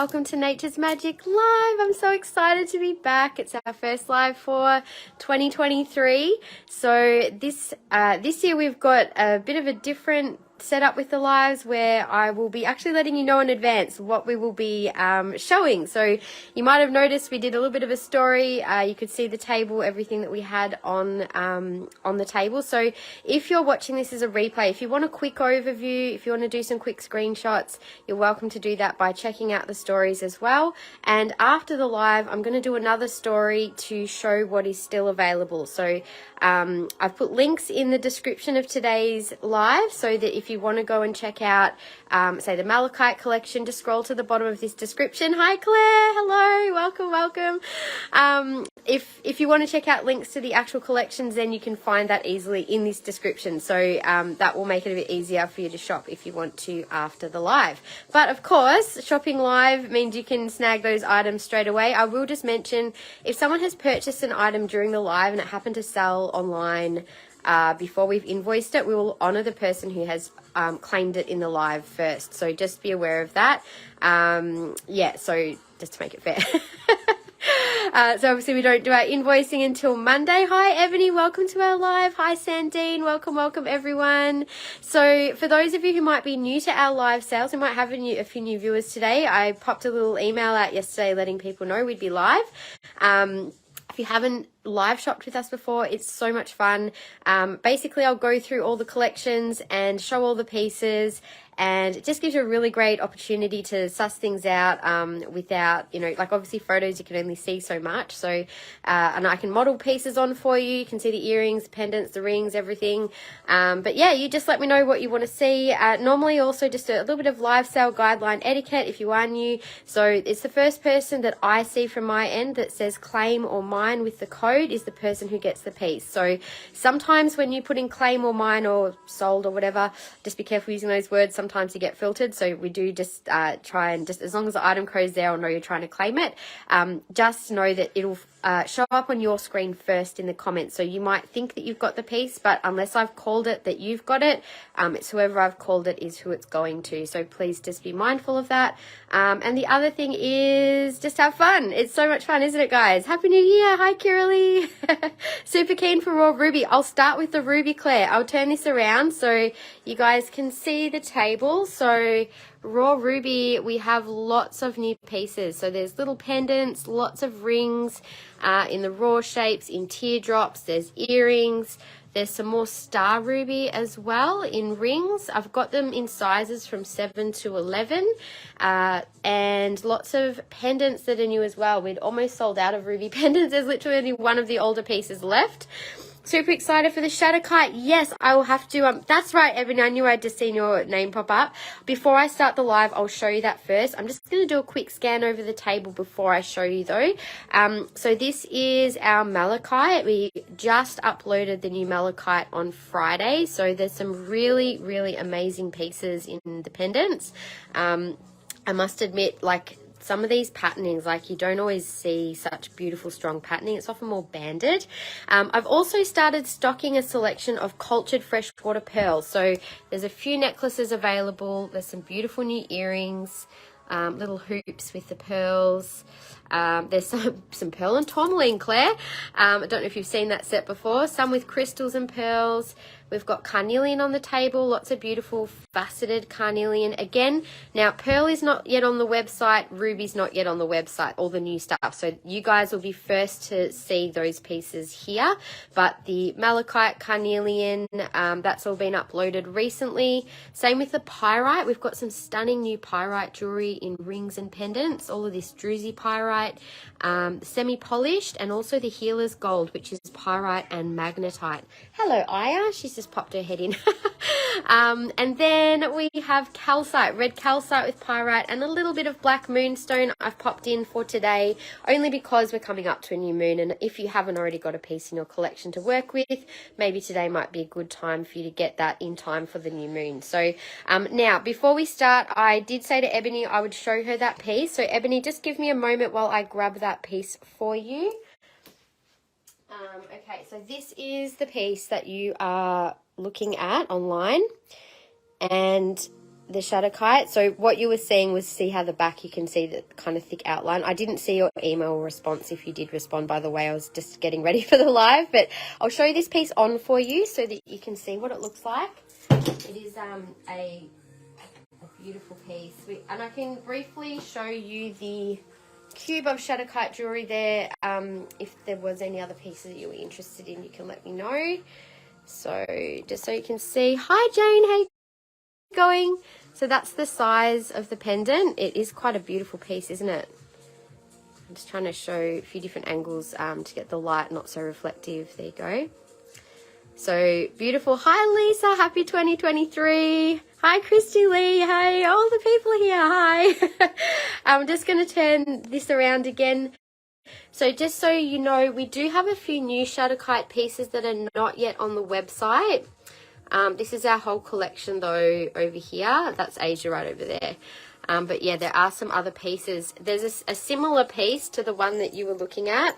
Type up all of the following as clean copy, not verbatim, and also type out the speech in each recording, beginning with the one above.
welcome to Nature's Magic Live. I'm so excited to be back. It's our first live for 2023. So this year we've got a bit of a different setup with the lives, where I will be actually letting you know in advance what we will be showing. So you might have noticed we did a little bit of a story. You could see the table, everything that we had on the table. So if you're watching this as a replay, if you want a quick overview, if you want to do some quick screenshots, you're welcome to do that by checking out the stories as well. And after the live, I'm going to do another story to show what is still available. So I've put links in the description of today's live, so that if you want to go and check out, say, the Malachite collection, just scroll to the bottom of this description. Hi, Claire. Hello. Welcome. If you want to check out links to the actual collections, then you can find that easily in this description. So that will make it a bit easier for you to shop if you want to after the live. But of course, shopping live means you can snag those items straight away. I will just mention, if someone has purchased an item during the live and it happened to sell online before we've invoiced it, we will honour the person who has claimed it in the live first. So just be aware of that. Yeah, so just to make it fair. So obviously we don't do our invoicing until Monday. Hi, Ebony. Welcome to our live. Hi, Sandine. Welcome, everyone. So for those of you who might be new to our live sales, we might have a few new viewers today. I popped a little email out yesterday letting people know we'd be live. If you haven't live shopped with us before, it's so much fun. Basically, I'll go through all the collections and show all the pieces, and it just gives you a really great opportunity to suss things out without, like obviously photos you can only see so much. So, and I can model pieces on for you. You can see the earrings, the pendants, the rings, everything. But yeah, you just let me know what you want to see. Normally also just a little bit of live sale guideline etiquette if you are new. So it's the first person that I see from my end that says claim or mine with the code is the person who gets the piece. So sometimes when you put in claim or mine or sold or whatever, just be careful using those words. Sometimes you get filtered, so we do just try and just, as long as the item code's there, I'll know you're trying to claim it. Just know that it'll show up on your screen first in the comments. So you might think that you've got the piece, but unless I've called it that you've got it, it's whoever I've called it is who it's going to. So please just be mindful of that. And the other thing is just have fun. It's so much fun, isn't it, guys? Happy New Year. Hi, Kiralee. Super keen for raw ruby. I'll start with the ruby, Claire. I'll turn this around so you guys can see the table. So raw ruby, we have lots of new pieces. So there's little pendants, lots of rings in the raw shapes, in teardrops. There's earrings. There's some more star ruby as well in rings. I've got them in sizes from 7 to 11, and lots of pendants that are new as well. We'd almost sold out of ruby pendants. There's literally only one of the older pieces left. Super excited for the Shattuckite. Yes, I will have to. That's right, Ebony. I knew I'd just seen your name pop up. Before I start the live, I'll show you that first. I'm just going to do a quick scan over the table before I show you, though. So this is our Malachite. We just uploaded the new Malachite on Friday. So there's some really, really amazing pieces in the pendants. I must admit, like, some of these patternings, like, you don't always see such beautiful, strong patterning. It's often more banded. I've also started stocking a selection of cultured freshwater pearls. So there's a few necklaces available. There's some beautiful new earrings, little hoops with the pearls. There's some pearl and tourmaline, Claire. I don't know if you've seen that set before. Some with crystals and pearls. We've got carnelian on the table, lots of beautiful faceted carnelian. Again, now pearl is not yet on the website, ruby's not yet on the website, all the new stuff. So you guys will be first to see those pieces here. But the malachite, carnelian, that's all been uploaded recently. Same with the pyrite. We've got some stunning new pyrite jewellery in rings and pendants. All of this druzy pyrite, semi-polished, and also the healer's gold, which is pyrite and magnetite. Hello, Aya. She's just popped her head in. And then we have calcite, red calcite with pyrite, and a little bit of black moonstone I've popped in for today, only because we're coming up to a new moon, and if you haven't already got a piece in your collection to work with, maybe today might be a good time for you to get that in time for the new moon. So now, before we start, I did say to Ebony I would show her that piece. So Ebony, just give me a moment while I grab that piece for you. Okay, so this is the piece that you are looking at online, and the Shattuckite. So what you were seeing was, see how the back, you can see the kind of thick outline. I didn't see your email response if you did respond, by the way. I was just getting ready for the live, but I'll show you this piece on for you so that you can see what it looks like. It is a beautiful piece. And I can briefly show you the cube of Shattuckite jewellery there. If there was any other pieces that you were interested in, you can let me know. So just so you can see. Hi Jane, how you going? So that's the size of the pendant. It is quite a beautiful piece, isn't it? I'm just trying to show a few different angles to get the light not so reflective. There you go. So beautiful. Hi Lisa, happy 2023. Hi Christy Lee. Hey, all the people here. Hi. I'm just going to turn this around again. So just so you know, we do have a few new Shattuckite pieces that are not yet on the website. This is our whole collection though over here. That's Asia right over there. But yeah, there are some other pieces. There's a similar piece to the one that you were looking at.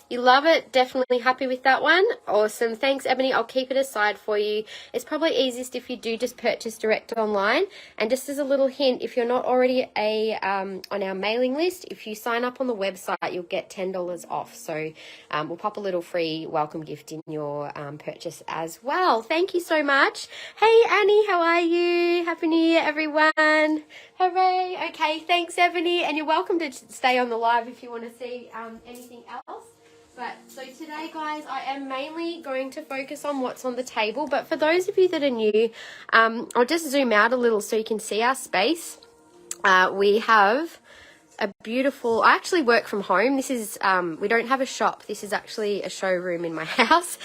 You love it, definitely happy with that one. Awesome, thanks Ebony, I'll keep it aside for you. It's probably easiest if you do just purchase direct online. And just as a little hint, if you're not already on our mailing list, if you sign up on the website, you'll get $10 off. So we'll pop a little free welcome gift in your purchase as well. Thank you so much. Hey Annie, how are you? Happy New Year everyone. Hooray. Okay, thanks Ebony, and you're welcome to stay on the live if you want to see anything else. But so today, guys, I am mainly going to focus on what's on the table. But for those of you that are new, I'll just zoom out a little so you can see our space. We have a beautiful, I actually work from home. This is, we don't have a shop. This is actually a showroom in my house.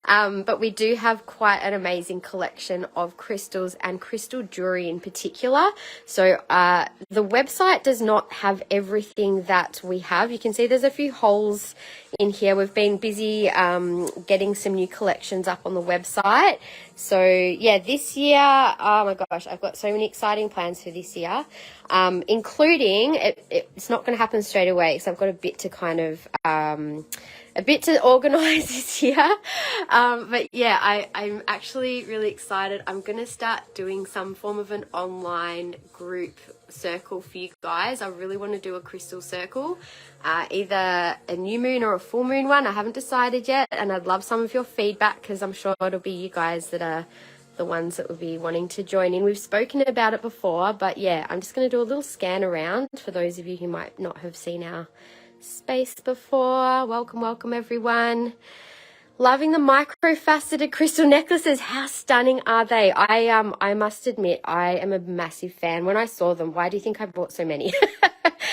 But we do have quite an amazing collection of crystals and crystal jewelry in particular. So the website does not have everything that we have. You can see there's a few holes in here. We've been busy getting some new collections up on the website. So yeah, this year, oh my gosh, I've got so many exciting plans for this year, including, it's not going to happen straight away because I've got a bit to kind of, a bit to organise this year. But yeah, I'm actually really excited. I'm going to start doing some form of an online group circle for you guys. I really want to do a crystal circle, either a new moon or a full moon one. I haven't decided yet, and I'd love some of your feedback because I'm sure it'll be you guys that are the ones that will be wanting to join in. We've spoken about it before, but yeah, I'm just going to do a little scan around for those of you who might not have seen our space before. Welcome, welcome everyone. Loving the micro-faceted crystal necklaces. How stunning are they? I must admit, I am a massive fan. When I saw them, why do you think I bought so many?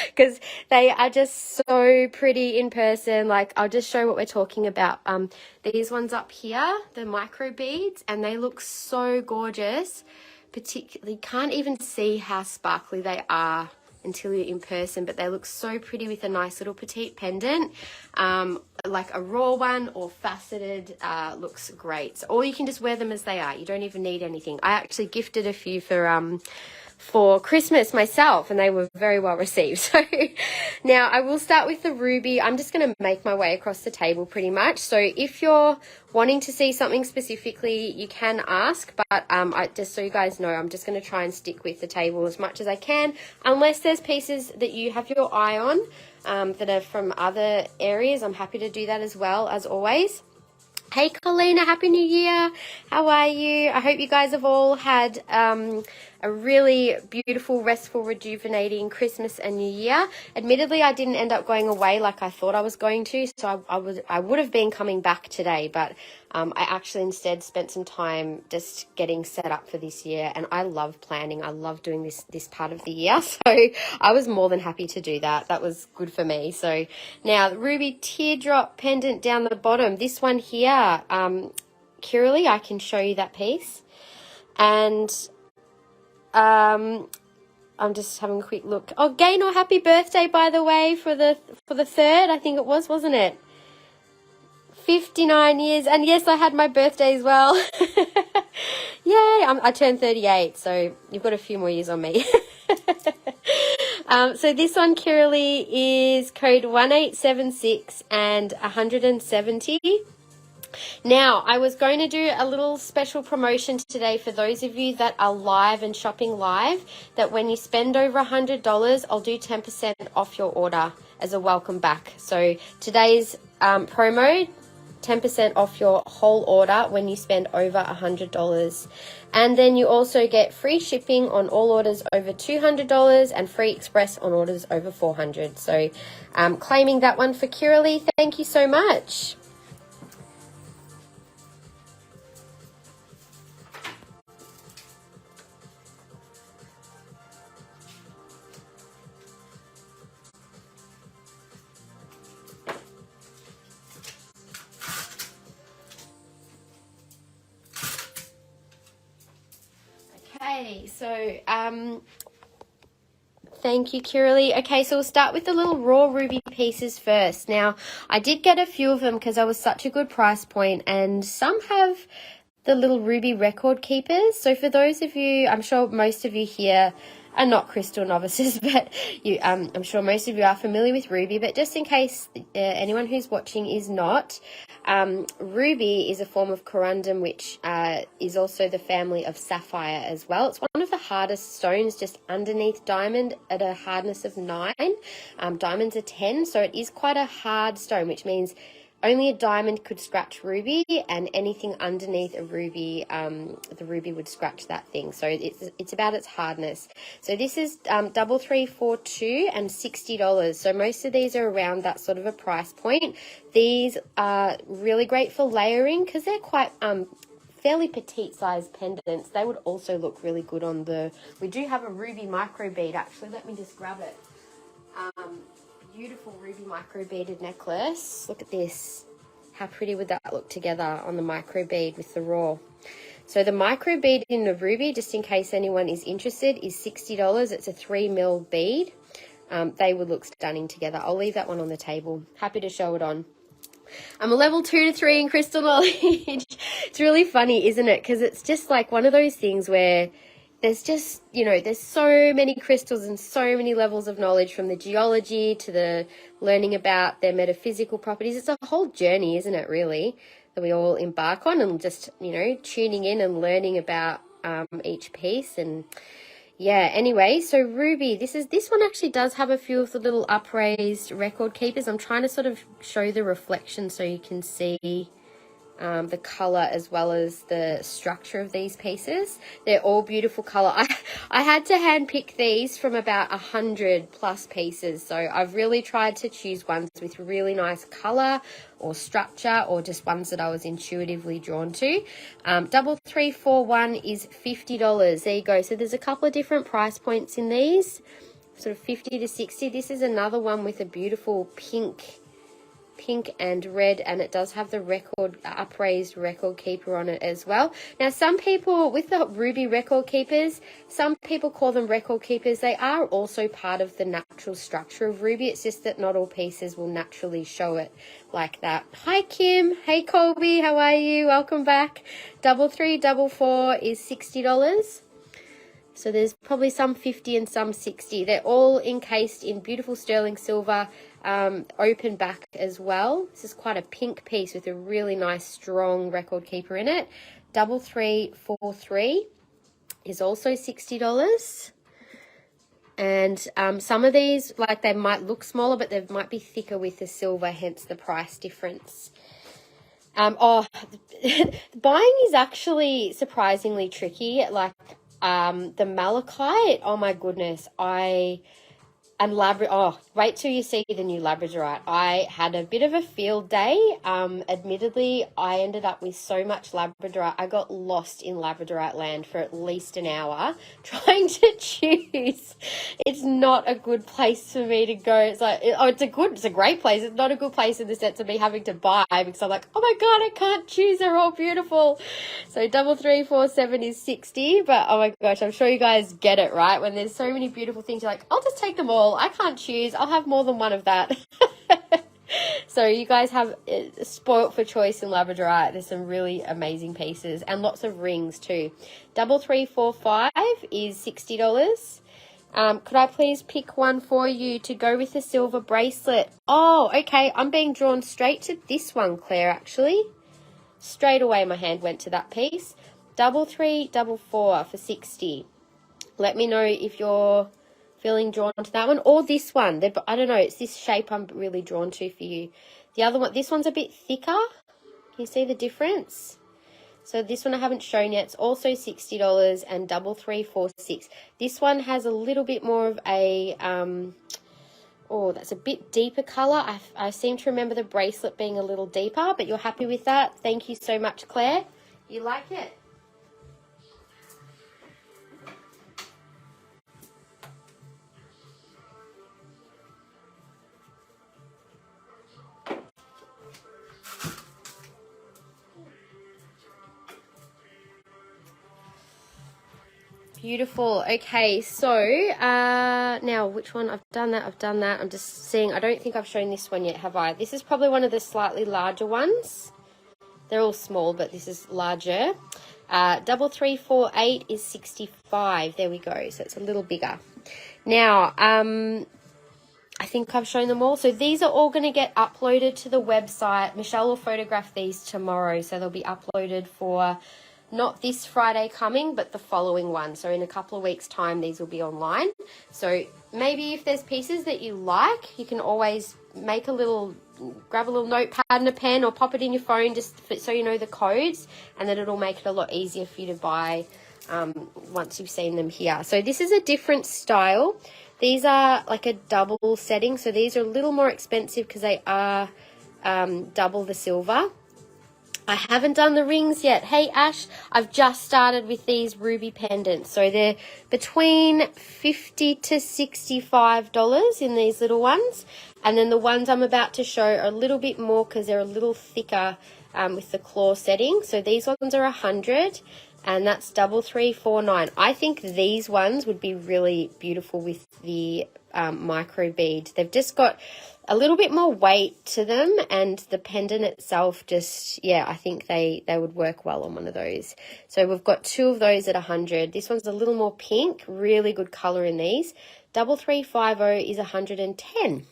Because they are just so pretty in person. Like, I'll just show what we're talking about. These ones up here, the micro beads, and they look so gorgeous. Particularly, can't even see how sparkly they are until you're in person, but they look so pretty with a nice little petite pendant, like a raw one or faceted, looks great. So, or you can just wear them as they are. You don't even need anything. I actually gifted a few for Christmas myself, and they were very well received. So now I will start with the ruby. I'm just going to make my way across the table pretty much. So if you're wanting to see something specifically, you can ask, but just so you guys know, I'm just going to try and stick with the table as much as I can, unless there's pieces that you have your eye on that are from other areas. I'm happy to do that as well, as always. Hey Colina, Happy New Year. How are you? I hope you guys have all had a really beautiful, restful, rejuvenating Christmas and New Year. Admittedly, I didn't end up going away like I thought I was going to, so I would have been coming back today, but I actually instead spent some time just getting set up for this year, and I love planning. I love doing this part of the year, so I was more than happy to do that. That was good for me. So now the ruby teardrop pendant down the bottom, this one here, Kiralee, I can show you that piece. And I'm just having a quick look. Oh, Gaynor, happy birthday, by the way, for the 3rd, I think it was, wasn't it? 59 years, and yes, I had my birthday as well. Yay, I turned 38, so you've got a few more years on me. So this one, Kiralee, is code 1876 and 170. Now, I was going to do a little special promotion today for those of you that are live and shopping live, that when you spend over $100, I'll do 10% off your order as a welcome back. So today's promo, 10% off your whole order when you spend over $100. And then you also get free shipping on all orders over $200 and free express on orders over $400. So claiming that one for Kiralee, thank you so much. Okay, so thank you, Kiralee. Okay, so we'll start with the little raw ruby pieces first. Now, I did get a few of them because I was such a good price point, and some have the little ruby record keepers. So for those of you, I'm sure most of you here are not crystal novices, but you, I'm sure most of you are familiar with ruby, but just in case anyone who's watching is not, ruby is a form of corundum, which is also the family of sapphire as well. It's one of the hardest stones just underneath diamond at a hardness of 9. Diamonds are 10, so it is quite a hard stone, which means only a diamond could scratch ruby, and anything underneath a ruby, the ruby would scratch that thing. So it's about its hardness. So this is 3342 and $60. So most of these are around that sort of a price point. These are really great for layering because they're quite fairly petite sized pendants. They would also look really good on the. We do have a ruby microbead actually. Let me just grab it. Beautiful ruby micro beaded necklace. Look at this. How pretty would that look together on the micro bead with the raw? So the micro bead in the ruby, just in case anyone is interested, is $60. It's a 3mm bead. They would look stunning together. I'll leave that one on the table. Happy to show it on. I'm a level 2 to 3 in crystal knowledge. It's really funny, isn't it? Because it's just like one of those things where there's just, you know, there's so many crystals and so many levels of knowledge, from the geology to the learning about their metaphysical properties. It's a whole journey, isn't it, really, that we all embark on, and just, you know, tuning in and learning about each piece. And yeah, anyway, so ruby, this one actually does have a few of the little upraised record keepers. I'm trying to sort of show the reflection so you can see the color as well as the structure of these pieces. They're all beautiful color. I had to hand pick these from about 100+ pieces, so I've really tried to choose ones with really nice color or structure, or just ones that I was intuitively drawn to. 3341 is $50. There you go. So there's a couple of different price points in these, sort of 50 to 60. This is another one with a beautiful pink and red, and it does have the record upraised record keeper on it as well. Now, some people with the ruby record keepers, some people call them record keepers. They are also part of the natural structure of ruby. It's just that not all pieces will naturally show it like that. Hi Kim, hey Colby, how are you? Welcome back. 3344 is $60. So there's probably some 50 and some 60. They're all encased in beautiful sterling silver, open back as well. This is quite a pink piece with a really nice strong record keeper in it. 3343 is also $60. And some of these, like, they might look smaller, but they might be thicker with the silver, hence the price difference. Buying is actually surprisingly tricky. Like, the malachite, oh my goodness, wait till you see the new labradorite. I had a bit of a field day. Admittedly, I ended up with so much labradorite. I got lost in labradorite land for at least an hour trying to choose. It's not a good place for me to go. It's like, it's a great place. It's not a good place in the sense of me having to buy, because I'm like, oh my God, I can't choose. They're all beautiful. So 3347 is 60, but oh my gosh, I'm sure you guys get it, right? When there's so many beautiful things, you're like, I'll just take them all. I can't choose. I'll have more than one of that. So you guys have spoilt for choice in labradorite. There's some really amazing pieces and lots of rings too. 3345 is $60. Could I please pick one for you to go with the silver bracelet? Oh, okay. I'm being drawn straight to this one, Claire, actually. straight away my hand went to that piece. 3344 for 60. Let me know if you're feeling drawn to that one or this one. I don't know, it's this shape I'm really drawn to for you. The other one, this one's a bit thicker. Can you see the difference? So this one I haven't shown yet. It's also $60 and 3346. This one has a little bit more of a, oh, that's a bit deeper color. I seem to remember the bracelet being a little deeper, but you're happy with that. Thank you so much, Claire. You like it? Beautiful. Okay, so now which one? I've done that. I'm just seeing. I don't think I've shown this one yet, have I? This is probably one of the slightly larger ones. They're all small, but this is larger. 3348 is 65. There we go. So it's a little bigger. Now, I think I've shown them all. So these are all going to get uploaded to the website. Michelle will photograph these tomorrow, so they'll be uploaded for not this Friday coming, but the following one. So in a couple of weeks' time, these will be online. So maybe if there's pieces that you like, you can always grab a little notepad and a pen or pop it in your phone just so you know the codes, and then it'll make it a lot easier for you to buy once you've seen them here. So this is a different style. These are like a double setting. So these are a little more expensive because they are double the silver. I haven't done the rings yet. Hey, Ash, I've just started with these ruby pendants. So they're between $50 to $65 in these little ones. And then the ones I'm about to show are a little bit more because they're a little thicker with the claw setting. So these ones are $100 and that's 3349. I think these ones would be really beautiful with the micro bead. They've just got a little bit more weight to them, and the pendant itself just, yeah, I think they would work well on one of those. So we've got two of those at 100. This one's a little more pink, really good color in these. 3350 is 110.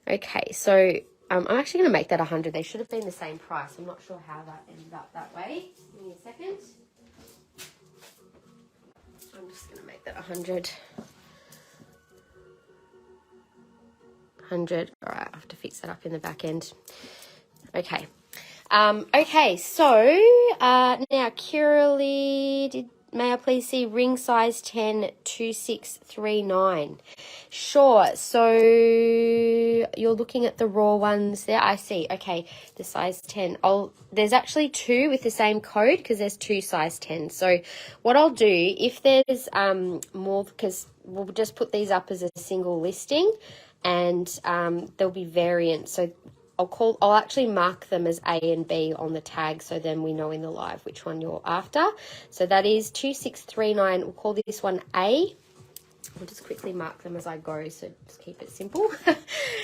Okay, so I'm actually going to make that 100. They should have been the same price. I'm not sure how that ended up that way. Give me a second. I'm just going to make that 100. 100. All right, I have to fix that up in the back end. Okay. Okay, so now Kiralee, may I please see ring size 10, 2639. Sure. So you're looking at the raw ones there. I see. Okay, the size 10. There's actually two with the same code because there's two size 10. So what I'll do, if there's more, because we'll just put these up as a single listing, and there'll be variants. So I'll actually mark them as A and B on the tag, so then we know in the live which one you're after. So that is 2639. We'll call this one A. I'll just quickly mark them as I go, so just keep it simple.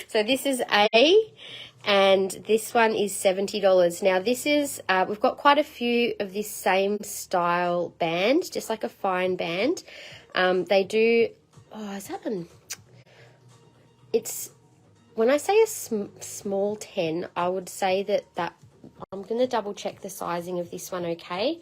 So this is A, and this one is $70. Now this is, we've got quite a few of this same style band, just like a fine band. They do, is that one? It's, when I say a small 10, I would say that I'm going to double check the sizing of this one, okay?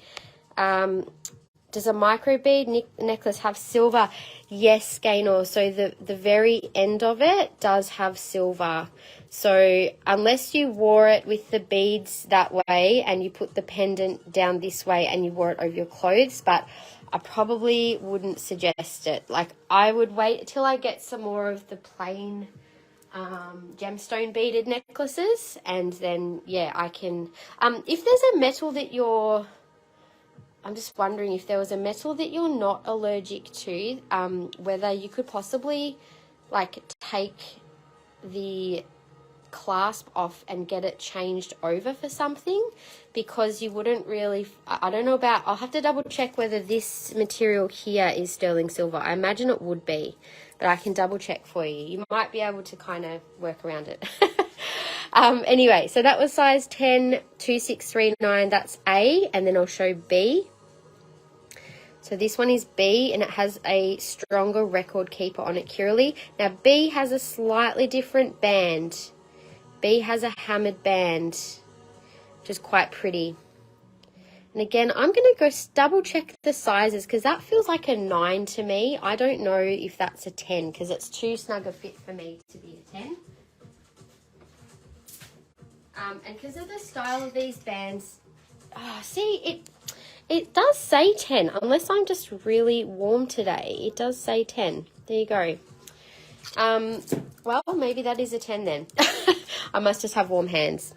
Does a microbead necklace have silver? Yes, Gaynor. So the very end of it does have silver. So unless you wore it with the beads that way and you put the pendant down this way and you wore it over your clothes, but I probably wouldn't suggest it. Like, I would wait till I get some more of the plain gemstone beaded necklaces, and then, yeah, I can, if there's a metal that I'm just wondering if there was a metal that you're not allergic to, whether you could possibly, like, take the clasp off and get it changed over for something, because you wouldn't really, I don't know about, I'll have to double check whether this material here is sterling silver. I imagine it would be, but I can double check for you. You might be able to kind of work around it. Anyway, so that was size 10, 2639, that's A, and then I'll show B. So this one is B, and it has a stronger record keeper on it, Kiralee. Now B has a slightly different band. B has a hammered band. which is quite pretty. And again, I'm going to go double check the sizes because that feels like a 9 to me. I don't know if that's a 10 because it's too snug a fit for me to be a 10. And because of the style of these bands, see, it does say 10, unless I'm just really warm today. It does say 10. There you go. Well, maybe that is a 10 then. I must just have warm hands.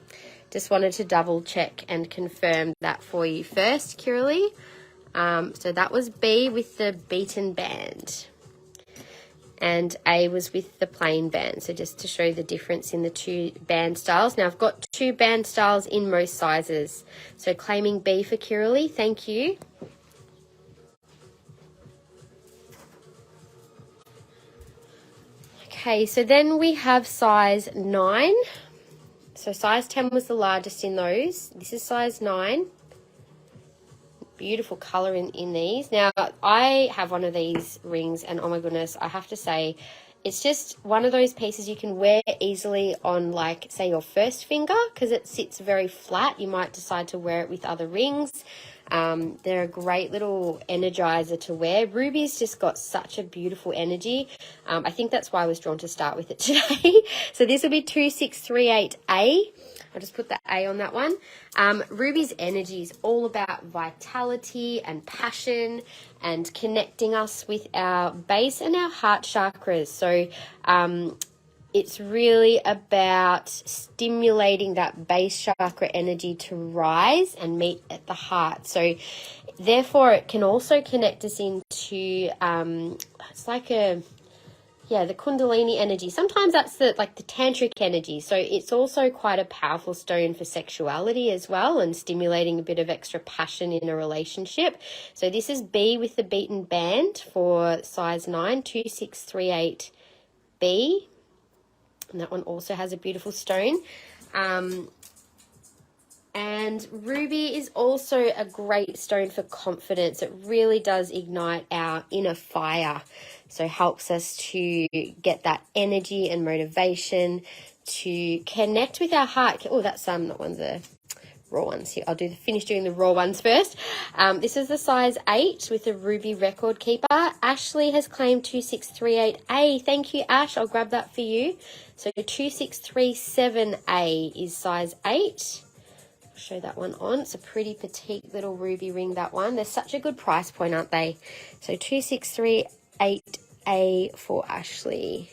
Just wanted to double check and confirm that for you first, Kiralee. So that was B with the beaten band. And A was with the plain band. So just to show the difference in the two band styles. Now I've got two band styles in most sizes. So claiming B for Kiralee, thank you. Okay, so then we have size 9. So size 10 was the largest in those. This is size 9. Beautiful colour in these. Now, I have one of these rings and oh my goodness, I have to say, it's just one of those pieces you can wear easily on, like, say, your first finger because it sits very flat. You might decide to wear it with other rings. They're a great little energizer to wear. Ruby's just got such a beautiful energy. I think that's why I was drawn to start with it today. So this will be 2638A. I'll just put the A on that one. Ruby's energy is all about vitality and passion and connecting us with our base and our heart chakras. So it's really about stimulating that base chakra energy to rise and meet at the heart. So therefore it can also connect us into, it's like the Kundalini energy. Sometimes that's the tantric energy. So it's also quite a powerful stone for sexuality as well and stimulating a bit of extra passion in a relationship. So this is B with the beaten band for size 9, 2638B. And that one also has a beautiful stone. And ruby is also a great stone for confidence. It really does ignite our inner fire. So helps us to get that energy and motivation to connect with our heart. Oh, that's that one's a raw ones here. I'll finish doing the raw ones first. This is the size 8 with a ruby record keeper. Ashley has claimed 2638A. Thank you, Ash. I'll grab that for you. So 2637A is size 8. I'll show that one on. It's a pretty petite little ruby ring, that one. They're such a good price point, aren't they? So 2638A for Ashley.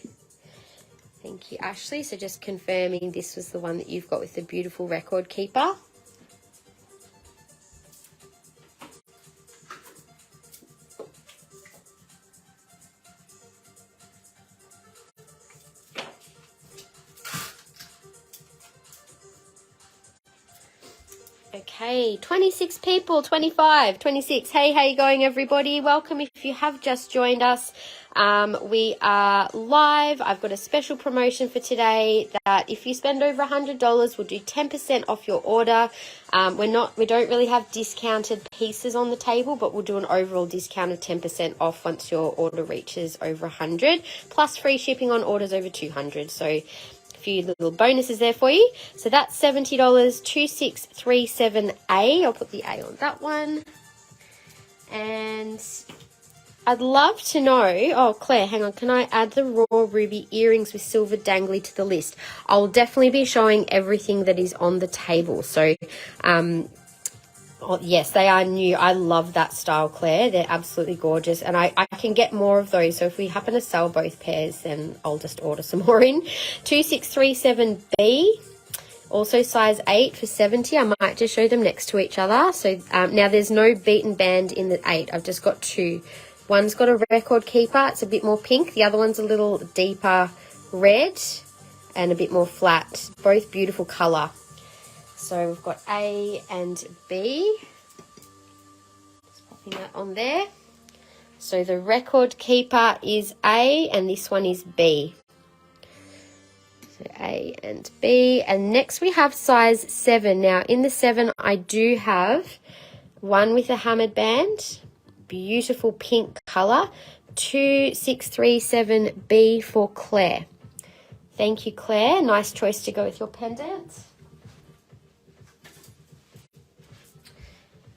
Thank you, Ashley. So just confirming this was the one that you've got with the beautiful record keeper. Okay, 26 people, 25, 26. Hey, how you going, everybody? Welcome if you have just joined us. We are live. I've got a special promotion for today that if you spend over $100, we'll do 10% off your order. We don't really have discounted pieces on the table, but we'll do an overall discount of 10% off once your order reaches over 100, plus free shipping on orders over 200. So few little bonuses there for you. So that's $70, 2637A. I'll put the A on that one. And I'd love to know, oh, Claire, hang on, can I add the raw ruby earrings with silver dangly to the list? I'll definitely be showing everything that is on the table. So, oh, yes, they are new. I love that style, Claire. They're absolutely gorgeous. And I can get more of those. So if we happen to sell both pairs, then I'll just order some more in. 2637B, also size 8 for 70. I might just show them next to each other. So now there's no beaten band in the 8. I've just got 2. One's got a record keeper. It's a bit more pink. The other one's a little deeper red and a bit more flat. Both beautiful colour. So we've got A and B. Just popping that on there. So the record keeper is A and this one is B. So A and B. And next we have size 7. Now in the 7 I do have one with a hammered band. Beautiful pink colour. 2637B for Claire. Thank you, Claire. Nice choice to go with your pendant.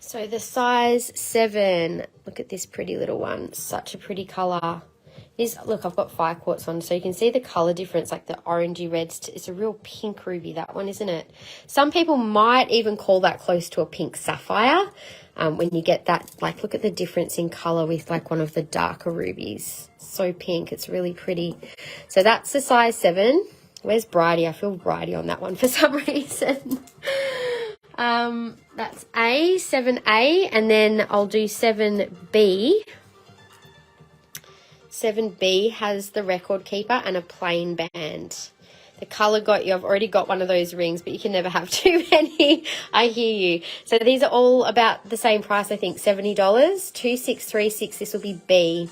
So the size 7, look at this pretty little one, such a pretty colour. Look, I've got 5 quartz on, so you can see the colour difference, like the orangey reds. It's a real pink ruby, that one, isn't it? Some people might even call that close to a pink sapphire. When you get that, like, look at the difference in colour with like one of the darker rubies. So pink, it's really pretty. So that's the size 7. Where's Bridie? I feel Bridie on that one for some reason. That's A, 7A, and then I'll do 7B. 7B has the record keeper and a plain band. The colour got you. I've already got one of those rings, but you can never have too many. I hear you. So these are all about the same price, I think, $70. 2636. This will be B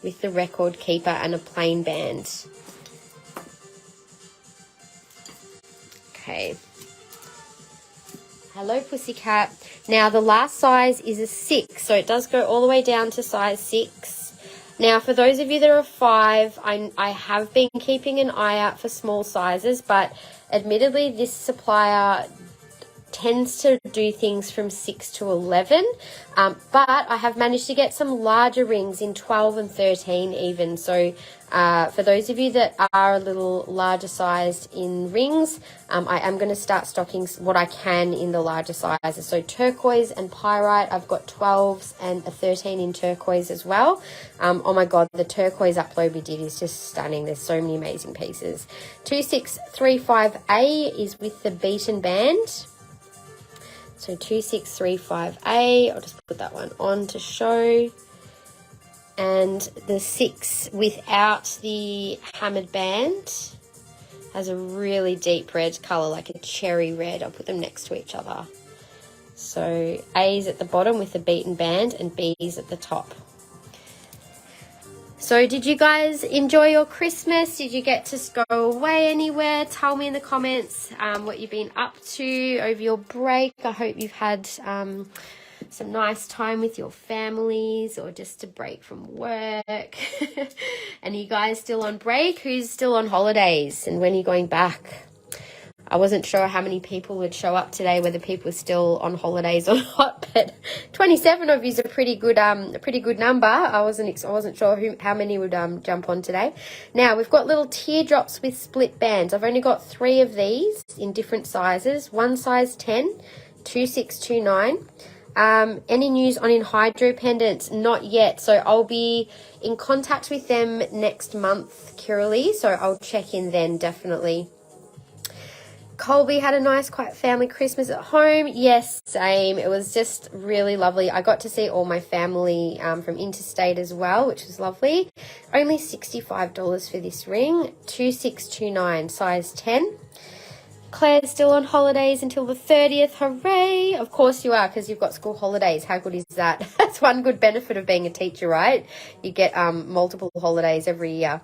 with the record keeper and a plain band. Okay. Hello, Pussycat. Now, the last size is a 6, so it does go all the way down to size 6. Now, for those of you that are 5, I have been keeping an eye out for small sizes, but admittedly, this supplier tends to do things from 6 to 11, but I have managed to get some larger rings in 12 and 13 even. So for those of you that are a little larger sized in rings, I am going to start stocking what I can in the larger sizes. So turquoise and pyrite, I've got 12s and a 13 in turquoise as well. Oh my god, the turquoise upload we did is just stunning. There's so many amazing pieces. 2635A is with the beaten band. So 2635A, I'll just put that one on to show. And the 6 without the hammered band has a really deep red colour, like a cherry red. I'll put them next to each other. So A's at the bottom with the beaten band and B's at the top. So did you guys enjoy your Christmas? Did you get to go away anywhere? Tell me in the comments what you've been up to over your break. I hope you've had some nice time with your families or just a break from work. And are you guys still on break? Who's still on holidays and when are you going back? I wasn't sure how many people would show up today, whether people were still on holidays or not, but 27 of you is a pretty good number. I wasn't sure how many would jump on today. Now we've got little teardrops with split bands. I've only got 3 of these in different sizes. One size 10, 2629. Any news on Enhydro pendants? Not yet. So I'll be in contact with them next month, Kiralee. So I'll check in then, definitely. Colby had a nice, quiet family Christmas at home. Yes, same. It was just really lovely. I got to see all my family from interstate as well, which was lovely. Only $65 for this ring. 2629, size 10. Claire's still on holidays until the 30th. Hooray! Of course you are, because you've got school holidays. How good is that? That's one good benefit of being a teacher, right? You get multiple holidays every year.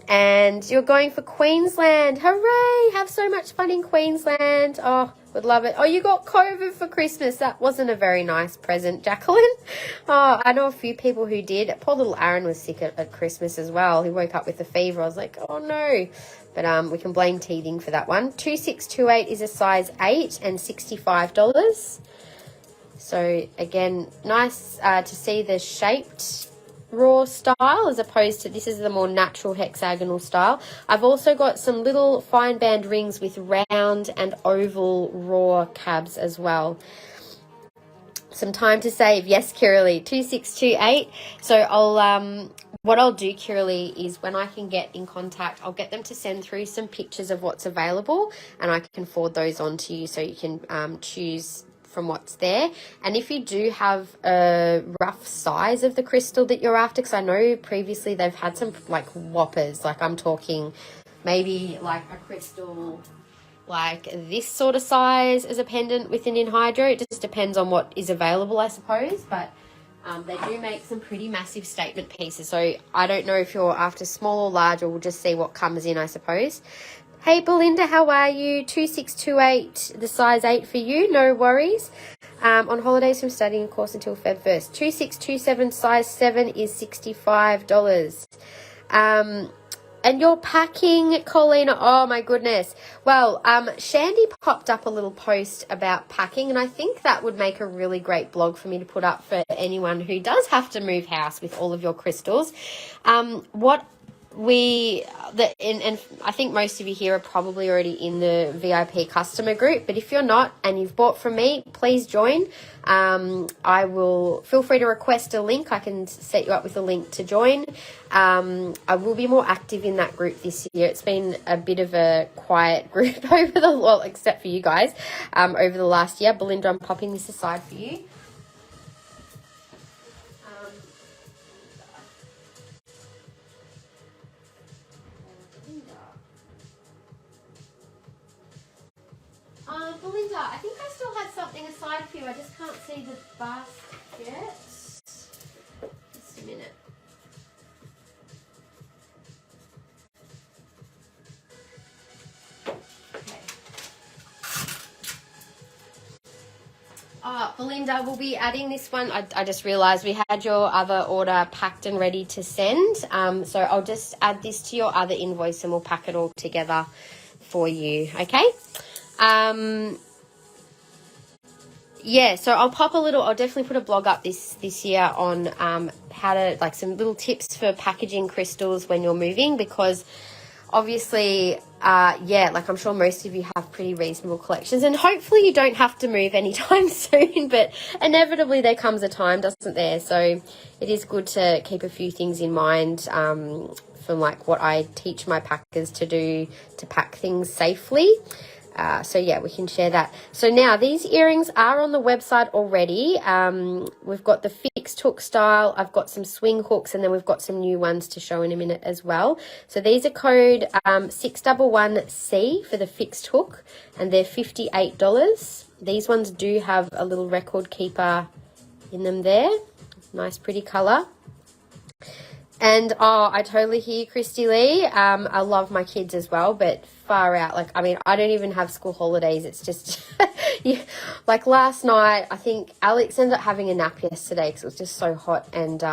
And you're going for Queensland. Hooray! Have so much fun in Queensland. Oh, would love it. Oh, you got COVID for Christmas. That wasn't a very nice present, Jacqueline. Oh, I know a few people who did. Poor little Aaron was sick at Christmas as well. He woke up with a fever. I was like, oh no. But we can blame teething for that one. 2628 is a size 8 and $65. So again, nice to see the shaped raw style as opposed to this is the more natural hexagonal style. I've also got some little fine band rings with round and oval raw cabs as well. Some time to save. Yes, Kiralee, 2628. So what I'll do, Kiralee, is when I can get in contact, I'll get them to send through some pictures of what's available and I can forward those on to you so you can choose from what's there. And if you do have a rough size of the crystal that you're after, because I know previously they've had some like whoppers, like I'm talking maybe like a crystal like this sort of size as a pendant with an Enhydro. It just depends on what is available, I suppose, but they do make some pretty massive statement pieces. So I don't know if you're after small or large, or we'll just see what comes in, I suppose. Hey, Belinda, how are you? 2628, the size 8 for you, no worries. On holidays from studying course until Feb 1st. 2627, size 7 is $65. And you're packing, Colleen. Oh my goodness. Well, Shandy popped up a little post about packing, and I think that would make a really great blog for me to put up for anyone who does have to move house with all of your crystals. And I think most of you here are probably already in the VIP customer group, but if you're not and you've bought from me, please join. I will feel free to request a link. I can set you up with a link to join. I will be more active in that group this year. It's been a bit of a quiet group except for you guys, over the last year. Belinda, I'm popping this aside for you. Belinda, I think I still had something aside for you. I just can't see the basket. Just a minute. Okay. Belinda, we'll be adding this one. I just realised we had your other order packed and ready to send. So I'll just add this to your other invoice and we'll pack it all together for you. Okay? Yeah, so I'll definitely put a blog up this year on how to, like, some little tips for packaging crystals when you're moving, because obviously, like, I'm sure most of you have pretty reasonable collections, and hopefully you don't have to move anytime soon, but inevitably there comes a time, doesn't there? So it is good to keep a few things in mind from, like, what I teach my packers to do to pack things safely. So yeah, we can share that. So now these earrings are on the website already. We've got the fixed hook style. I've got some swing hooks, and then we've got some new ones to show in a minute as well. So these are code 611C for the fixed hook, and they're $58. These ones do have a little record keeper in them there. Nice pretty color. And I totally hear you, Christy Lee. I love my kids as well, but far out. Like, I mean, I don't even have school holidays. It's just, yeah, like last night, I think Alex ended up having a nap yesterday because it was just so hot, and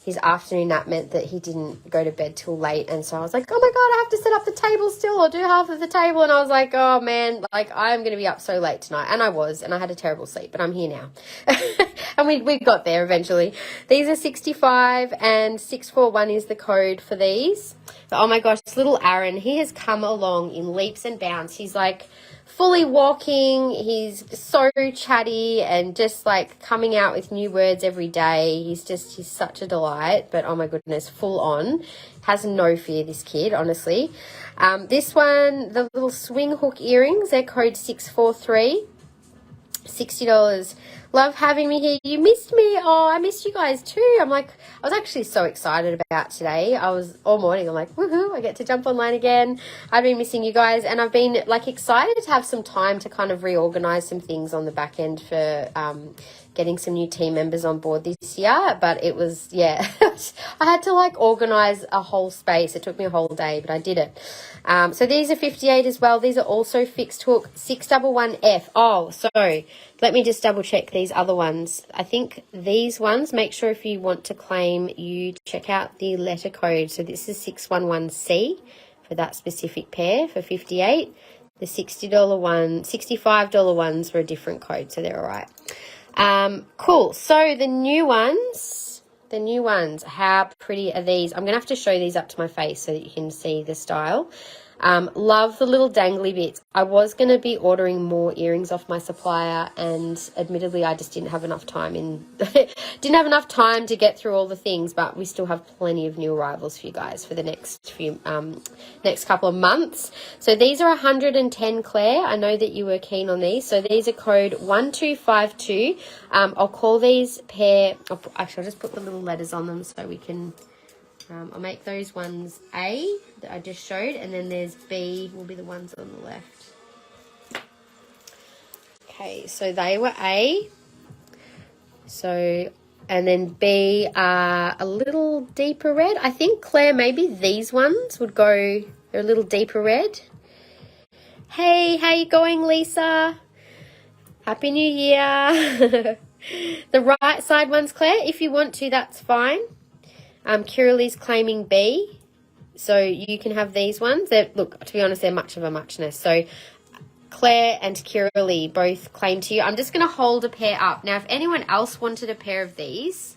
his afternoon nap meant that he didn't go to bed till late. And so I was like, oh my God, I have to set up the table still, or do half of the table. And I was like, oh man, like, I'm going to be up so late tonight. And I had a terrible sleep, but I'm here now. And we got there eventually. These are 65 and 641 is the code for these. But oh my gosh, this little Aaron, he has come along in leaps and bounds. He's like fully walking. He's so chatty and just like coming out with new words every day. He's such a delight. But oh my goodness, full on. Has no fear, this kid, honestly. This one, the little swing hook earrings, they're code 643. $60. Love having me here. You missed me. Oh, I missed you guys too. I was actually so excited about today. I was all morning. I'm like, woohoo, I get to jump online again. I've been missing you guys, and I've been like excited to have some time to kind of reorganize some things on the back end for getting some new team members on board this year. But it was, yeah, I had to like organize a whole space. It took me a whole day, but I did it. So these are 58 as well. These are also fixed hook 611F. Oh, so let me just double check these other ones. I think these ones, make sure if you want to claim, you check out the letter code. So this is 611C for that specific pair for 58. The $65 ones were a different code, so they're all right. Cool. So the new ones, how pretty are these? I'm going to have to show these up to my face so that you can see the style. Love the little dangly bits. I was going to be ordering more earrings off my supplier, and admittedly I just didn't have enough time to get through all the things, but we still have plenty of new arrivals for you guys for the next couple of months. So these are 110, Claire. I know that you were keen on these. So these are code 1252. I'll call these pair, actually I'll just put the little letters on them so we can, I'll make those ones A that I just showed, and then there's B will be the ones on the left. Okay, so they were A. So, and then B are a little deeper red. I think, Claire, maybe these ones would go, they're a little deeper red. Hey, how you going, Lisa? Happy New Year. The right side ones, Claire, if you want to, that's fine. Kira Lee's claiming B. So you can have these ones. Look, to be honest, they're much of a muchness. So Claire and Kiralee both claim to you. I'm just going to hold a pair up. Now, if anyone else wanted a pair of these,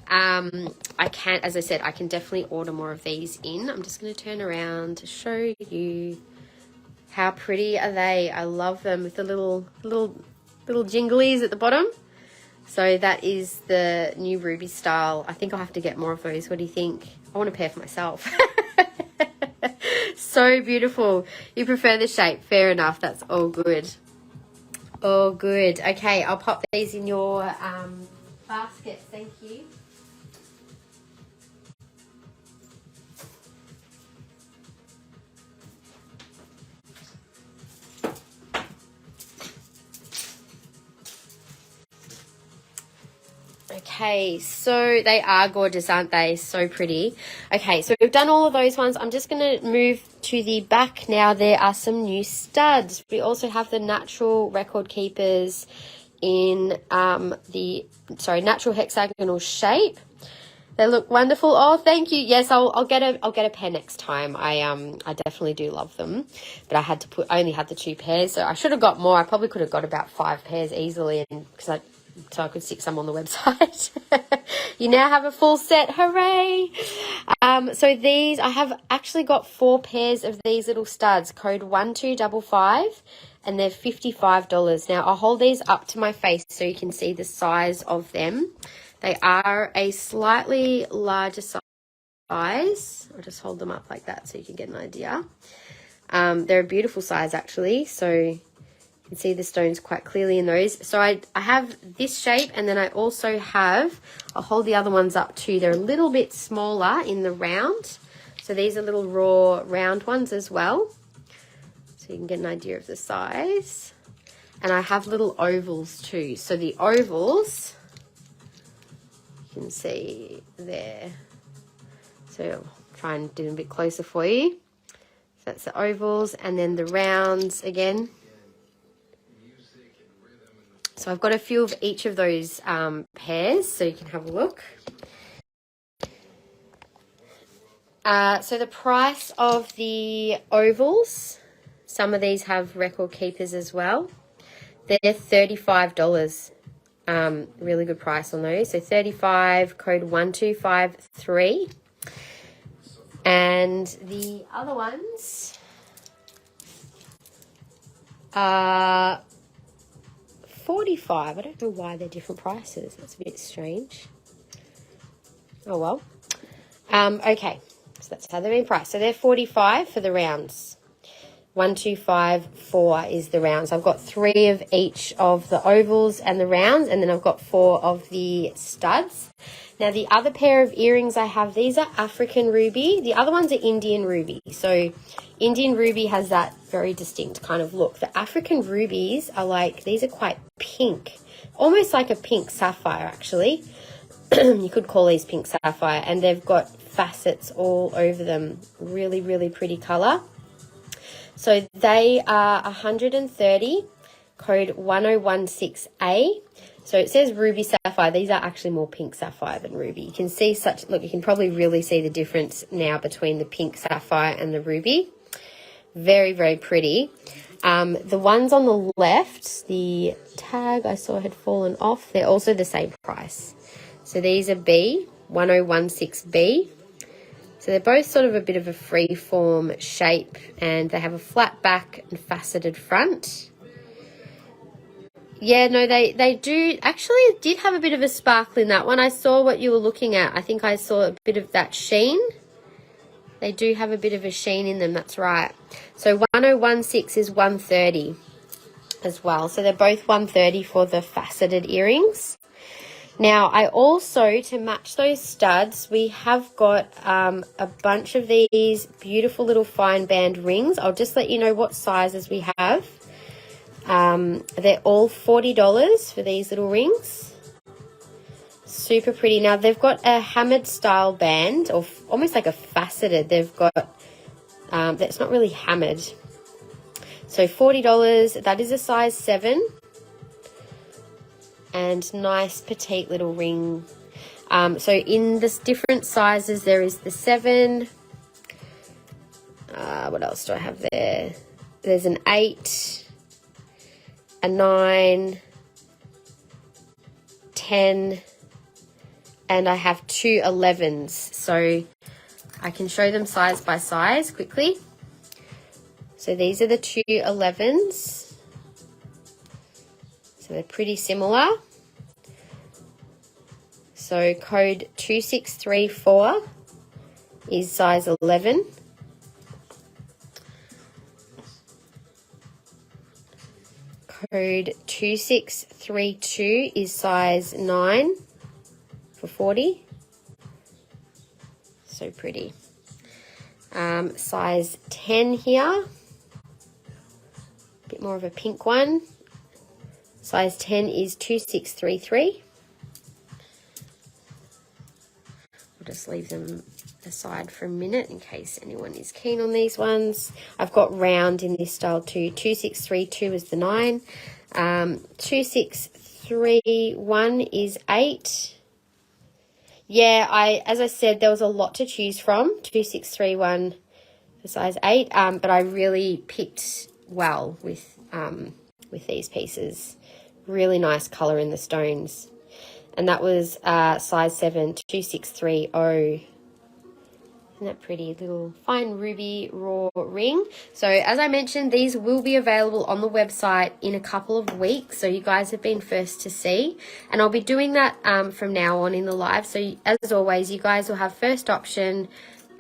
I can, as I said, I can definitely order more of these in. I'm just going to turn around to show you how pretty are they. I love them with the little jinglies at the bottom. So that is the new ruby style. I think I'll have to get more of those. What do you think? I want a pair for myself. So beautiful. You prefer the shape. Fair enough. That's all good. All good. Okay, I'll pop these in your basket. Thank you. Okay, so they are gorgeous, aren't they? So pretty. Okay, so we've done all of those ones. I'm just going to move to the back now. There are some new studs. We also have the natural record keepers in natural hexagonal shape. They look wonderful. Oh, thank you. Yes, I'll get a pair next time. I definitely do love them, but I only had the 2 pairs, so I should have got more. I probably could have got about 5 pairs easily, and so I could stick some on the website. You now have a full set. Hooray! So these, I have actually got 4 pairs of these little studs, code 1255, and they're $55. Now, I'll hold these up to my face so you can see the size of them. They are a slightly larger size. I'll just hold them up like that so you can get an idea. They're a beautiful size, actually, so you can see the stones quite clearly in those. So I have this shape, and then I also have, I'll hold the other ones up too. They're a little bit smaller in the round. So these are little raw round ones as well. So you can get an idea of the size. And I have little ovals too. So the ovals, you can see there. So I'll try and do them a bit closer for you. So that's the ovals, and then the rounds again. So I've got a few of each of those pairs, so you can have a look. So the price of the ovals, some of these have record keepers as well. They're $35. Really good price on those. So 35, code 1253. And the other ones are 45. I don't know why they're different prices. That's a bit strange. Oh well. Okay, so that's how they're being priced. So they're 45 for the rounds. 1254 is the rounds. I've got 3 of each of the ovals and the rounds, and then I've got 4 of the studs. Now the other pair of earrings I have, these are African ruby. The other ones are Indian ruby. So Indian ruby has that very distinct kind of look. The African rubies are like, these are quite pink, almost like a pink sapphire actually. You could call these pink sapphire, and they've got facets all over them. Really, really pretty color. So they are 130, code 1016A. So it says ruby sapphire. These are actually more pink sapphire than ruby. You can see look, you can probably really see the difference now between the pink sapphire and the ruby. Very, very pretty. The ones on the left, the tag I saw had fallen off. They're also the same price. So these are B, 1016B. So they're both sort of a bit of a free form shape, and they have a flat back and faceted front. Yeah, no, they do. Actually, it did have a bit of a sparkle in that one. I saw what you were looking at. I think I saw a bit of that sheen. They do have a bit of a sheen in them, that's right. So 1016 is 130 as well. So they're both 130 for the faceted earrings. Now, I also, to match those studs, we have got a bunch of these beautiful little fine band rings. I'll just let you know what sizes we have. They're all $40 for these little rings. Super pretty. Now, they've got a hammered style band, or almost like a faceted. They've got, that's not really hammered. So $40, that is a size 7. And nice petite little ring. So in the different sizes, there is the 7, What else do I have there? There's an 8, a 9, 10, and I have 2 11s. So I can show them size by size quickly. So these are the 2 11s. So they're pretty similar. So code 2634 is size 11. Code 2632 is size 9 for 40. So pretty. Size 10 here. A bit more of a pink one. Size 10 is 2633. I'll just leave them aside for a minute in case anyone is keen on these ones. I've got round in this style too. 2632 is the 9. 2631 is 8. Yeah, as I said, there was a lot to choose from. 2631 for size 8, but I really picked well with these pieces. Really nice colour in the stones. And that was size 7, 2630. Isn't that pretty? Little fine ruby raw ring. So as I mentioned, these will be available on the website in a couple of weeks. So you guys have been first to see. And I'll be doing that from now on in the live. So as always, you guys will have first option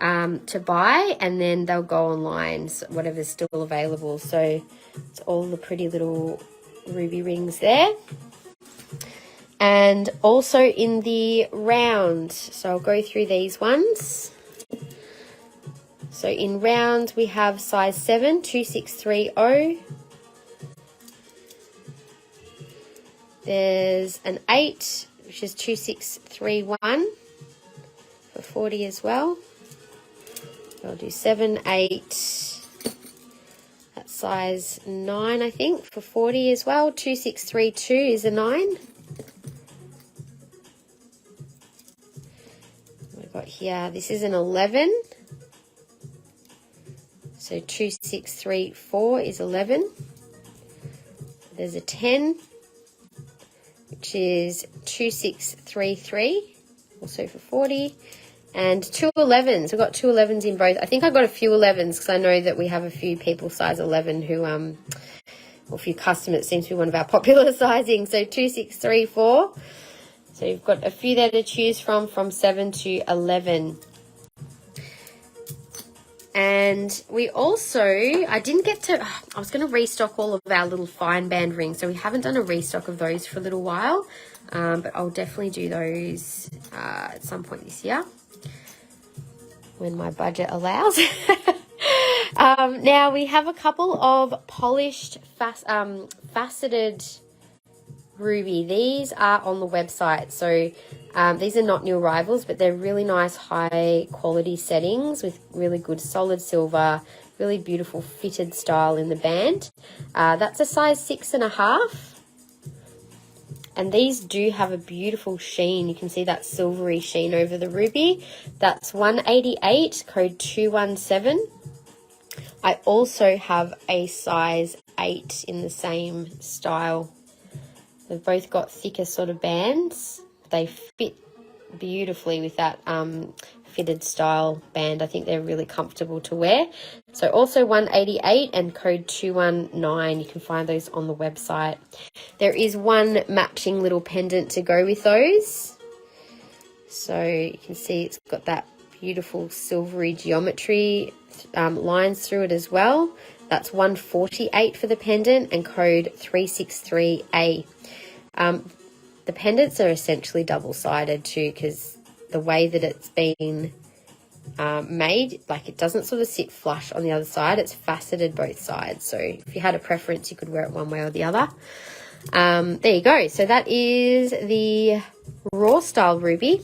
to buy, and then they'll go online, so whatever's still available. So it's all the pretty little ruby rings there. And also in the round. So I'll go through these ones. So in round, we have size 7, 2630. There's an 8, which is 2631 for 40 as well. I'll do 7, 8. That's size 9, I think, for 40 as well. 2632 is a 9. We've got here, this is an 11. So 2634 is 11. There's a 10, which is 2633, also for 40. And 2 11s. We've got 2 11s in both. I think I've got a few 11s because I know that we have a few people size 11 who, or a few customers. It seems to be one of our popular sizing. So 2634. So you've got a few there to choose from 7 to 11. And we also, I was going to restock all of our little fine band rings. So we haven't done a restock of those for a little while. But I'll definitely do those at some point this year, when my budget allows. Now we have a couple of polished faceted ruby. These are on the website. So these are not new arrivals, but they're really nice high quality settings with really good solid silver, really beautiful fitted style in the band. That's a size 6.5. And these do have a beautiful sheen. You can see that silvery sheen over the ruby. That's 188, code 217. I also have a size 8 in the same style. They've both got thicker sort of bands. They fit beautifully with that fitted style band. I think they're really comfortable to wear. So also 188 and code 219. You can find those on the website. There is one matching little pendant to go with those. So you can see it's got that beautiful silvery geometry lines through it as well. That's 148 for the pendant and code 363A. The pendants are essentially double-sided too, because the way that it's been made, like it doesn't sort of sit flush on the other side. It's faceted both sides. So if you had a preference, you could wear it one way or the other. There you go. So that is the raw style ruby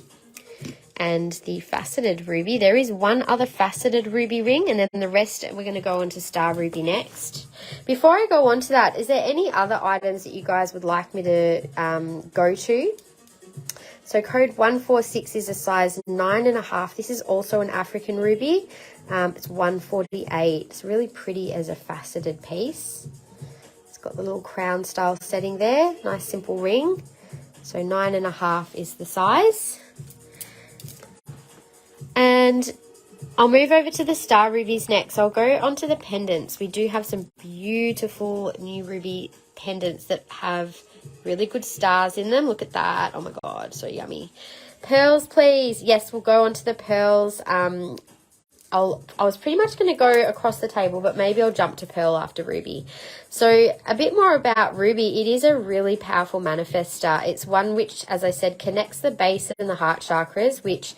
and the faceted ruby. There is one other faceted ruby ring, and then the rest we're going to go on to star ruby next. Before I go on to that, is there any other items that you guys would like me to go to? So code 146 is a size 9.5. This is also an African ruby. It's 148. It's really pretty as a faceted piece. It's got the little crown style setting there. Nice simple ring. So 9.5 is the size. And I'll move over to the star rubies next. I'll go onto the pendants. We do have some beautiful new ruby pendants that have really good stars in them. Look at that. Oh my God, so yummy. Pearls, please. Yes, we'll go on to the pearls. I was pretty much going to go across the table, but maybe I'll jump to pearl after ruby. So a bit more about ruby. It is a really powerful manifestor. It's one which, as I said, connects the base and the heart chakras, which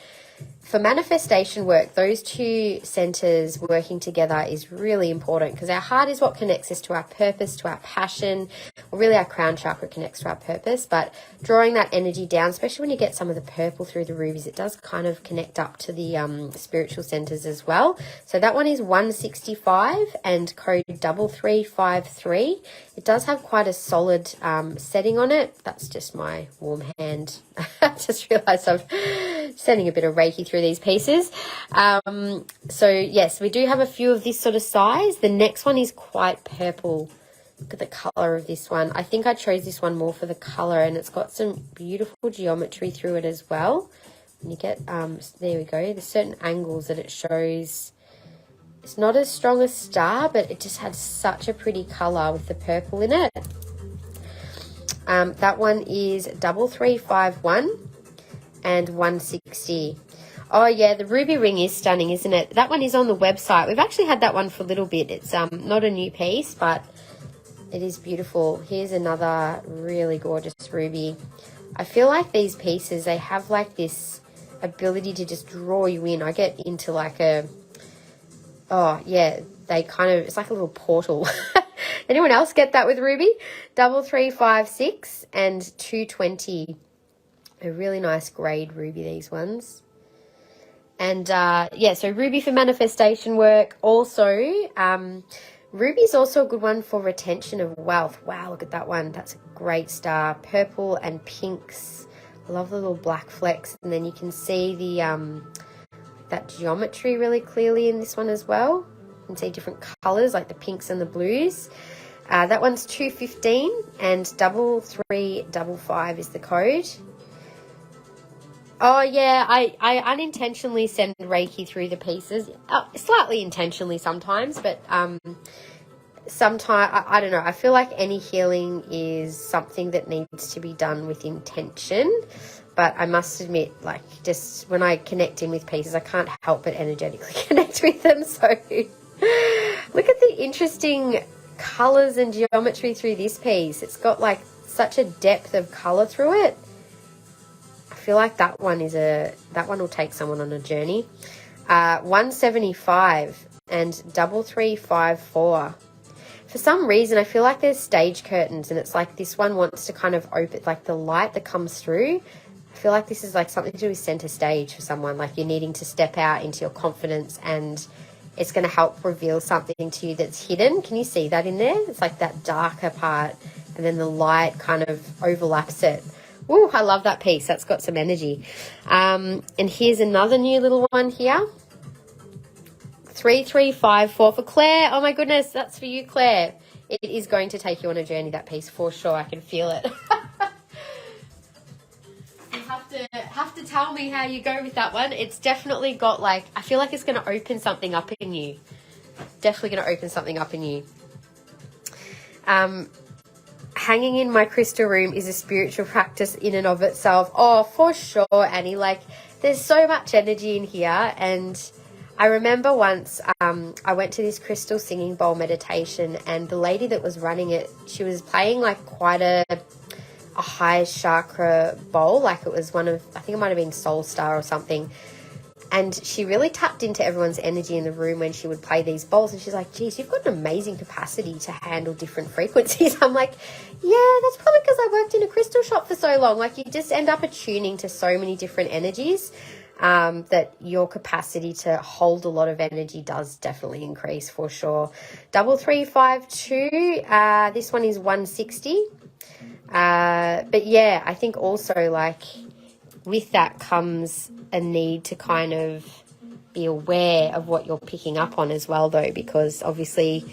for manifestation work, those two centers working together is really important, because our heart is what connects us to our purpose, to our passion, or really our crown chakra connects to our purpose. But drawing that energy down, especially when you get some of the purple through the rubies, it does kind of connect up to the spiritual centers as well. So that one is 165 and code 3353. It does have quite a solid setting on it. That's just my warm hand. I just realized I'm sending a bit of Reiki through these pieces. So yes, we do have a few of this sort of size. The next one is quite purple. Look at the color of this one. I think I chose this one more for the color, and it's got some beautiful geometry through it as well. And you get, there we go, there's certain angles that it shows. It's not as strong a star, but it just had such a pretty color with the purple in it. That one is 3351 and 160. Oh yeah, the ruby ring is stunning, isn't it? That one is on the website. We've actually had that one for a little bit. It's not a new piece, but it is beautiful. Here's another really gorgeous ruby. I feel like these pieces, they have like this ability to just draw you in. I get into like a, oh yeah, they kind of, it's like a little portal. Anyone else get that with ruby? 3356 and 220. A really nice grade ruby, these ones. And yeah, so ruby for manifestation work. Also, ruby is also a good one for retention of wealth. Wow, look at that one. That's a great star. Purple and pinks. I love the little black flecks. And then you can see the that geometry really clearly in this one as well. You can see different colors like the pinks and the blues. That one's 215 and 3355 is the code. Oh yeah, I unintentionally send Reiki through the pieces, slightly intentionally sometimes, but sometimes, I don't know, I feel like any healing is something that needs to be done with intention. But I must admit, like, just when I connect in with pieces, I can't help but energetically connect with them. So look at the interesting colors and geometry through this piece. It's got like such a depth of color through it. I feel like that one will take someone on a journey. 175 and 3354. For some reason, I feel like there's stage curtains, and it's like this one wants to kind of open, like the light that comes through. I feel like this is like something to do with center stage for someone, like you're needing to step out into your confidence, and it's going to help reveal something to you that's hidden. Can you see that in there? It's like that darker part, and then the light kind of overlaps it. Ooh, I love that piece. That's got some energy. And here's another new little one here. 3354 for Claire. Oh my goodness, that's for you, Claire. It is going to take you on a journey, that piece, for sure. I can feel it. You have to tell me how you go with that one. It's definitely got like, I feel like it's going to open something up in you. Definitely going to open something up in you. Hanging in my crystal room is a spiritual practice in and of itself. Oh, for sure, Annie. Like, there's so much energy in here. And I remember once I went to this crystal singing bowl meditation, and the lady that was running it, she was playing like quite a high chakra bowl, like it was one of, I think it might have been Soul Star or something. And she really tapped into everyone's energy in the room when she would play these bowls. And she's like, geez, you've got an amazing capacity to handle different frequencies. I'm like, yeah, that's probably because I worked in a crystal shop for so long. Like, you just end up attuning to so many different energies that your capacity to hold a lot of energy does definitely increase, for sure. 3352, this one is 160. But yeah, I think also like with that comes a need to kind of be aware of what you're picking up on as well, though, because obviously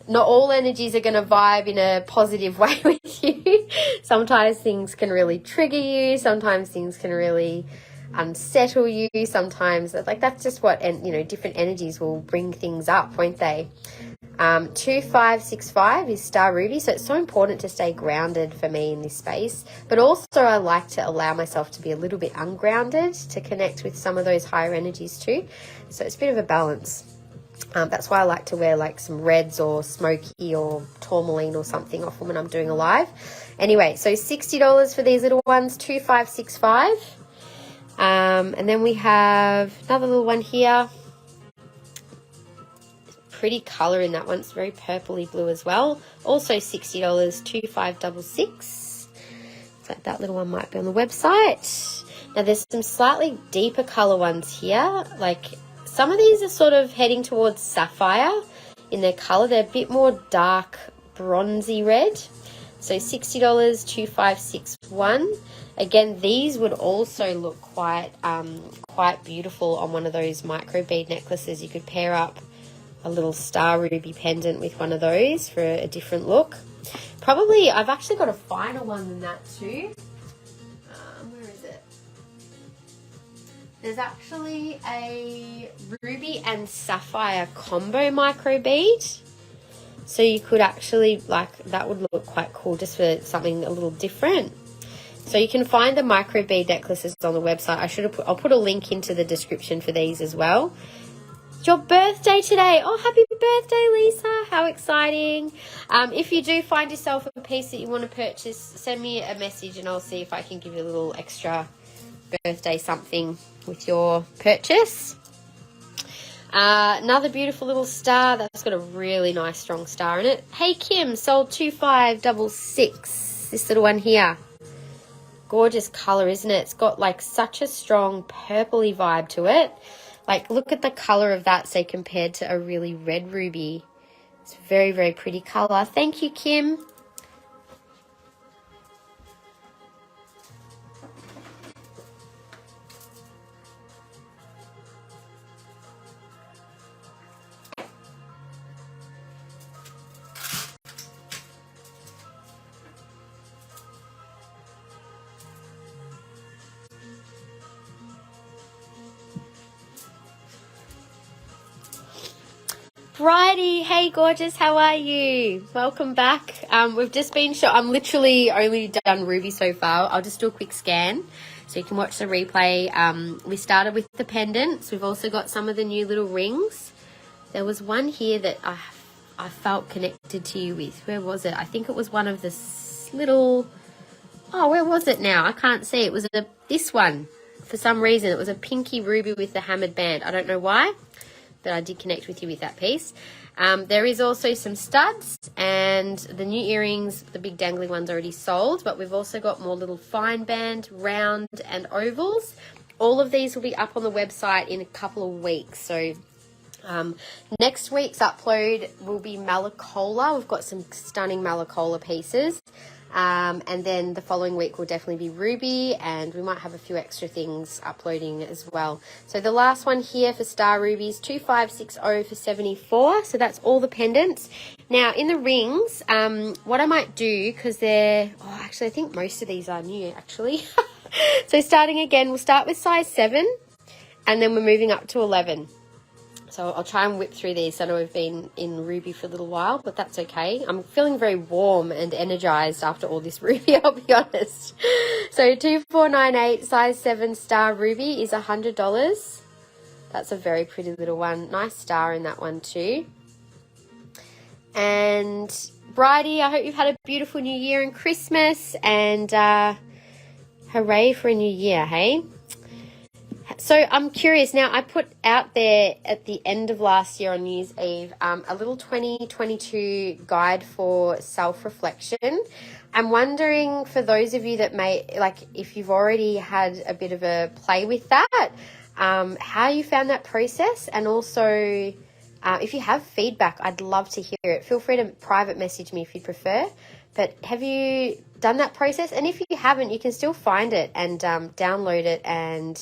not all energies are going to vibe in a positive way with you. Sometimes things can really trigger you. Sometimes things can really unsettle you. Sometimes, like, that's just what, and you know, different energies will bring things up, won't they? 2565 is Star Ruby, so it's so important to stay grounded for me in this space, but also I like to allow myself to be a little bit ungrounded to connect with some of those higher energies too, so it's a bit of a balance. That's why I like to wear like some reds or smoky or tourmaline or something often when I'm doing a live. Anyway, so $60 for these little ones, 2565. And then we have another little one here. Pretty color in that one. It's very purpley blue as well. Also $60, 2566. So that little one might be on the website. Now there's some slightly deeper color ones here. Like some of these are sort of heading towards sapphire in their color. They're a bit more dark bronzy red. So $60, 2561. Again, these would also look quite beautiful on one of those microbead necklaces. You could pair up a little star ruby pendant with one of those for a different look. Probably, I've actually got a finer one than that too. Where is it? There's actually a ruby and sapphire combo microbead. So you could actually, like, that would look quite cool just for something a little different. So you can find the microbead necklaces on the website. I'll put a link into the description for these as well. Your birthday today. Oh, happy birthday, Lisa. How exciting. If you do find yourself a piece that you want to purchase, send me a message and I'll see if I can give you a little extra birthday something with your purchase. Another beautiful little star. That's got a really nice strong star in it. Hey, Kim, sold 2566. This little one here. Gorgeous color, isn't it? It's got like such a strong purpley vibe to it. Like, look at the color of that, say, compared to a really red ruby. It's very, very pretty color. Thank you, Kim. Bridie, hey gorgeous, how are you? Welcome back. We've just been I'm literally only done ruby so far. I'll just do a quick scan so you can watch the replay. We started with the pendants. We've also got some of the new little rings. There was one here that I felt connected to you with. Where was it? I think it was one of this little, oh, where was it now? I can't see. It was this one. For some reason, it was a pinky ruby with the hammered band. I don't know why, but I did connect with you with that piece. There is also some studs and the new earrings. The big dangly ones already sold, but we've also got more little fine band, round and ovals. All of these will be up on the website in a couple of weeks. So next week's upload will be Malacola. We've got some stunning Malacola pieces. And then the following week will definitely be ruby, and we might have a few extra things uploading as well. So the last one here for Star Rubies, 2560 for 74. So that's all the pendants. Now in the rings, what I might do, because actually I think most of these are new actually. So starting again, we'll start with size 7 and then we're moving up to 11. So I'll try and whip through these. I know we've been in ruby for a little while, but that's okay. I'm feeling very warm and energized after all this ruby, I'll be honest. So 2498 size 7 star ruby is $100. That's a very pretty little one. Nice star in that one too. And Bridie, I hope you've had a beautiful New Year and Christmas, and hooray for a new year, hey? So I'm curious now, I put out there at the end of last year on New Year's Eve a little 2022 guide for self-reflection. I'm wondering, for those of you that may, like, if you've already had a bit of a play with that, how you found that process, and also if you have feedback, I'd love to hear it. Feel free to private message me if you prefer. But have you done that process? And if you haven't, you can still find it and download it and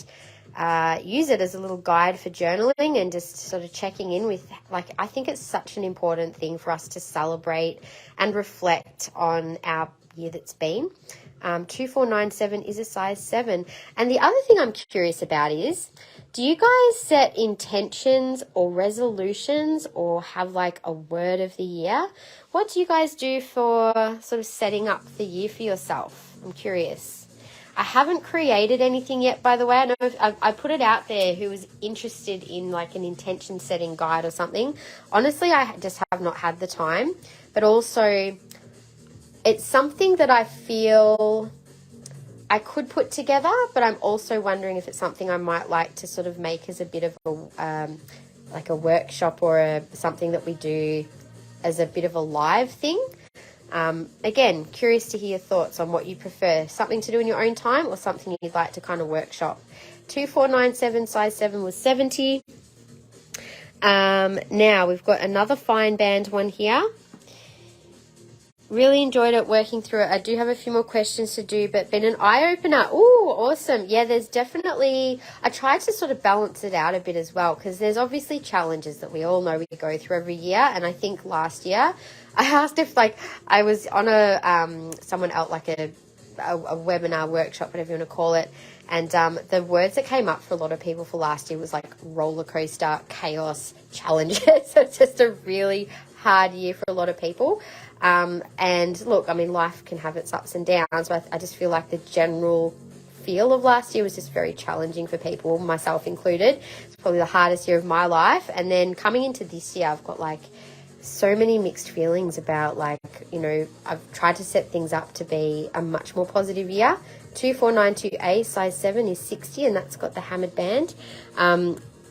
use it as a little guide for journaling and just sort of checking in with, like, I think it's such an important thing for us to celebrate and reflect on our year that's been. 2497 is a size 7. And the other thing I'm curious about is, do you guys set intentions or resolutions or have like a word of the year? What do you guys do for sort of setting up the year for yourself? I'm curious. I haven't created anything yet, by the way. I know I put it out there who was interested in like an intention setting guide or something. Honestly, I just have not had the time, but also it's something that I feel I could put together, but I'm also wondering if it's something I might like to sort of make as a bit of a, like a workshop or something that we do as a bit of a live thing. Again, curious to hear your thoughts on what you prefer, something to do in your own time or something you'd like to kind of workshop. 2497 size 7 was 70. Now we've got another fine band one here. Really enjoyed it, working through it. I do have a few more questions to do, but been an eye-opener. Ooh, awesome. Yeah, there's definitely, I tried to sort of balance it out a bit as well, because there's obviously challenges that we all know we go through every year. And I think last year I asked if, like, I was on someone else, like a webinar, workshop, whatever you want to call it. And the words that came up for a lot of people for last year was like roller coaster, chaos, challenges. So it's just a really hard year for a lot of people. And look, I mean, life can have its ups and downs, but I just feel like the general feel of last year was just very challenging for people, myself included. It's probably the hardest year of my life. And then coming into this year, I've got like so many mixed feelings about, like, you know, I've tried to set things up to be a much more positive year. 2492A size 7 is 60, and that's got the hammered band.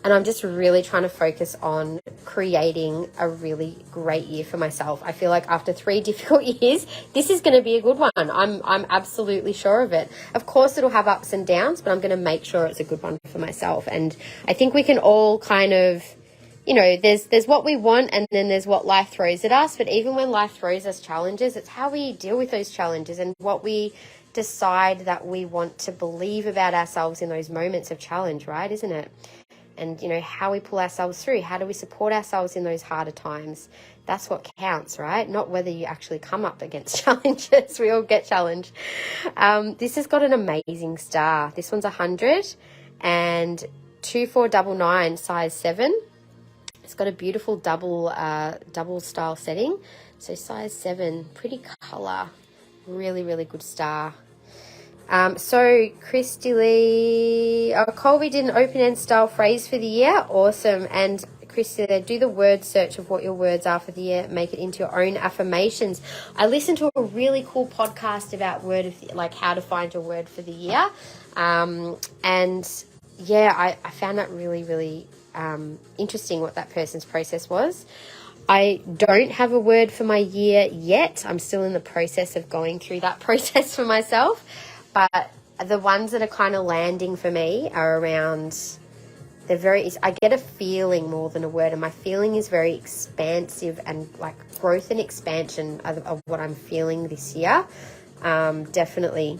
And I'm just really trying to focus on creating a really great year for myself. I feel like after 3 difficult years, this is going to be a good one. I'm absolutely sure of it. Of course, it'll have ups and downs, but I'm going to make sure it's a good one for myself. And I think we can all kind of, you know, there's what we want, and then there's what life throws at us. But even when life throws us challenges, it's how we deal with those challenges and what we decide that we want to believe about ourselves in those moments of challenge, right? Isn't it? And, you know, how we pull ourselves through. How do we support ourselves in those harder times? That's what counts, right? Not whether you actually come up against challenges. We all get challenged. This has got an amazing star. This one's 100 and 2499 size 7. It's got a beautiful double style setting. So size 7, pretty colour. Really, really good star. So Christy Lee, Colby did an open-end style phrase for the year. Awesome. And Christy, do the word search of what your words are for the year. Make it into your own affirmations. I listened to a really cool podcast about like how to find your word for the year. And yeah, I found that really, really interesting what that person's process was. I don't have a word for my year yet. I'm still in the process of going through that process for myself. But the ones that are kind of landing for me are around, I get a feeling more than a word, and my feeling is very expansive and like growth and expansion of what I'm feeling this year. Definitely.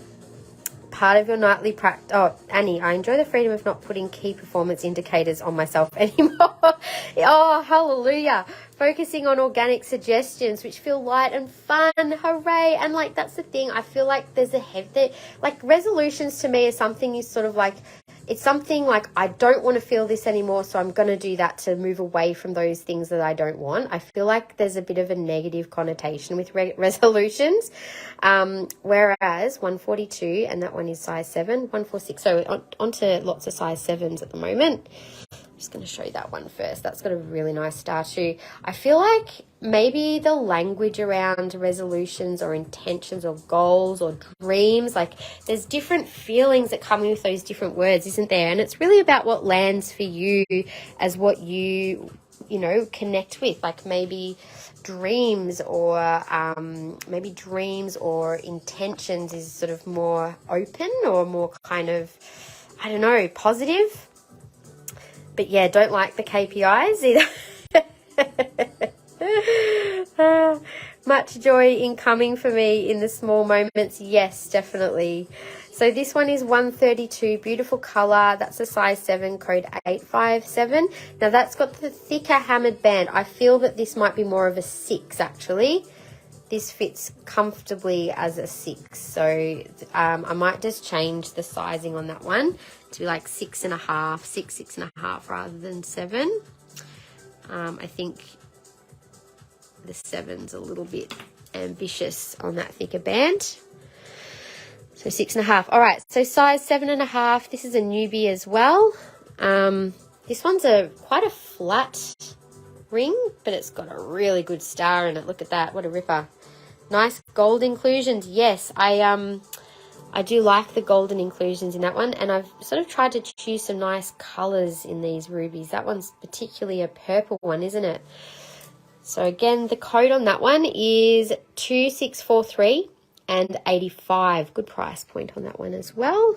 Part of your nightly practice. Oh, Annie, I enjoy the freedom of not putting key performance indicators on myself anymore. Oh, hallelujah. Focusing on organic suggestions, which feel light and fun. Hooray. And like, that's the thing. I feel like there's like resolutions to me is something you sort of like, it's something like, I don't want to feel this anymore, so I'm going to do that to move away from those things that I don't want. I feel like there's a bit of a negative connotation with resolutions. Whereas 142, and that one is size 7, 146. So on to lots of size 7s at the moment. I'm just going to show you that one first. That's got a really nice star too. I feel like maybe the language around resolutions or intentions or goals or dreams, like there's different feelings that come with those different words, isn't there? And it's really about what lands for you as what you know, connect with, like maybe dreams or intentions is sort of more open or more kind of, I don't know, positive. But yeah, don't like the KPIs either. Much joy in coming for me in the small moments. Yes, definitely. So this one is 132, beautiful color. That's a size 7, code 857. Now that's got the thicker hammered band. I feel that this might be more of a 6 actually. This fits comfortably as a 6. So I might just change the sizing on that one to be like 6.5, 6.5 rather than 7. I think the 7's a little bit ambitious on that thicker band. So 6.5. All right, so size 7.5. This is a newbie as well. This one's quite a flat ring, but it's got a really good star in it. Look at that, what a ripper. Nice gold inclusions. Yes, I do like the golden inclusions in that one, and I've sort of tried to choose some nice colors in these rubies. That one's particularly a purple one, isn't it? So again, the code on that one is 2643 and 85. Good price point on that one as well.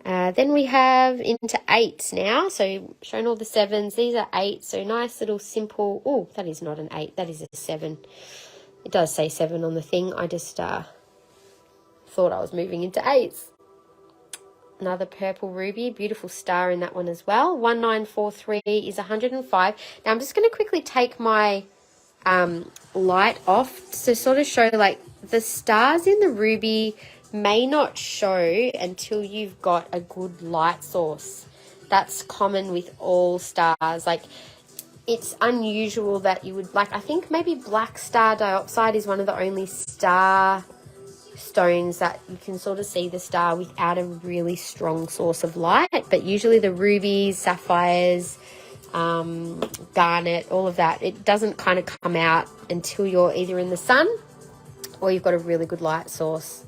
Then we have into 8s now. So showing all the 7s. These are 8. So nice little simple. Oh, that is not an 8. That is a 7. It does say 7 on the thing. I just thought I was moving into 8s. Another purple ruby, beautiful star in that one as well. 1943 is 105. Now I'm just going to quickly take my light off to sort of show like the stars in the ruby may not show until you've got a good light source. That's common with all stars. Like, it's unusual that you would, like, I think maybe black star diopside is one of the only star stones that you can sort of see the star without a really strong source of light. But usually the rubies, sapphires, garnet, all of that, it doesn't kind of come out until you're either in the sun or you've got a really good light source.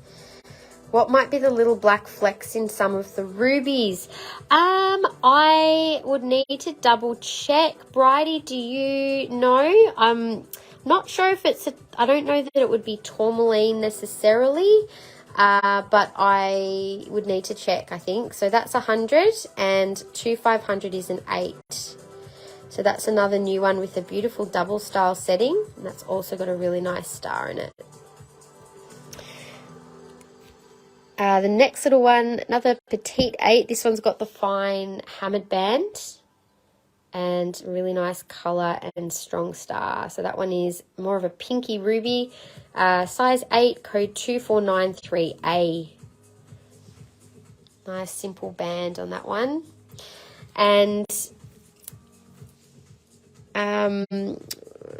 What might be the little black flecks in some of the rubies? I would need to double check. Bridie, do you know? I'm not sure if it's I don't know that it would be tourmaline necessarily, but I would need to check, I think. So that's 100, and 2500 is an 8. So that's another new one with a beautiful double style setting, and that's also got a really nice star in it. The next little one, another petite 8. This one's got the fine hammered band and really nice colour and strong star. So that one is more of a pinky ruby, size 8, code 2493A. Nice simple band on that one. And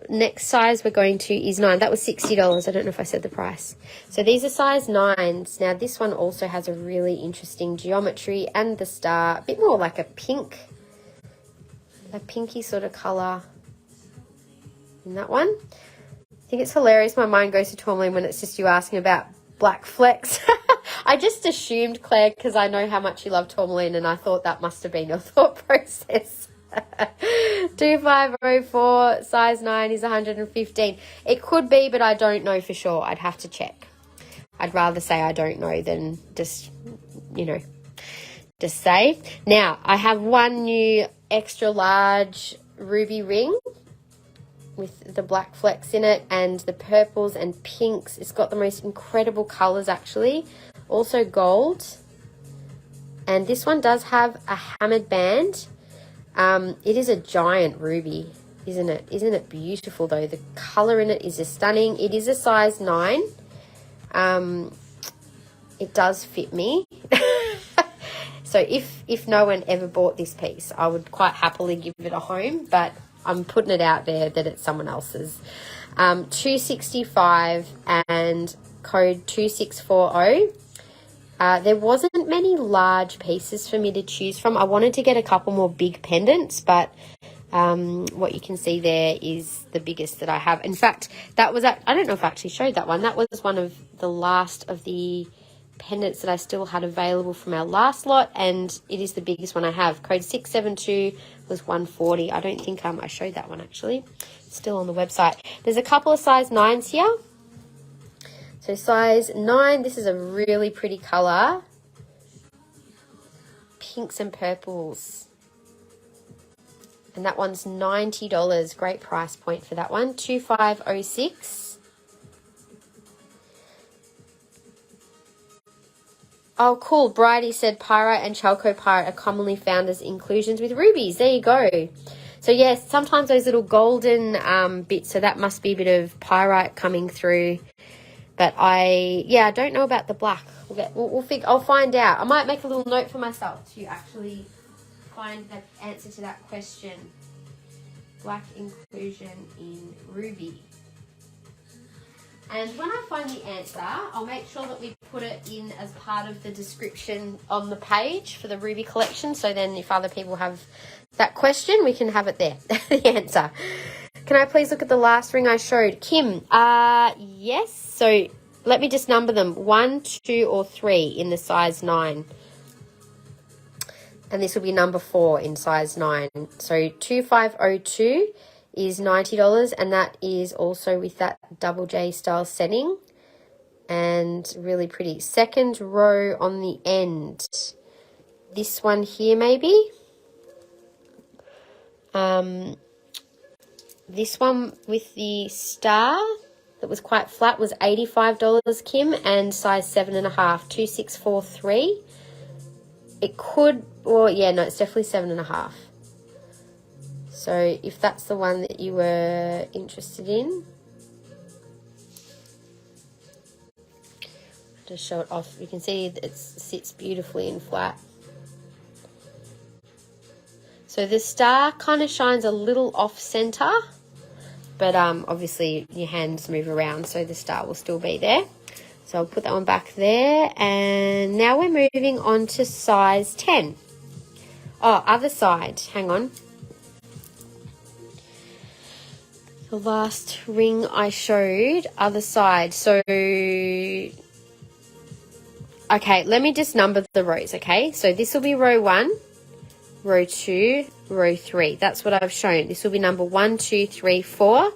next size we're going to is 9. That was $60. I don't know if I said the price. So these are size 9s. Now this one also has a really interesting geometry and the star, a bit more like a pinky sort of colour in that one. I think it's hilarious. My mind goes to tourmaline when it's just you asking about black flecks. I just assumed, Claire, because I know how much you love tourmaline, and I thought that must have been your thought process. 2504, size 9 is 115. It could be, but I don't know for sure. I'd have to check. I'd rather say I don't know than just, just say. Now, I have one new extra large ruby ring with the black flecks in it and the purples and pinks. It's got the most incredible colours, actually. Also gold. And this one does have a hammered band. It is a giant ruby, isn't it? Isn't it beautiful, though? The colour in it is just stunning. It is a size 9. It does fit me. So if no one ever bought this piece, I would quite happily give it a home, but I'm putting it out there that it's someone else's. 265 and code 2640. There wasn't many large pieces for me to choose from. I wanted to get a couple more big pendants, but what you can see there is the biggest that I have. In fact, that was I don't know if I actually showed that one. That was one of the last of the pendants that I still had available from our last lot, and it is the biggest one I have. Code 672 was 140. I don't think I showed that one, actually. It's still on the website. There's a couple of size 9s here. So size 9, this is a really pretty colour. Pinks and purples. And that one's $90. Great price point for that one. 2506. Oh, cool. Bridie said pyrite and chalcopyrite are commonly found as inclusions with rubies. There you go. So, yes, sometimes those little golden bits, so that must be a bit of pyrite coming through. But I don't know about the black. I'll find out. I might make a little note for myself to actually find the answer to that question. Black inclusion in ruby. And when I find the answer, I'll make sure that we put it in as part of the description on the page for the ruby collection. So then if other people have that question, we can have it there, the answer. Can I please look at the last ring I showed? Kim, yes. So let me just number them. 1, 2, or 3 in the size 9. And this will be number 4 in size 9. So 2502 is $90, and that is also with that double J style setting, and really pretty. Second row on the end, this one here maybe, this one with the star that was quite flat was $85, Kim, and size 7.5, 2643. It could, or yeah, no, it's definitely 7.5. So if that's the one that you were interested in, just show it off. You can see that it sits beautifully in flat. So the star kind of shines a little off center, but obviously your hands move around, so the star will still be there. So I'll put that one back there. And now we're moving on to size 10. Oh, other side. Hang on. The last ring I showed, other side. So, okay, let me just number the rows, okay? So this will be row 1, row 2, row 3. That's what I've shown. This will be number 1, 2, 3, 4,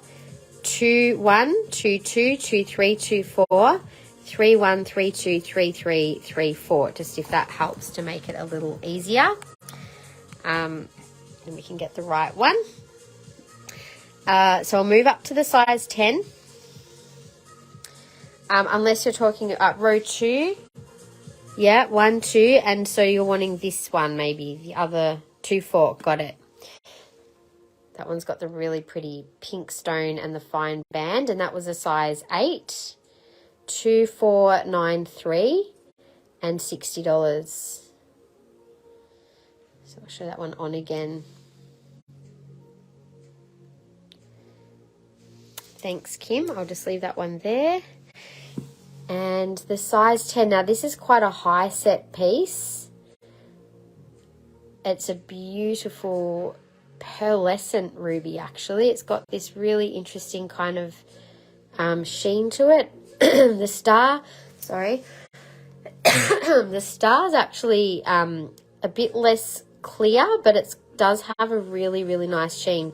2, 1, 2, 2, 2, 3, 2, 4, 3, 1, 3, 2, 3, 3, 3, 4. Just if that helps to make it a little easier. And we can get the right one. So I'll move up to the size 10. Unless you're talking about row 2. Yeah, 1, 2. And so you're wanting this one maybe. The other 2, 4. Got it. That one's got the really pretty pink stone and the fine band. And that was a size 8. 2493 and $60. So I'll show that one on again. Thanks, Kim. I'll just leave that one there. And the size 10. Now, this is quite a high set piece. It's a beautiful pearlescent ruby, actually. It's got this really interesting kind of sheen to it. The star, sorry. The star's actually a bit less clear, but it does have a really, really nice sheen.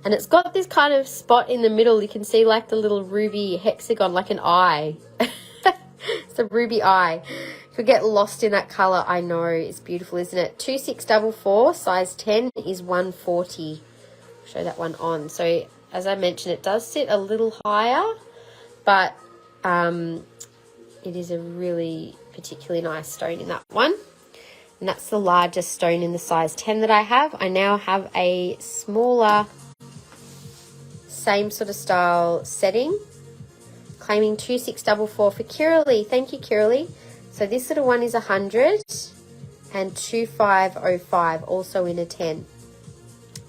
And it's got this kind of spot in the middle. You can see like the little ruby hexagon, like an eye. It's a ruby eye. If you get lost in that colour, I know. It's beautiful, isn't it? 2644, size 10 is $140. Show that one on. So as I mentioned, it does sit a little higher, but it is a really particularly nice stone in that one. And that's the largest stone in the size 10 that I have. I now have a smaller, same sort of style setting, claiming 2644 for Kiralee. Thank you, Kiralee. So this little one is 100 and 2505, also in a 10.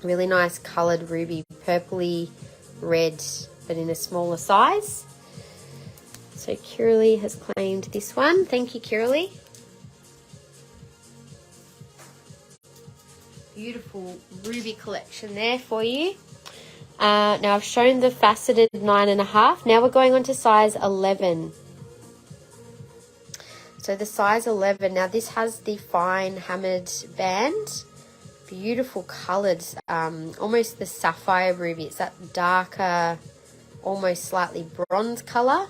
Really nice coloured ruby, purpley red, but in a smaller size. So Kiralee has claimed this one. Thank you, Kiralee. Beautiful ruby collection there for you. Now I've shown the faceted 9.5. Now we're going on to size 11. So the size 11. Now this has the fine hammered band. Beautiful coloured, almost the sapphire ruby. It's that darker, almost slightly bronze colour.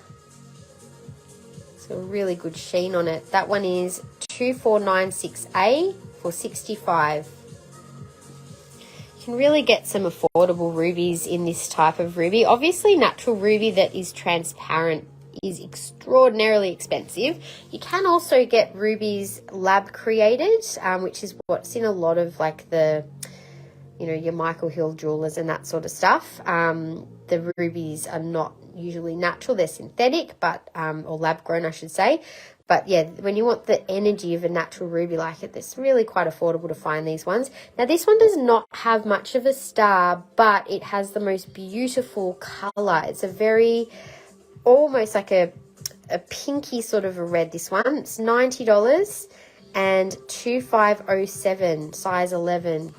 So a really good sheen on it. That one is 2496A for $65. You can really get some affordable rubies in this type of ruby. Obviously natural ruby that is transparent is extraordinarily expensive. You can also get rubies lab created, which is what's in a lot of like the, you know, your Michael Hill jewelers and that sort of stuff. The rubies are not usually natural, they're synthetic, but or lab grown, I should say. But yeah, when you want the energy of a natural ruby like it, it's really quite affordable to find these ones. Now this one does not have much of a star, but it has the most beautiful color. It's a very, almost like a pinky sort of a red, this one. It's $90 and 2507, size 11.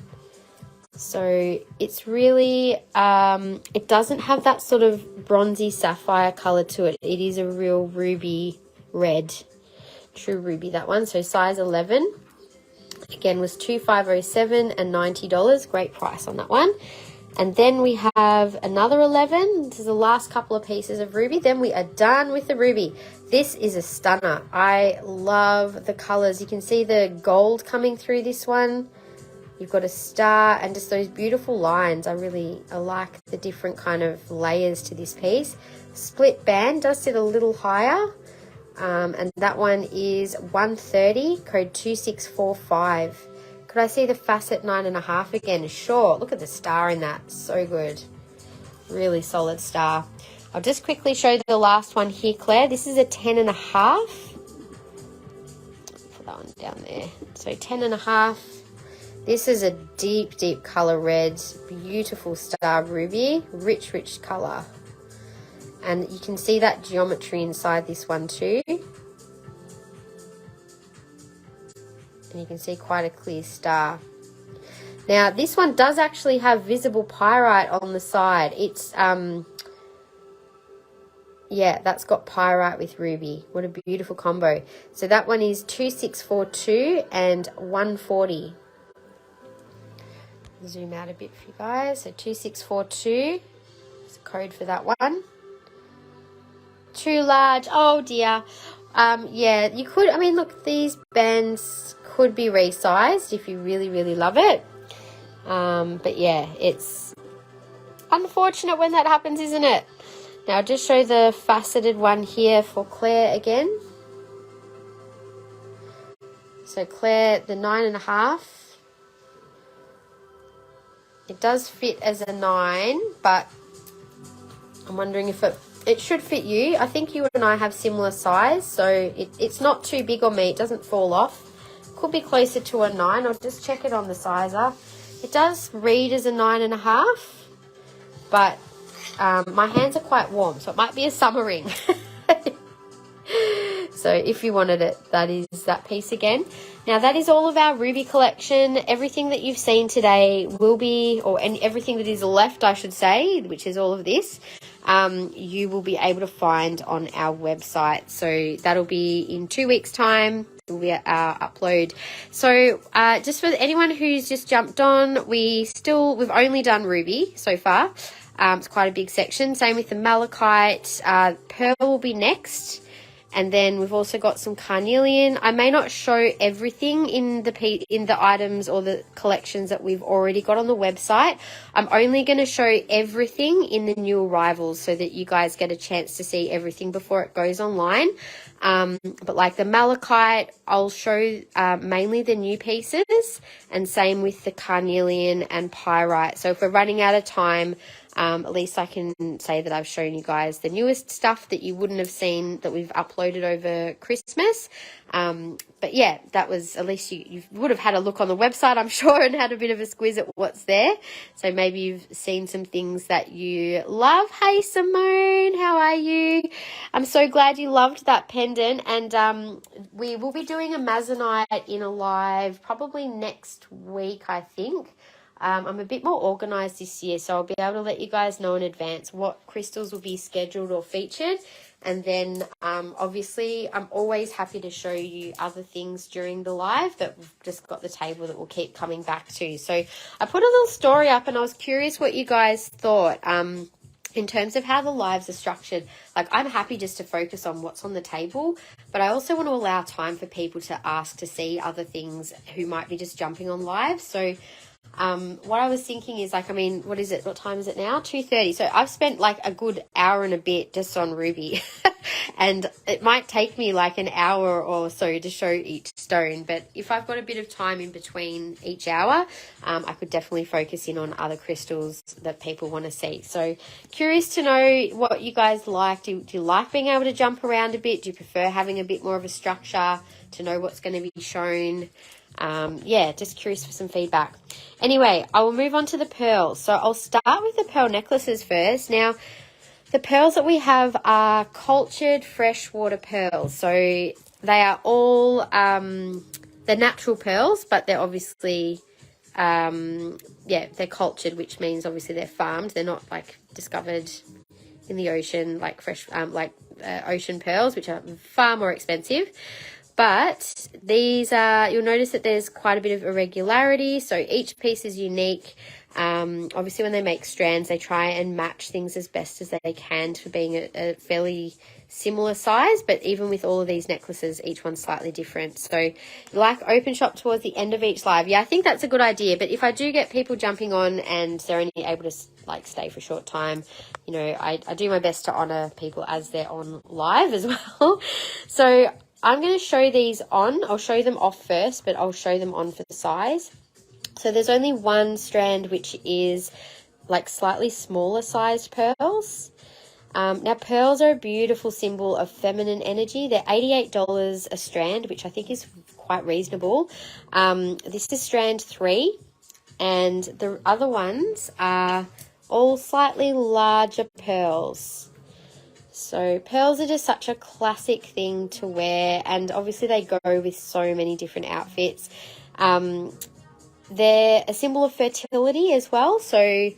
So it's really, it doesn't have that sort of bronzy sapphire color to it. It is a real ruby red, true ruby, that one. So size 11, again, was 2507 and $90. Great price on that one. And then we have another 11. This is the last couple of pieces of ruby. Then we are done with the ruby. This is a stunner. I love the colors. You can see the gold coming through this one. You've got a star and just those beautiful lines. I like the different kind of layers to this piece. Split band does sit a little higher. And that one is 130, code 2645. Could I see the facet 9.5 again? Sure. Look at the star in that. So good. Really solid star. I'll just quickly show the last one here, Claire. This is a 10.5. Put that one down there. So 10.5. This is a deep, deep color red. Beautiful star ruby. Rich, rich color. And you can see that geometry inside this one too. And you can see quite a clear star. Now, this one does actually have visible pyrite on the side. It's, yeah, that's got pyrite with ruby. What a beautiful combo. So that one is 2642 and 140. Zoom out a bit for you guys. So 2642 is the code for that one. Too large. Oh dear. Yeah, you could, I mean, look, these bands could be resized if you really, really love it. But yeah, it's unfortunate when that happens, isn't it? Now I'll just show the faceted one here for Claire again. So Claire, the 9.5. It does fit as a 9, but I'm wondering if it should fit you. I think you and I have similar size, so it's not too big on me. It doesn't fall off. Could be closer to a 9. I'll just check it on the sizer. It does read as a 9.5, but my hands are quite warm, so it might be a summer ring. So if you wanted it, that is that piece again. Now that is all of our ruby collection. Everything that you've seen today will be, and everything that is left, I should say, which is all of this, you will be able to find on our website. So that'll be in 2 weeks' time. Will be our upload. So just for anyone who's just jumped on, we've only done ruby so far. It's quite a big section. Same with the malachite. Pearl will be next. And then we've also got some carnelian. I may not show everything in the items or the collections that we've already got on the website. I'm only going to show everything in the new arrivals so that you guys get a chance to see everything before it goes online. But like the malachite, I'll show mainly the new pieces, and same with the carnelian and pyrite. So if we're running out of time, at least I can say that I've shown you guys the newest stuff that you wouldn't have seen that we've uploaded over Christmas. But yeah, that was, at least you would have had a look on the website, I'm sure, and had a bit of a squiz at what's there. So maybe you've seen some things that you love. Hey Simone, how are you? I'm so glad you loved that pendant. And we will be doing a Mazonite in a live probably next week, I think. I'm a bit more organised this year, so I'll be able to let you guys know in advance what crystals will be scheduled or featured. And then obviously I'm always happy to show you other things during the live, but we've just got the table that we'll keep coming back to. So I put a little story up and I was curious what you guys thought in terms of how the lives are structured. Like, I'm happy just to focus on what's on the table, but I also want to allow time for people to ask to see other things who might be just jumping on live. So What I was thinking is, like, I mean, what is it? What time is it now? 2:30. So I've spent like a good hour and a bit just on ruby. And it might take me like an hour or so to show each stone. But if I've got a bit of time in between each hour, I could definitely focus in on other crystals that people want to see. So curious to know what you guys like. Do you like being able to jump around a bit? Do you prefer having a bit more of a structure to know what's going to be shown? Yeah, just curious for some feedback. Anyway, I will move on to the pearls. So I'll start with the pearl necklaces first. Now, the pearls that we have are cultured freshwater pearls. So they are all, they're natural pearls, but they're obviously, yeah, they're cultured, which means obviously they're farmed. They're not like discovered in the ocean, like fresh, ocean pearls, which are far more expensive. But these are, you'll notice that there's quite a bit of irregularity. So each piece is unique. Obviously when they make strands, they try and match things as best as they can for being a fairly similar size. But even with all of these necklaces, each one's slightly different. So like open shop towards the end of each live. Yeah, I think that's a good idea. But if I do get people jumping on and they're only able to like stay for a short time, you know, I do my best to honor people as they're on live as well. So I'm going to show these on. I'll show them off first, but I'll show them on for the size. So there's only one strand, which is like slightly smaller sized pearls. Now, pearls are a beautiful symbol of feminine energy. They're $88 a strand, which I think is quite reasonable. This is strand 3, and the other ones are all slightly larger pearls. So pearls are just such a classic thing to wear, and obviously they go with so many different outfits. They're a symbol of fertility as well, so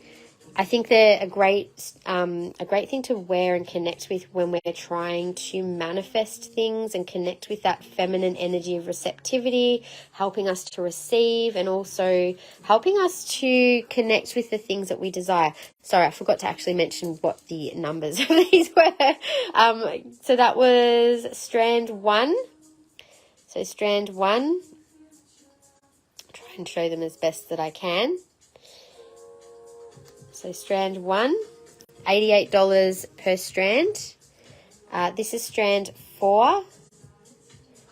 I think they're a great thing to wear and connect with when we're trying to manifest things and connect with that feminine energy of receptivity, helping us to receive and also helping us to connect with the things that we desire. Sorry, I forgot to actually mention what the numbers of these were. So that was strand 1. So strand 1, I'll try and show them as best that I can. So strand 1, $88 per strand. This is strand 4.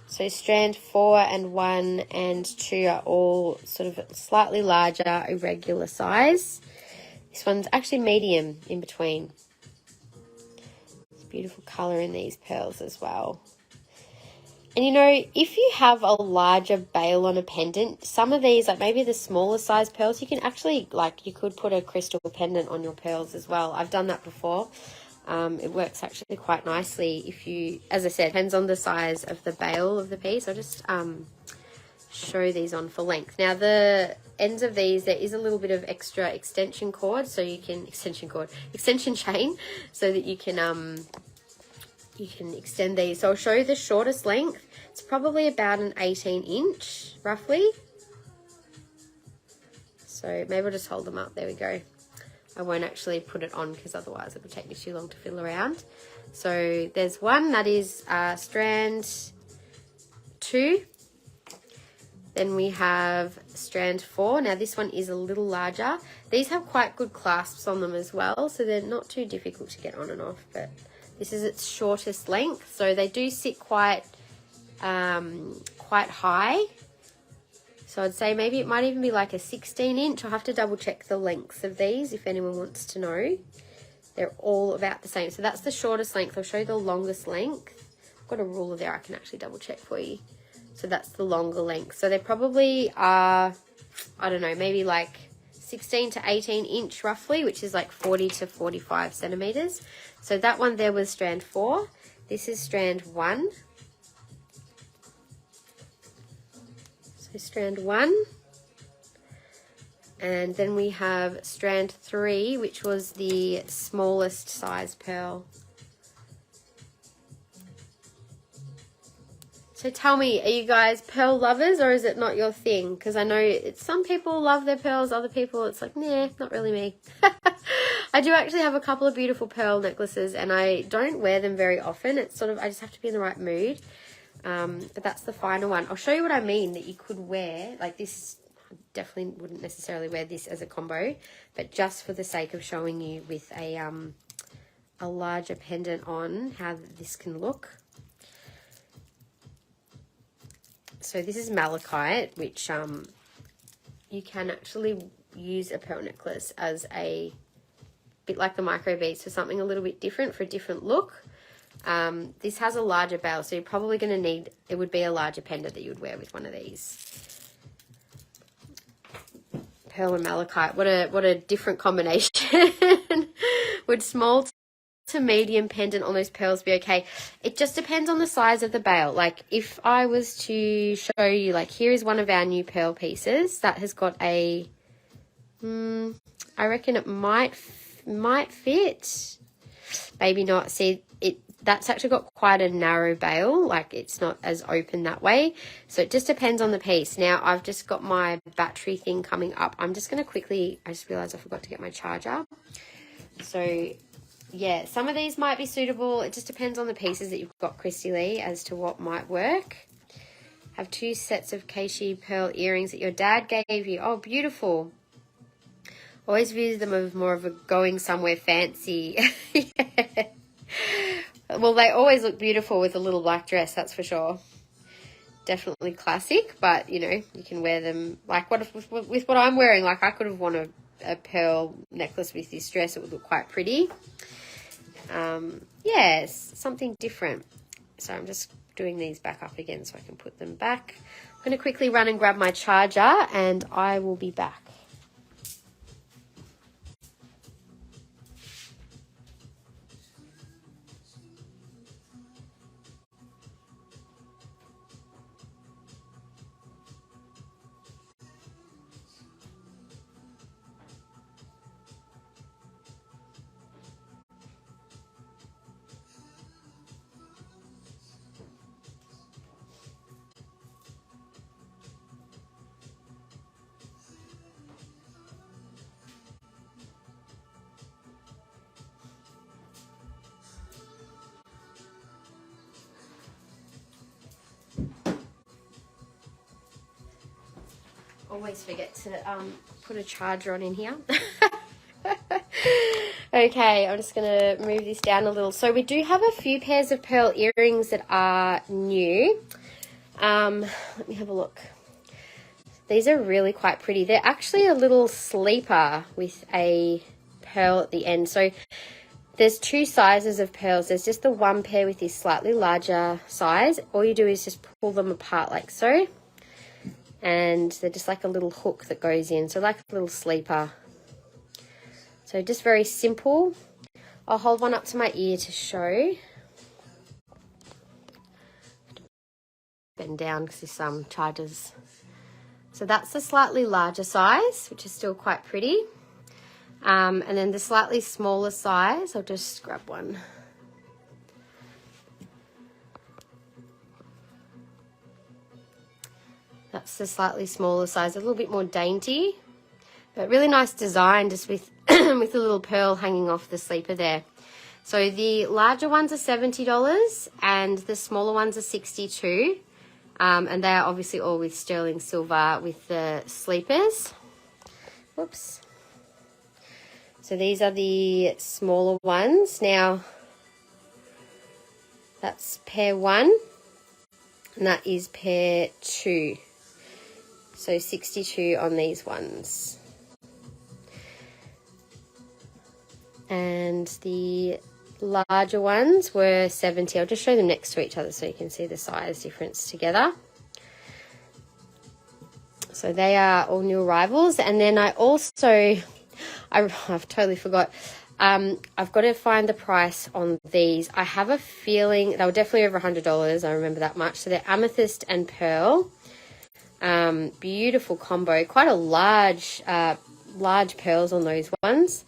So strand 4 and 1 and 2 are all sort of slightly larger, irregular size. This one's actually medium in between. It's a beautiful colour in these pearls as well. And you know, if you have a larger bail on a pendant, some of these, like maybe the smaller size pearls, you can actually, like, you could put a crystal pendant on your pearls as well. I've done that before. It works actually quite nicely if you, as I said, depends on the size of the bail of the piece. I'll just show these on for length. Now the ends of these, there is a little bit of extra extension cord, so you can, extension chain, so that you can extend these. So I'll show you the shortest length. It's probably about an 18-inch, roughly. So maybe I'll just hold them up. There we go. I won't actually put it on because otherwise it would take me too long to fiddle around. So there's one, that is strand 2. Then we have strand 4. Now this one is a little larger. These have quite good clasps on them as well, so they're not too difficult to get on and off, but this is its shortest length. So they do sit quite high. So I'd say maybe it might even be like a 16-inch. I'll have to double check the lengths of these if anyone wants to know. They're all about the same. So that's the shortest length. I'll show you the longest length. I've got a ruler there. I can actually double check for you. So that's the longer length. So they probably are, I don't know, maybe like 16 to 18-inch roughly, which is like 40 to 45 centimeters. So that one there was strand 4. This is strand 1. So strand 1. And then we have strand 3, which was the smallest size pearl. So tell me, are you guys pearl lovers or is it not your thing? Because I know some people love their pearls, other people it's like, nah, not really me. I do actually have a couple of beautiful pearl necklaces and I don't wear them very often. It's sort of, I just have to be in the right mood. But that's the final one. I'll show you what I mean that you could wear. Like this, definitely wouldn't necessarily wear this as a combo, but just for the sake of showing you with a larger pendant on how this can look. So this is malachite, which you can actually use a pearl necklace as a bit like the microbeads for something a little bit different, for a different look. This has a larger bail, so you're probably going to need, it would be a larger pendant that you would wear with one of these. Pearl and malachite, what a different combination. Would small to medium pendant on those pearls be okay? It just depends on the size of the bail. Like if I was to show you, like here is one of our new pearl pieces that has got a, I reckon it might fit, maybe not. See, that's actually got quite a narrow bail, like it's not as open that way. So it just depends on the piece. Now I've just got my battery thing coming up. I'm just going to quickly, I just realized I forgot to get my charger. So yeah, some of these might be suitable. It just depends on the pieces that you've got, Christy Lee, as to what might work. Have 2 sets of Keishi pearl earrings that your dad gave you. Oh, beautiful. Always viewed them as more of a going somewhere fancy. Yeah. Well, they always look beautiful with a little black dress, that's for sure. Definitely classic, but, you know, you can wear them. Like, with what I'm wearing, like, I could have worn a pearl necklace with this dress. It would look quite pretty. Yes, something different. So I'm just doing these back up again so I can put them back. I'm going to quickly run and grab my charger, and I will be back. Always forget to put a charger on in here. Okay, I'm just going to move this down a little. So we do have a few pairs of pearl earrings that are new. Let me have a look. These are really quite pretty. They're actually a little sleeper with a pearl at the end. So there's 2 sizes of pearls. There's just the one pair with this slightly larger size. All you do is just pull them apart like so. And they're just like a little hook that goes in, so like a little sleeper. So just very simple. I'll hold one up to my ear to show. Bend down because this charges. So that's the slightly larger size, which is still quite pretty. And then the slightly smaller size, I'll just grab one. That's the slightly smaller size, a little bit more dainty, but really nice design, just with with a little pearl hanging off the sleeper there. So the larger ones are $70 and the smaller ones are $62. And they are obviously all with sterling silver with the sleepers. Whoops. So these are the smaller ones. Now, that's pair 1 and that is pair 2. So 62 on these ones. And the larger ones were 70. I'll just show them next to each other so you can see the size difference together. So they are all new arrivals. And then I also, I've totally forgot. I've got to find the price on these. I have a feeling they were definitely over $100. I remember that much. So they're amethyst and pearl. Beautiful combo. Quite a large pearls on those ones.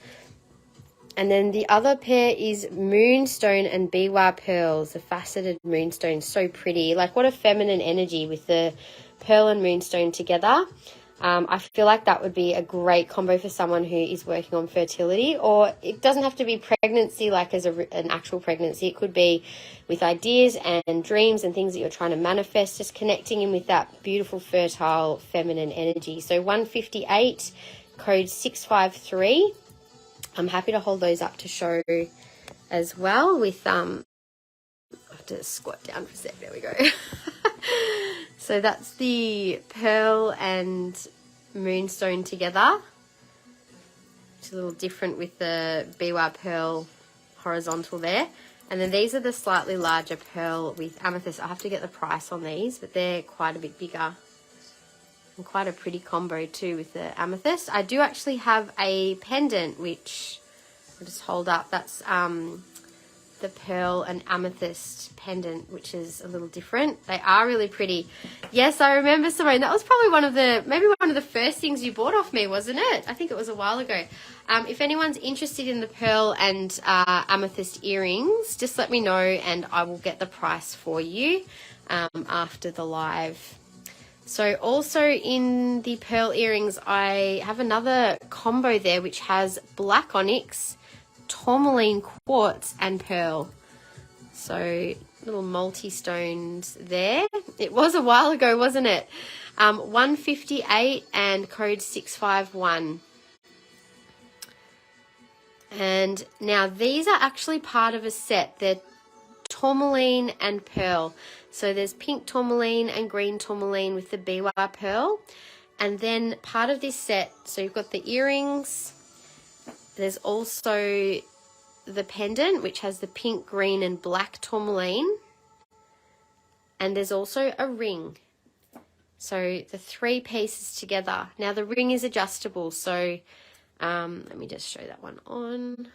And then the other pair is Moonstone and Biwa pearls, the faceted Moonstone. So pretty. Like, what a feminine energy with the pearl and Moonstone together. I feel like that would be a great combo for someone who is working on fertility, or it doesn't have to be pregnancy like as an actual pregnancy. It could be with ideas and dreams and things that you're trying to manifest, just connecting in with that beautiful, fertile, feminine energy. So 158, code 653. I'm happy to hold those up to show as well with, I have to squat down for a sec, there we go. So that's the pearl and moonstone together. It's a little different with the biwa pearl horizontal there. And then these are the slightly larger pearl with amethyst. I have to get the price on these, but they're quite a bit bigger. And quite a pretty combo too with the amethyst. I do actually have a pendant, which I'll just hold up. That's the pearl and amethyst pendant, which is a little different. They are really pretty. Yes, I remember, Simone. That was probably maybe one of the first things you bought off me, wasn't it? I think it was a while ago. If anyone's interested in the pearl and amethyst earrings, just let me know and I will get the price for you after the live. So also in the pearl earrings, I have another combo there which has black onyx, tourmaline quartz and pearl. So little multi-stones there. It was a while ago, wasn't it? 158 and code 651. And now these are actually part of a set. They're tourmaline and pearl. So there's pink tourmaline and green tourmaline with the biwa pearl. And then part of this set, so you've got the earrings. There's also the pendant, which has the pink, green, and black tourmaline. And there's also a ring. So the 3 pieces together. Now the ring is adjustable, so let me just show that one on.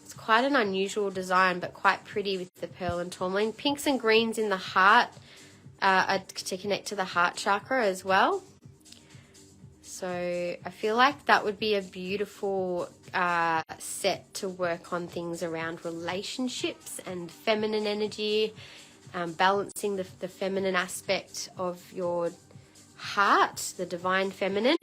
It's quite an unusual design, but quite pretty with the pearl and tourmaline. Pinks and greens in the heart to connect to the heart chakra as well. So I feel like that would be a beautiful set to work on things around relationships and feminine energy, balancing the feminine aspect of your heart, the divine feminine,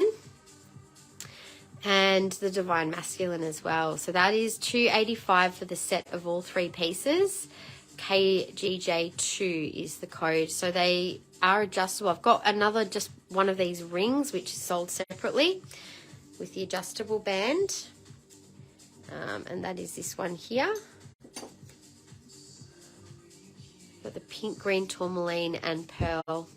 and the divine masculine as well. So that is $285 for the set of all 3 pieces. KGJ2 is the code. So they are adjustable. I've got just one of these rings which is sold separately with the adjustable band, and that is this one here. Got the pink, green, tourmaline and pearl.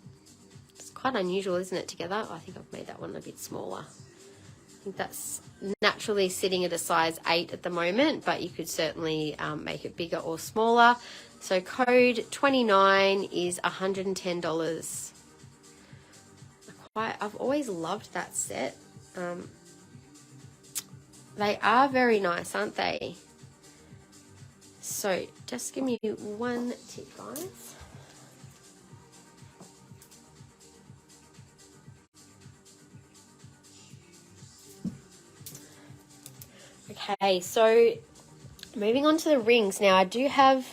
It's quite unusual, isn't it, together? I think I've made that one a bit smaller. I think that's naturally sitting at a size 8 at the moment, but you could certainly make it bigger or smaller. So code 29 is $110. I've always loved that set. They are very nice, aren't they? So just give me one tip, guys. Okay, so moving on to the rings. Now I do have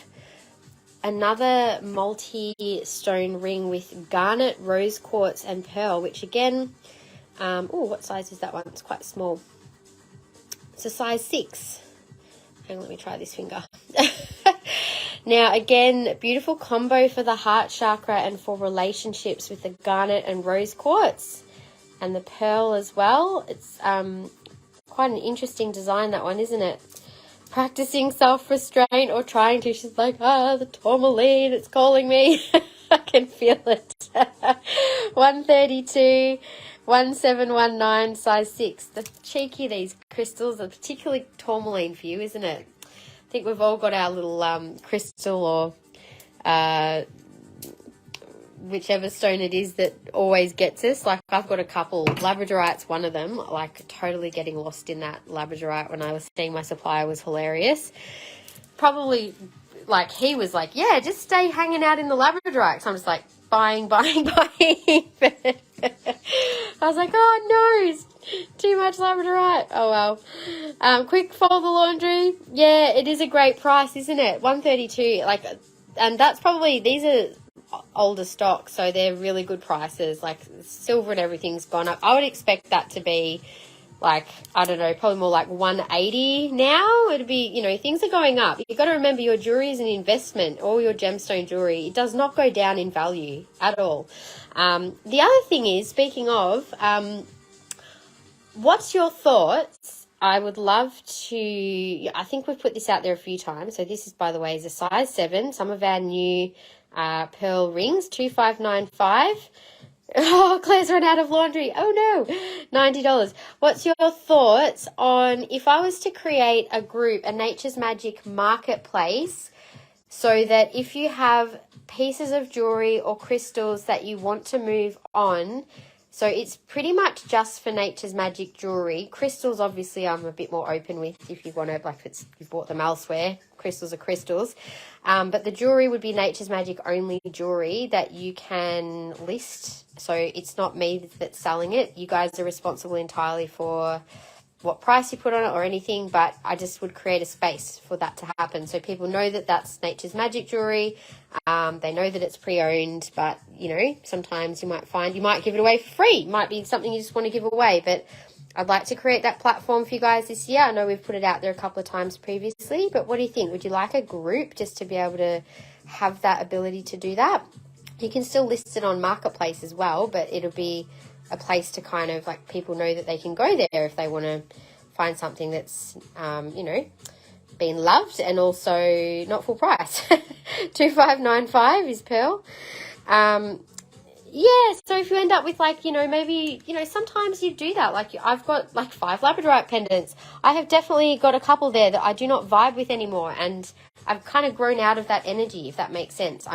another multi-stone ring with garnet, rose quartz and pearl, which again, what size is that one? It's quite small. It's a size 6. Hang on, let me try this finger. Now again, beautiful combo for the heart chakra and for relationships with the garnet and rose quartz and the pearl as well. It's quite an interesting design, that one, isn't it? Practicing self-restraint or trying to. She's like, the tourmaline, it's calling me. I can feel it. 132, 1719, size 6. The cheeky, these crystals are particularly tourmaline for you, isn't it? I think we've all got our little crystal or whichever stone it is that always gets us. Like I've got a couple. Labradorite's one of them. Like totally getting lost in that labradorite when I was seeing my supplier was hilarious. Probably like he was like, yeah, just stay hanging out in the labradorite. So I'm just like buying. I was like, oh no, it's too much labradorite. Oh well. Quick fold the laundry. Yeah, it is a great price, isn't it? $132. Like, and that's probably, these are older stock, so they're really good prices. Like silver and everything's gone up. I would expect that to be like, I don't know, probably more like 180 now. It'd be, you know, things are going up. You've got to remember your jewelry is an investment. All your gemstone jewelry, it does not go down in value at all. The other thing is, speaking of, what's your thoughts? I would love to, I think we've put this out there a few times. So this is, by the way, is a size 7. Some of our new pearl rings, 2595. Oh, Claire's run out of laundry. Oh no, $90. What's your thoughts on if I was to create a group, a Nature's Magic marketplace, so that if you have pieces of jewelry or crystals that you want to move on, so it's pretty much just for Nature's Magic jewelry. Crystals, obviously, I'm a bit more open with if you want to, like, if you've bought them elsewhere. Crystals are crystals. But the jewelry would be Nature's Magic only jewelry that you can list. So it's not me that's selling it. You guys are responsible entirely for what price you put on it or anything, but I just would create a space for that to happen. So people know that that's Nature's Magic jewelry. They know that it's pre-owned, but, you know, sometimes you might find you might give it away for free. It might be something you just want to give away, but I'd like to create that platform for you guys this year. I know we've put it out there a couple of times previously, but what do you think? Would you like a group just to be able to have that ability to do that? You can still list it on Marketplace as well, but it'll be a place to kind of, like, people know that they can go there if they want to find something that's, you know, been loved and also not full price. 2595 is pearl. Yeah, so if you end up with, like, you know, maybe, you know, sometimes you do that. Like, I've got like 5 labradorite pendants. I have definitely got a couple there that I do not vibe with anymore, and I've kind of grown out of that energy, if that makes sense.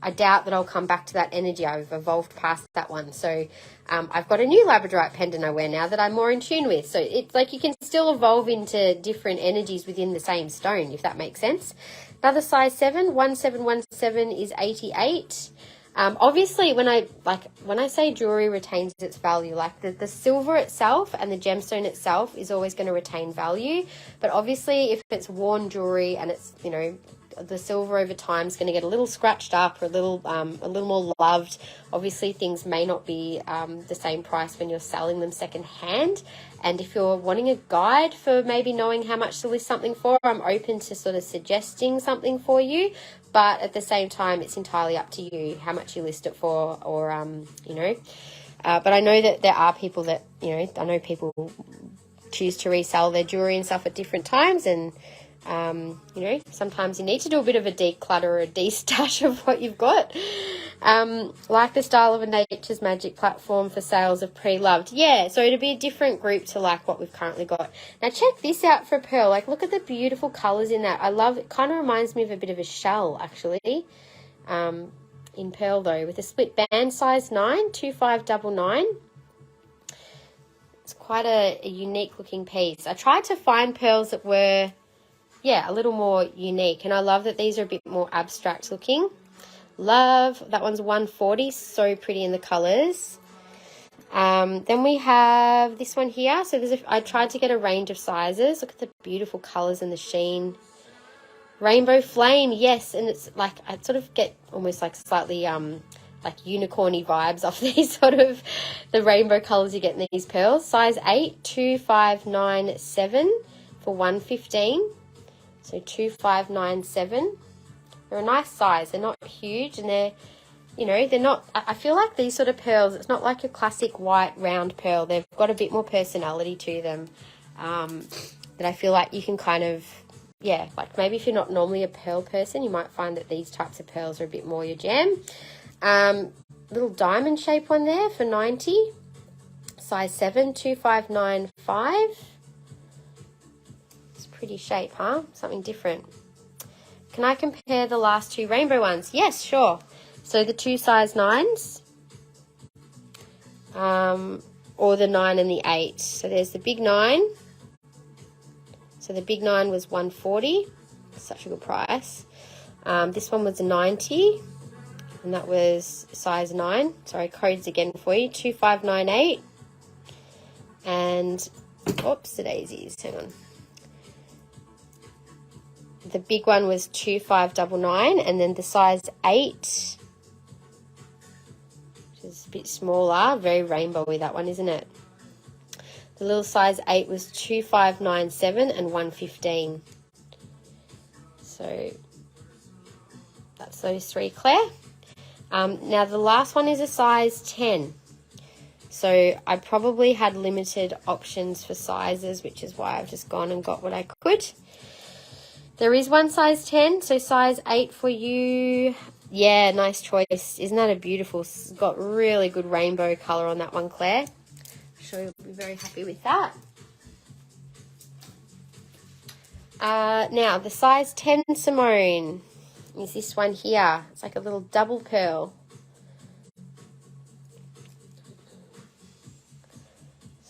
I doubt that I'll come back to that energy. I've evolved past that one. So I've got a new labradorite pendant I wear now that I'm more in tune with. So it's like you can still evolve into different energies within the same stone, if that makes sense. Another size 7, 1717 is 88. Obviously, when I say jewelry retains its value, like the silver itself and the gemstone itself is always going to retain value. But obviously, if it's worn jewelry and it's, you know, the silver over time is going to get a little scratched up or a little more loved. Obviously, things may not be the same price when you're selling them secondhand. And if you're wanting a guide for maybe knowing how much to list something for, I'm open to sort of suggesting something for you. But at the same time, it's entirely up to you how much you list it for, or, you know. But I know that there are people that, you know, I know people choose to resell their jewelry and stuff at different times, and you know, sometimes you need to do a bit of a declutter or a de-stash of what you've got. Like the style of a Nature's Magic platform for sales of pre-loved. Yeah, so it'll be a different group to like what we've currently got. Now check this out for pearl. Like, look at the beautiful colours in that. I love it. Kind of reminds me of a bit of a shell, actually. In pearl though, with a split band, size 9, 2599. It's quite a unique looking piece. I tried to find pearls that were, yeah, a little more unique. And I love that these are a bit more abstract looking. Love, that one's 140, so pretty in the colours. Then we have this one here. So I tried to get a range of sizes. Look at the beautiful colours and the sheen. Rainbow Flame, yes. And it's like, I sort of get almost like slightly like unicorny vibes off these sort of, the rainbow colours you get in these pearls. Size 8, 2597 for 115. So 2597. They're a nice size. They're not huge, and they're, you know, they're not, I feel like these sort of pearls, it's not like a classic white round pearl. They've got a bit more personality to them, that I feel like you can kind of, yeah, like maybe if you're not normally a pearl person, you might find that these types of pearls are a bit more your jam. Little diamond shape one there for 90. Size 7, 2595. Pretty shape, huh? Something different. Can I compare the last 2 rainbow ones? Yes, sure. So the 2 size 9s, or the 9 and the 8. So there's the big 9. So the big 9 was 140. Such a good price. This one was 90, and that was size 9. Sorry, codes again for you. 2598. And oops, the daisies. Hang on. The big one was 2599, and then the size 8 is a bit smaller, very rainbowy that one, isn't it? The little size 8 was 2597 and 115. So that's those three, Claire. Now the last one is a size 10. So I probably had limited options for sizes, which is why I've just gone and got what I could. There is one size 10, so size 8 for you. Yeah, nice choice. Isn't that a beautiful, it's got really good rainbow colour on that one, Claire. I'm sure you'll be very happy with that. Now, the size 10 Simone is this one here. It's like a little double pearl.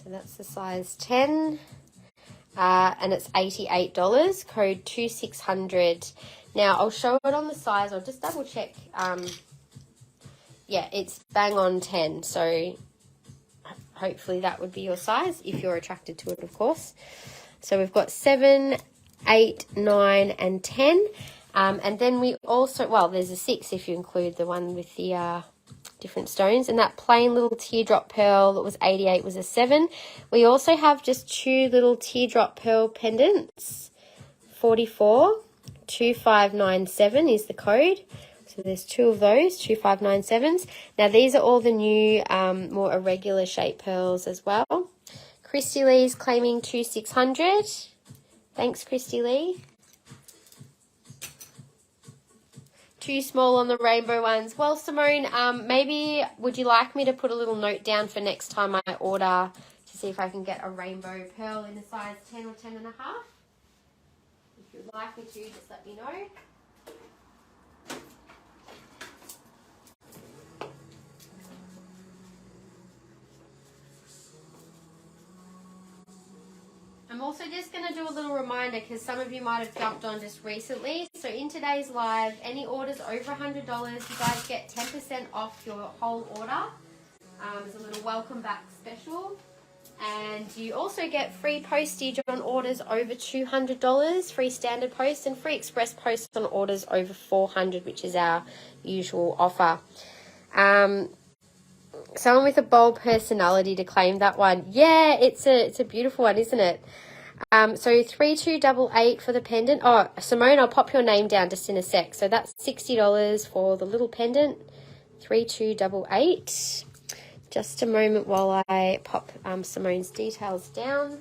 So that's the size 10. And it's $88, code 2600. Now, I'll show it on the size. I'll just double check. Yeah, it's bang on 10. So hopefully that would be your size if you're attracted to it, of course. So we've got 7, 8, 9, and 10. And then we also, well, there's a 6 if you include the one with the different stones. And that plain little teardrop pearl that was 88 was a 7. We also have just 2 little teardrop pearl pendants. 44, 2597 is the code. So there's 2 of those, 2597s. Now these are all the new, more irregular shape pearls as well. Christy Lee's claiming 2600. Thanks, Christy Lee. Too small on the rainbow ones. Well, Simone, maybe would you like me to put a little note down for next time I order to see if I can get a rainbow pearl in a size 10 or 10 and a half? If you'd like me to, just let me know. I'm also just going to do a little reminder because some of you might have jumped on just recently. So in today's live, any orders over $100, you guys get 10% off your whole order. It's a little welcome back special. And you also get free postage on orders over $200, free standard post, and free express post on orders over $400, which is our usual offer. Someone with a bold personality to claim that one. Yeah, it's a beautiful one, isn't it? So 3288 for the pendant. Oh, Simone, I'll pop your name down just in a sec. So that's $60 for the little pendant. 3288. Just a moment while I pop Simone's details down.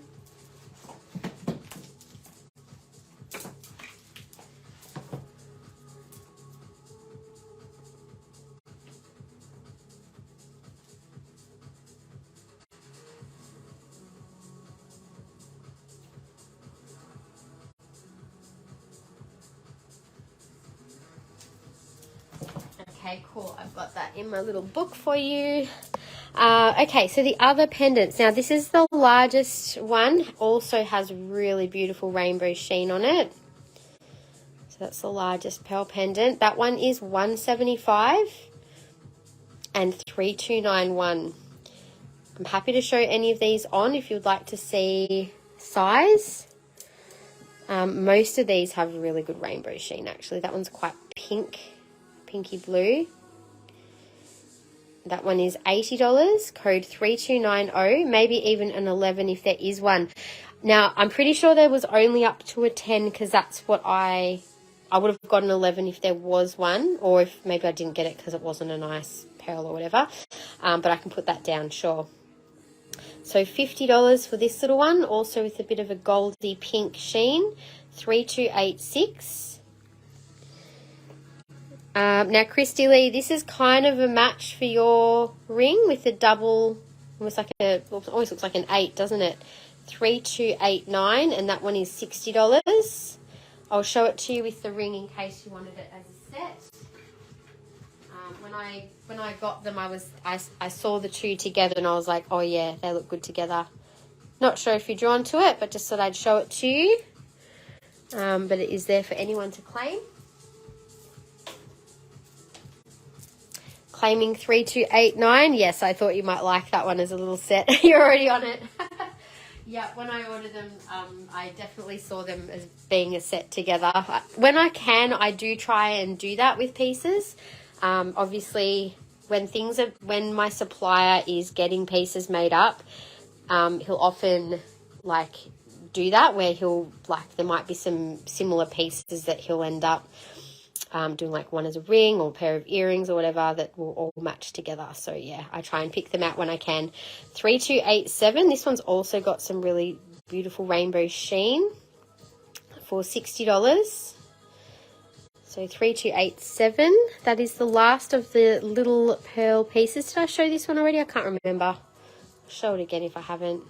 Okay, cool. I've got that in my little book for you. Okay, so the other pendants. Now, this is the largest one. Also has really beautiful rainbow sheen on it. So that's the largest pearl pendant. That one is $175 and $3291. I'm happy to show any of these on if you'd like to see size. Most of these have really good rainbow sheen, actually. That one's quite pink. Pinky blue. That one is $80, code 3290, maybe even an 11 if there is one. Now, I'm pretty sure there was only up to a 10 because that's what I would have got an 11 if there was one, or if maybe I didn't get it because it wasn't a nice pearl or whatever. But I can put that down, sure. So $50 for this little one, also with a bit of a goldy pink sheen, 3286. Now, Christy Lee, this is kind of a match for your ring with a double, almost looks like an 8, doesn't it? 3289, and that one is $60. I'll show it to you with the ring in case you wanted it as a set. When I got them, I saw the two together and I was like, oh yeah, they look good together. Not sure if you're drawn to it, but just thought I'd show it to you. But it is there for anyone to claim. Claiming 3289. Yes, I thought you might like that one as a little set. You're already on it. Yeah, when I ordered them, I definitely saw them as being a set together. When I can, I do try and do that with pieces. Obviously, when my supplier is getting pieces made up, he'll often like do that, where he'll like, there might be some similar pieces that he'll end up doing, like one as a ring or a pair of earrings or whatever, that will all match together. So yeah, I try and pick them out when I can. 3287, this one's also got some really beautiful rainbow sheen for $60. So 3287, that is the last of the little pearl pieces. Did I show this one already? I can't remember. I'll show it again if I haven't.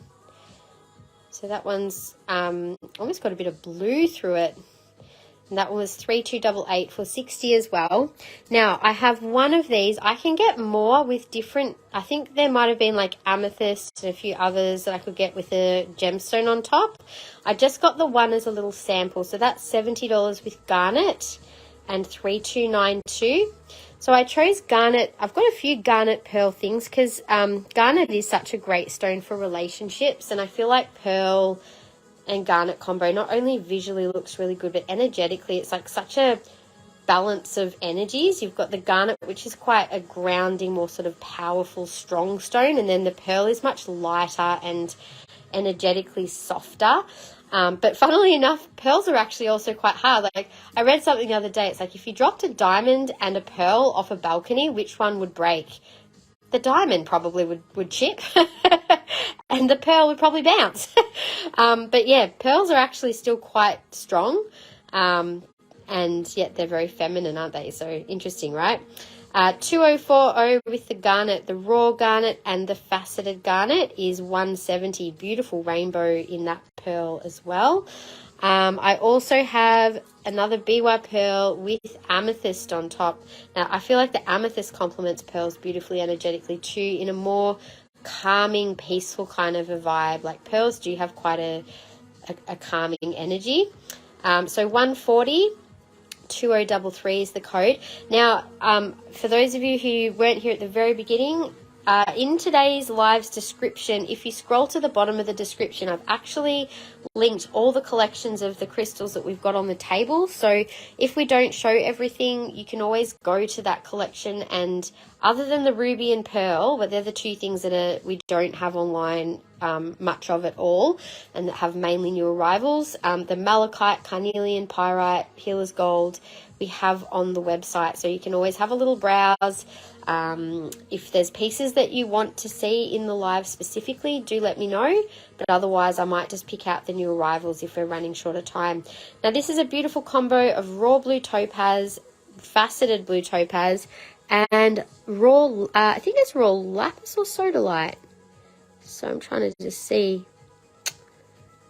So that one's almost got a bit of blue through it. And that one was 3288 for $60 as well. Now, I have one of these. I can get more with different, I think there might have been like amethyst and a few others that I could get with a gemstone on top. I just got the one as a little sample. So that's $70 with garnet and 3292. So I chose garnet. I've got a few garnet pearl things because garnet is such a great stone for relationships, and I feel like pearl and garnet combo not only visually looks really good, but energetically it's like such a balance of energies. You've got the garnet, which is quite a grounding, more sort of powerful, strong stone, and then the pearl is much lighter and energetically softer. But funnily enough, pearls are actually also quite hard. Like, I read something the other day, it's like if you dropped a diamond and a pearl off a balcony, which one would break? The diamond probably would chip and the pearl would probably bounce. But yeah, pearls are actually still quite strong, and yet they're very feminine, aren't they? So interesting, right? 2040 with the garnet, the raw garnet and the faceted garnet is 170. Beautiful rainbow in that pearl as well. I also have another BY pearl with amethyst on top. Now, I feel like the amethyst complements pearls beautifully energetically too, in a more calming, peaceful kind of a vibe. Like, pearls do have quite a calming energy. So 140. 2033 is the code. Now, for those of you who weren't here at the very beginning, in today's live's description, if you scroll to the bottom of the description, I've actually linked all the collections of the crystals that we've got on the table. So if we don't show everything, you can always go to that collection, and other than the ruby and pearl, but they're the two things that we don't have online much of at all, and that have mainly new arrivals. The malachite, carnelian, pyrite, healer's gold, we have on the website, so you can always have a little browse. If there's pieces that you want to see in the live specifically, do let me know, but otherwise I might just pick out the new arrivals if we're running short of time. Now, this is a beautiful combo of raw blue topaz, faceted blue topaz, and raw, I think it's raw lapis or sodalite. So I'm trying to just see.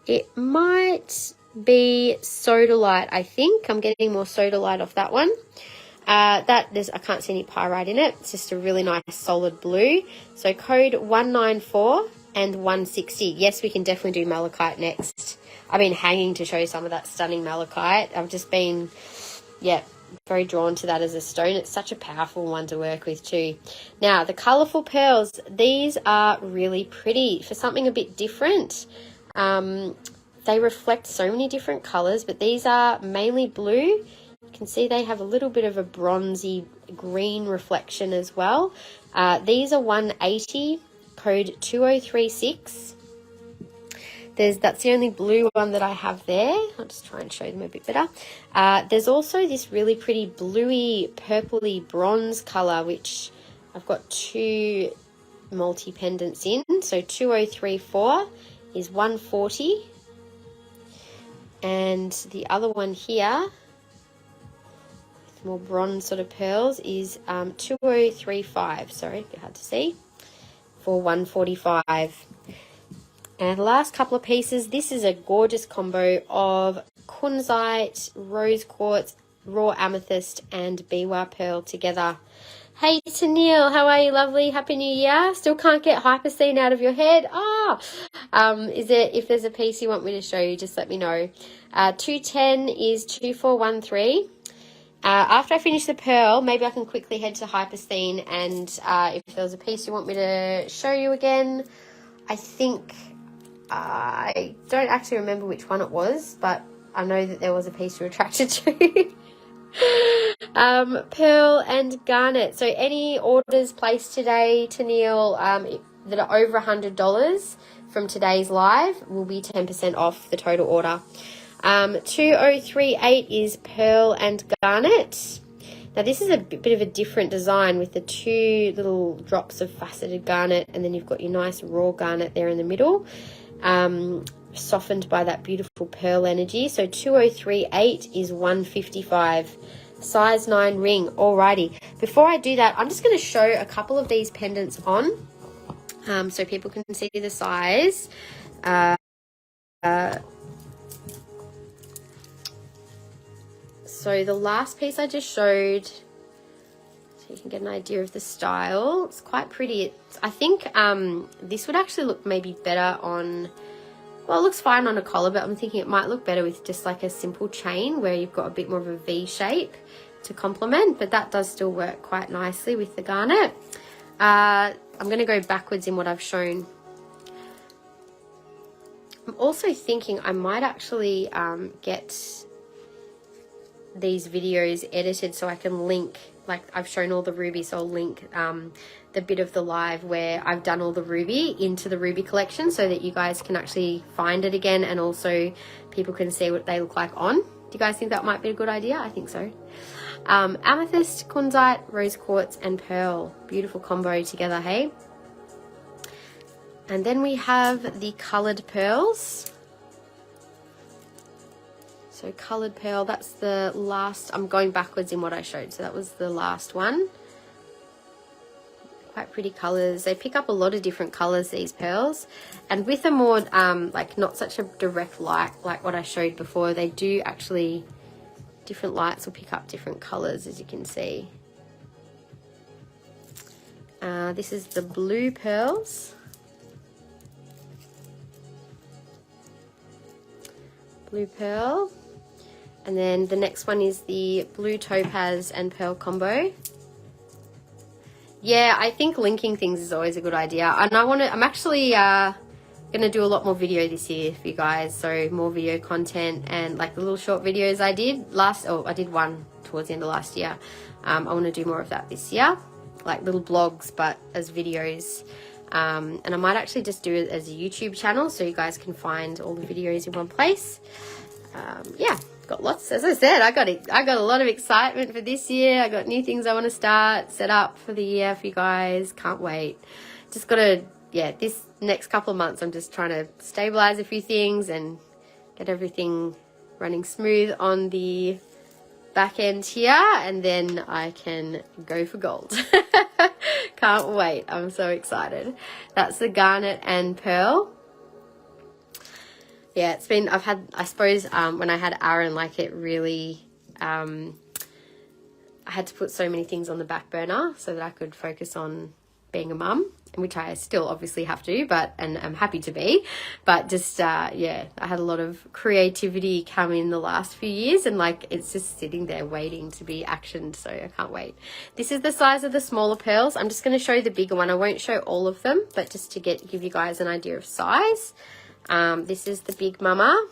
It might be sodalite, I think. I'm getting more sodalite off that one. I can't see any pyrite in it. It's just a really nice solid blue. So code 194 and 160. Yes, we can definitely do malachite next. I've been hanging to show you some of that stunning malachite. I've just been, very drawn to that as a stone. It's such a powerful one to work with too. Now, the colourful pearls, these are really pretty for something a bit different. They reflect so many different colours, but these are mainly blue. You can see they have a little bit of a bronzy green reflection as well. These are 180, code 2036. That's the only blue one that I have there. I'll just try and show them a bit better. There's also this really pretty bluey, purpley bronze colour, which I've got two multi-pendants in. So 2034 is 140. And the other one here, with more bronze sort of pearls, is 2035. Sorry, a bit hard to see. For 145. And the last couple of pieces, this is a gorgeous combo of kunzite, rose quartz, raw amethyst, and biwa pearl together. Hey Tennille, how are you, lovely? Happy New Year. Still can't get Hypersthene out of your head? If there's a piece you want me to show you, just let me know. 210 is 2413. After I finish the pearl, maybe I can quickly head to Hypersthene, and if there was a piece you want me to show you again, I don't actually remember which one it was, but I know that there was a piece you were attracted to. Pearl and garnet. So any orders placed today to Neil that are over $100 from today's live will be 10% off the total order. 2038 is pearl and garnet. Now this is a bit of a different design with the two little drops of faceted garnet, and then you've got your nice raw garnet there in the middle, softened by that beautiful pearl energy. So 2038 is 155, size 9 ring. Alrighty, before I do that, I'm just going to show a couple of these pendants on, so people can see the size. So the last piece I just showed, so you can get an idea of the style. It's quite pretty. I think this would actually look maybe better on, well, it looks fine on a collar, but I'm thinking it might look better with just like a simple chain where you've got a bit more of a V shape to complement, but that does still work quite nicely with the garnet. I'm going to go backwards in what I've shown. I'm also thinking I might actually get these videos edited so I can link, like I've shown all the ruby, so I'll link the bit of the live where I've done all the ruby into the ruby collection so that you guys can actually find it again, and also people can see what they look like on. Do you guys think that might be a good idea? I think so. Amethyst, kunzite, rose quartz and pearl, beautiful combo together, hey? And then we have the colored pearls. So coloured pearl, that's the last, I'm going backwards in what I showed, so that was the last one. Quite pretty colours. They pick up a lot of different colours, these pearls. And with a more, like not such a direct light like what I showed before, they do actually, different lights will pick up different colours, as you can see. This is the blue pearls. Blue pearl. And then the next one is the blue topaz and pearl combo. Yeah, I think linking things is always a good idea. And I'm actually going to do a lot more video this year for you guys. So more video content, and like the little short videos I did I did one towards the end of last year. I want to do more of that this year, like little blogs, but as videos. And I might actually just do it as a YouTube channel so you guys can find all the videos in one place. Yeah. Got lots, as I said, I got a lot of excitement for this year. I got new things I want to start, set up for the year for you guys. Can't wait. Just got to, yeah, this next couple of months I'm just trying to stabilize a few things and get everything running smooth on the back end here, and then I can go for gold. Can't wait. I'm so excited. That's the garnet and pearl. Yeah, it's been, I suppose when I had Aaron, like it really, I had to put so many things on the back burner so that I could focus on being a mum, which I still obviously have to, and I'm happy to be, but just, yeah, I had a lot of creativity come in the last few years, and like, it's just sitting there waiting to be actioned. So I can't wait. This is the size of the smaller pearls. I'm just going to show the bigger one. I won't show all of them, but just to give you guys an idea of size. This is the big mama.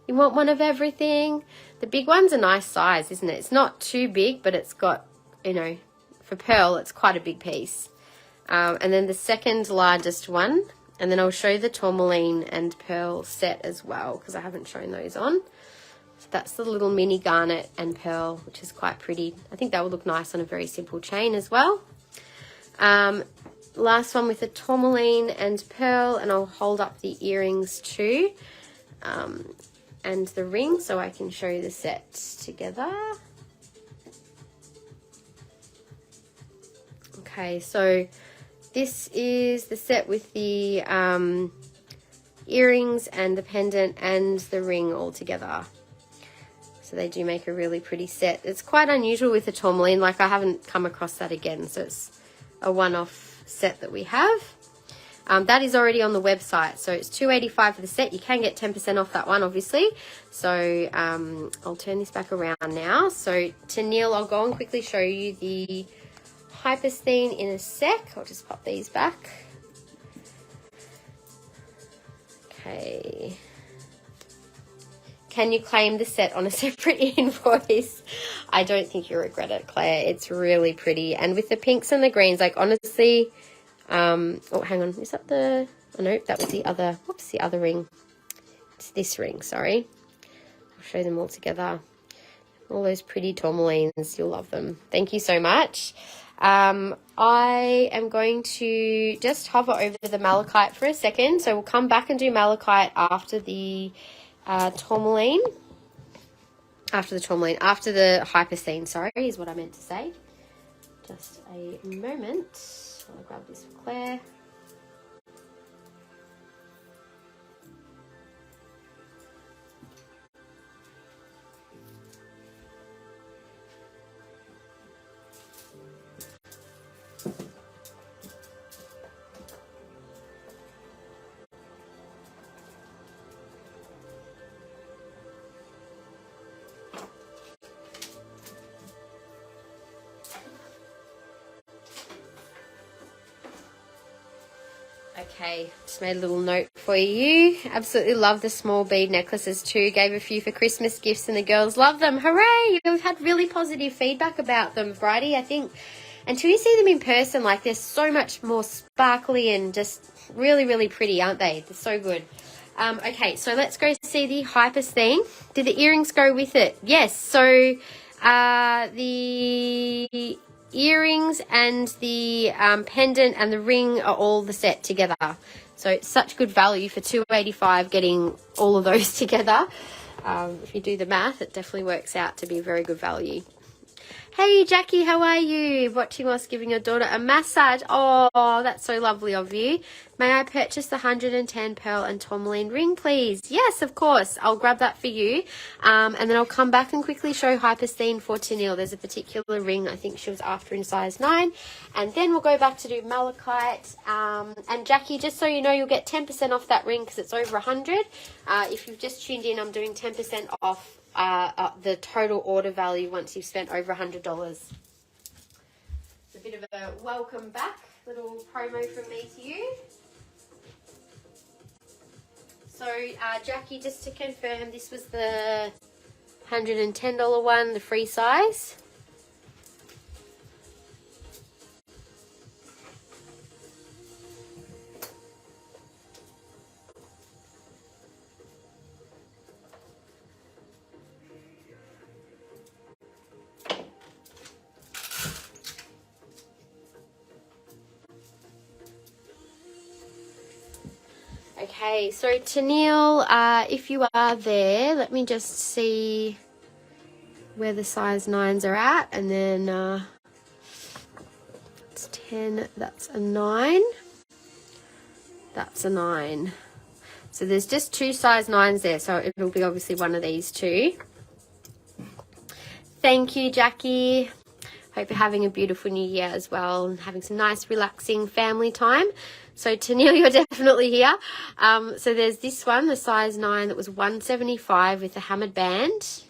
You want one of everything. The big one's a nice size, isn't it? It's not too big, but it's got, you know, for pearl, it's quite a big piece. And then the second largest one, and then I'll show the tourmaline and pearl set as well, because I haven't shown those on. So that's the little mini garnet and pearl, which is quite pretty. I think that would look nice on a very simple chain as well. Last one with the tourmaline and pearl, and I'll hold up the earrings too, and the ring, so I can show you the sets together. Okay, so this is the set with the earrings and the pendant and the ring all together. So they do make a really pretty set. It's quite unusual with the tourmaline, like I haven't come across that again, so it's a one-off set that we have. That is already on the website, so it's $285 for the set. You can get 10% off that one, obviously. So I'll turn this back around now. So to Neil, I'll go and quickly show you the Hypersthene in a sec. I'll just pop these back. Okay. Can you claim the set on a separate invoice? I don't think you'll regret it, Claire. It's really pretty. And with the pinks and the greens, like honestly, oh, hang on. Is that the, oh, no, that was the other, whoops, the other ring. It's this ring, sorry. I'll show them all together. All those pretty tourmalines. You'll love them. Thank you so much. I am going to just hover over the malachite for a second. So we'll come back and do malachite after the tourmaline. After the hypersthene, sorry, is what I meant to say. Just a moment. I'll grab this for Claire. Okay, just made a little note for you. Absolutely love the small bead necklaces too. Gave a few for Christmas gifts and the girls love them. Hooray! We've had really positive feedback about them, Bridie. I think until you see them in person, like they're so much more sparkly and just really, really pretty, aren't they? They're so good. Okay, so let's go see the Hypersthene. Did the earrings go with it? Yes. So the earrings and the pendant and the ring are all the set together. So it's such good value for $285 getting all of those together. If you do the math, it definitely works out to be very good value. Hey Jackie, how are you? Watching whilst giving your daughter a massage. Oh, that's so lovely of you. May I purchase the 110 pearl and tourmaline ring, please? Yes, of course. I'll grab that for you. And then I'll come back and quickly show Hypersthene for Tennille. There's a particular ring I think she was after in size 9. And then we'll go back to do malachite. And Jackie, just so you know, you'll get 10% off that ring because it's over 100. If you've just tuned in, I'm doing 10% off the total order value once you've spent over $100. It's a bit of a welcome back little promo from me to you. So Jackie, just to confirm, this was the $110 one, the free size. Okay, so Tennille, if you are there, let me just see where the size 9s are at, and then it's 10, that's a 9, that's a 9. So there's just 2 size 9s there, so it'll be obviously one of these two. Thank you, Jackie. Hope you're having a beautiful new year as well and having some nice relaxing family time. So Tennille, you're definitely here. So there's this one, the size 9, that was $175 with a hammered band,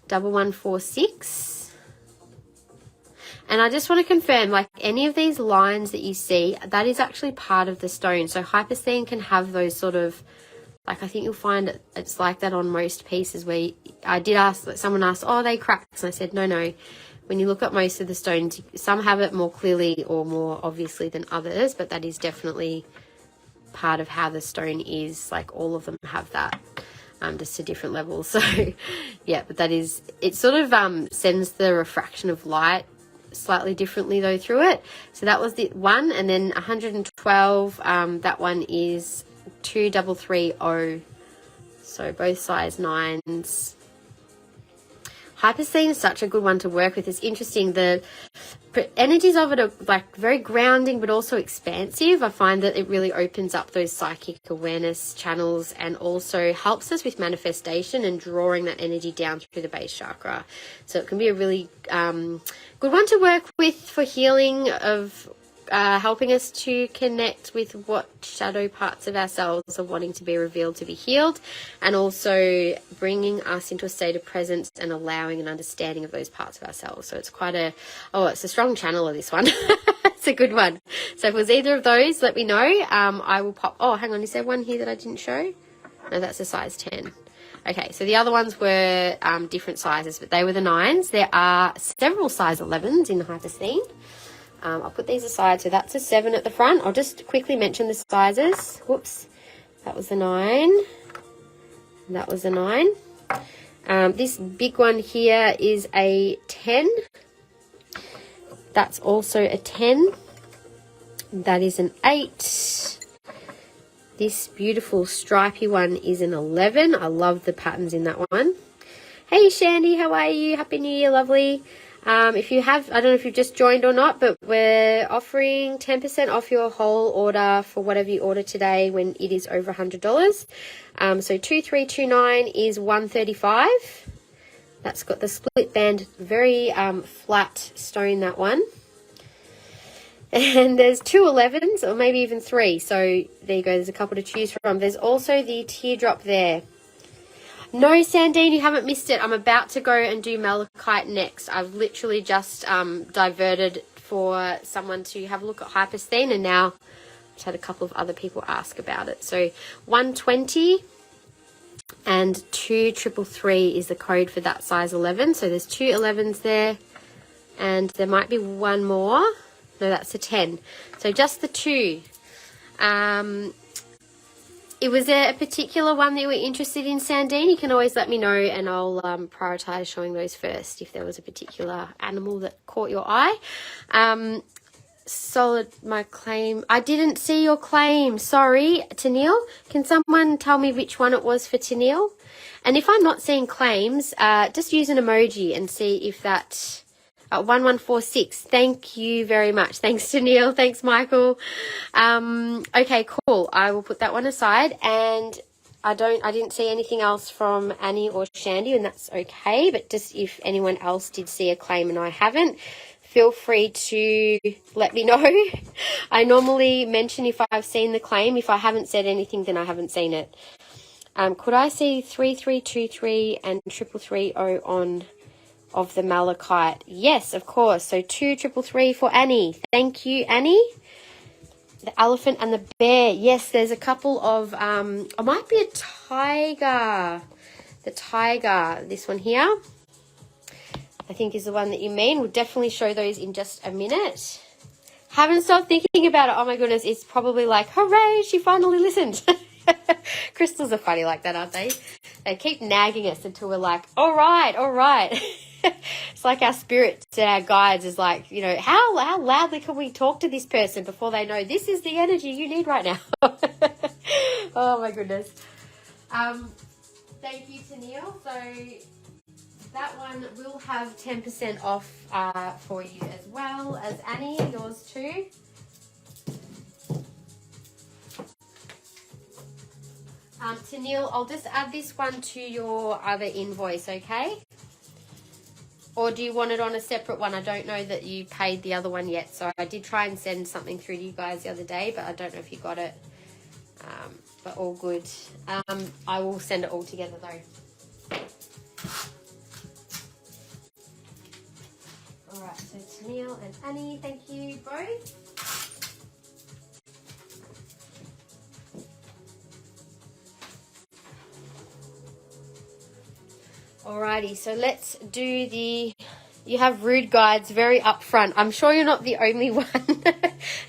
1146. And I just want to confirm, like any of these lines that you see, that is actually part of the stone. So Hypersthene can have those sort of, like I think you'll find it's like that on most pieces where I did ask, someone asked, oh, are they cracks? And I said, no. When you look at most of the stones, some have it more clearly or more obviously than others, but that is definitely part of how the stone is. Like all of them have that, just to different levels. So yeah, but that is, it sort of sends the refraction of light slightly differently though through it. So that was the one, and then 112, that one is 2330. So both size 9s. Hypersthene is such a good one to work with. It's interesting. The energies of it are like very grounding but also expansive. I find that it really opens up those psychic awareness channels and also helps us with manifestation and drawing that energy down through the base chakra. So it can be a really good one to work with for healing, of helping us to connect with what shadow parts of ourselves are wanting to be revealed, to be healed, and also bringing us into a state of presence and allowing an understanding of those parts of ourselves. So it's quite a, it's a strong channel of this one. It's a good one. So if it was either of those, let me know. I will pop, hang on, is there one here that I didn't show? No, that's a size 10. Okay, so the other ones were different sizes, but they were the 9s. There are several size 11s in Hypersthene. I'll put these aside. So that's a 7 at the front. I'll just quickly mention the sizes. Whoops. That was the 9. That was the 9. This big one here is a 10. That's also a 10. That is an 8. This beautiful stripy one is an 11. I love the patterns in that one. Hey Shandy, how are you? Happy New Year, lovely. If you have, I don't know if you've just joined or not, but we're offering 10% off your whole order for whatever you order today when it is over $100. So 2329 is $135. That's got the split band, very flat stone, that one. And there's 2 11s, or maybe even 3. So there you go, there's a couple to choose from. There's also the teardrop there. No, Sandine, you haven't missed it. I'm about to go and do Malachite next. I've literally just diverted for someone to have a look at Hypersthene, and now I've had a couple of other people ask about it. So 120 and 2333 is the code for that size 11. So there's 2 11s there, and there might be one more. No, that's a 10. So just the 2. It was a particular one that you were interested in, Sandine. You can always let me know, and I'll prioritise showing those first if there was a particular animal that caught your eye. Solid, my claim. I didn't see your claim. Sorry, Tennille. Can someone tell me which one it was for Tennille? And if I'm not seeing claims, just use an emoji and see if that... 1146. Thank you very much. Thanks to Neil. Thanks, Michael. Okay, cool. I will put that one aside, and I didn't see anything else from Annie or Shandy, and that's okay. But just if anyone else did see a claim and I haven't, feel free to let me know. I normally mention if I've seen the claim. If I haven't said anything, then I haven't seen it. Could I see 3323 and 3330 on of the Malachite? Yes, of course. So 2333 for Annie. Thank you, Annie. The elephant and the bear. Yes, there's a couple of it might be a tiger. The tiger, this one here, I think is the one that you mean. We'll definitely show those in just a minute. Haven't stopped thinking about it. Oh my goodness, it's probably like, hooray, she finally listened. Crystals are funny like that, aren't they? They keep nagging us until we're like, all right, all right. It's like our spirits and our guides is like, you know, how loudly can we talk to this person before they know this is the energy you need right now? Oh my goodness. Thank you to Neil. So that one will have 10% off for you as well as Annie, yours too. Tennille, I'll just add this one to your other invoice, okay? Or do you want it on a separate one? I don't know that you paid the other one yet, so I did try and send something through to you guys the other day, but I don't know if you got it. But all good. I will send it all together though. All right, so Tennille and Annie, thank you both. Alrighty, so let's do you have rude guides very upfront. I'm sure you're not the only one.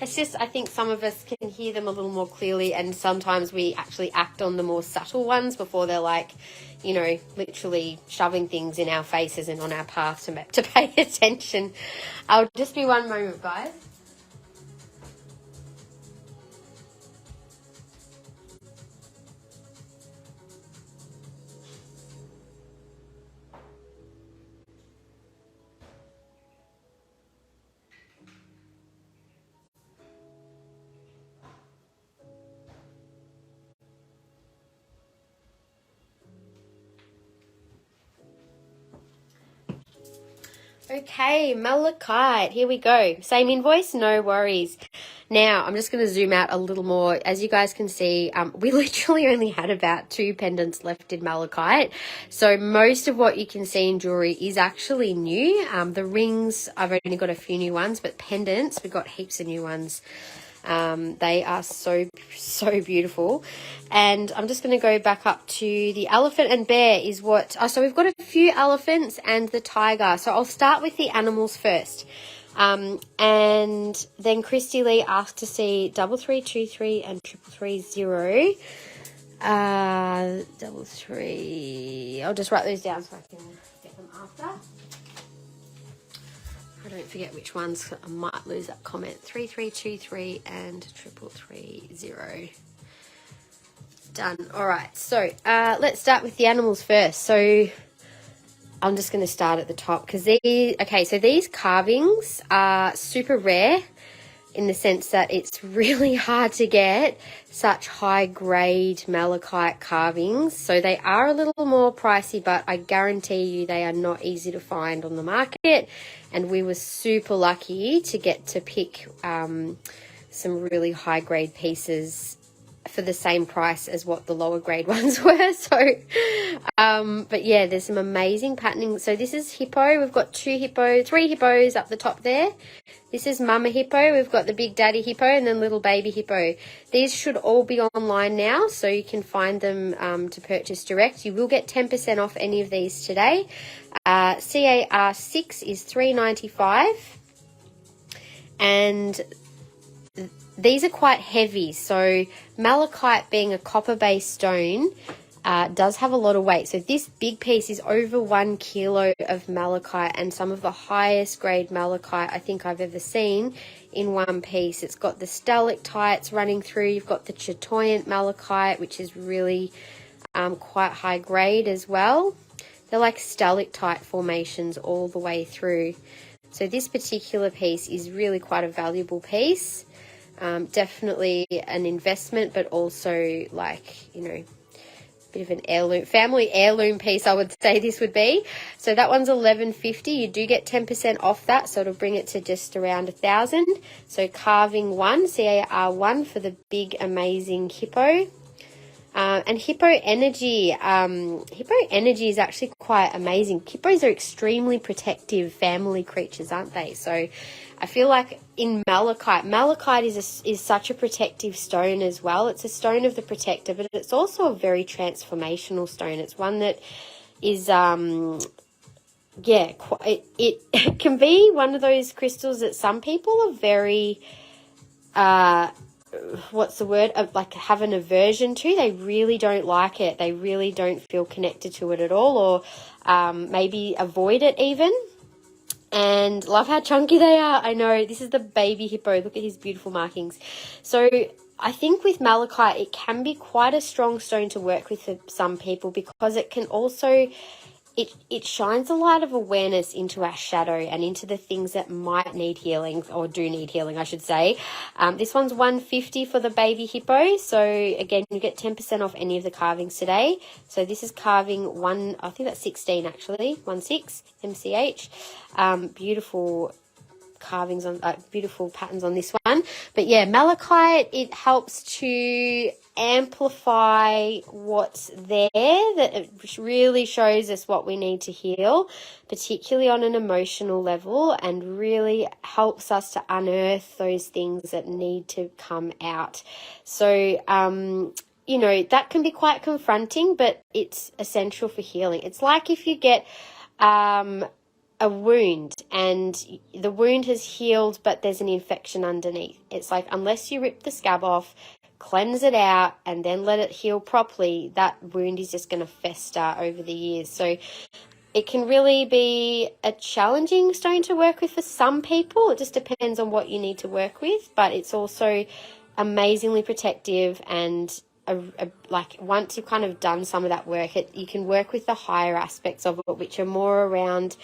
It's just, I think some of us can hear them a little more clearly, and sometimes we actually act on the more subtle ones before they're like, you know, literally shoving things in our faces and on our path to pay attention. I'll just be one moment, guys. Okay, Malachite, here we go. Same invoice, no worries. Now, I'm just going to zoom out a little more. As you guys can see, we literally only had about 2 pendants left in Malachite. So most of what you can see in jewellery is actually new. The rings, I've only got a few new ones, but pendants, we've got heaps of new ones. They are so beautiful. And I'm just going to go back up to the elephant and bear is what... so we've got a few elephants and the tiger. So I'll start with the animals first. And then Christy Lee asked to see 3323 and 3330. 33. I'll just write those down so I can get them after. I don't forget which ones. I might lose that comment. 3323 and 3330. Done. All right. So let's start with the animals first. So I'm just going to start at the top because these carvings are super rare in the sense that it's really hard to get such high grade malachite carvings. So they are a little more pricey, but I guarantee you they are not easy to find on the market. And we were super lucky to get to pick some really high grade pieces for the same price as what the lower grade ones were. So, but yeah, there's some amazing patterning. So this is hippo. We've got three hippos up the top there. This is mama hippo. We've got the big daddy hippo and then little baby hippo. These should all be online now, so you can find them to purchase direct. You will get 10% off any of these today. CAR6 is $3.95, and these are quite heavy. So malachite, being a copper-based stone, does have a lot of weight. So this big piece is over 1 kilo of malachite, and some of the highest grade malachite I think I've ever seen in one piece. It's got the stalactites running through. You've got the chatoyant malachite, which is really quite high grade as well. They're like stalactite formations all the way through. So this particular piece is really quite a valuable piece. Definitely an investment, but also, like, you know, bit of an heirloom, family heirloom piece, I would say this would be. So that one's $11.50. You do get 10% off that, so it'll bring it to just around $1,000. So carving 1, CAR1 for the big amazing hippo. And hippo energy is actually quite amazing. Hippos are extremely protective family creatures, aren't they? So I feel like in malachite is such a protective stone as well. It's a stone of the protector, but it's also a very transformational stone. It's one that is it can be one of those crystals that some people are very like have an aversion to. They really don't like it. They really don't feel connected to it at all, or maybe avoid it even. And love how chunky they are. I know, this is the baby hippo. Look at his beautiful markings. So I think with malachite, it can be quite a strong stone to work with for some people, because it can also, it shines a light of awareness into our shadow and into the things that might need healing, or do need healing, I should say. This one's $150 for the baby hippo. So again, you get 10% off any of the carvings today. So this is carving 1, I think that's 16 actually, 16 MCH. Beautiful carvings on beautiful patterns on this one. But yeah, malachite, it helps to amplify what's there, which really shows us what we need to heal, particularly on an emotional level, and really helps us to unearth those things that need to come out. So you know, that can be quite confronting, but it's essential for healing. It's like if you get a wound and the wound has healed, but there's an infection underneath. It's like, unless you rip the scab off, cleanse it out, and then let it heal properly, that wound is just going to fester over the years. So it can really be a challenging stone to work with for some people. It just depends on what you need to work with, but it's also amazingly protective. And like once you've kind of done some of that work, you can work with the higher aspects of it, which are more around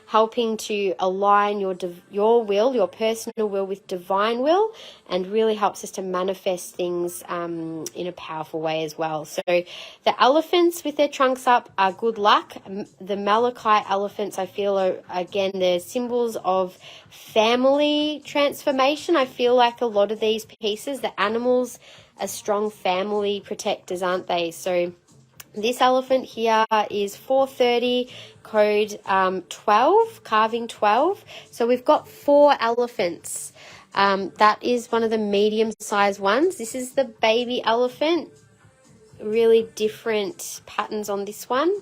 helping to align your will, your personal will, with divine will, and really helps us to manifest things in a powerful way as well. So the elephants with their trunks up are good luck. The malachite elephants, I feel, are, again, they're symbols of family transformation. I feel like a lot of these pieces, the animals are strong family protectors, aren't they? So this elephant here is 430, code 12, carving 12. So we've got 4 elephants. That is one of the medium-sized ones. This is the baby elephant. Really different patterns on this one.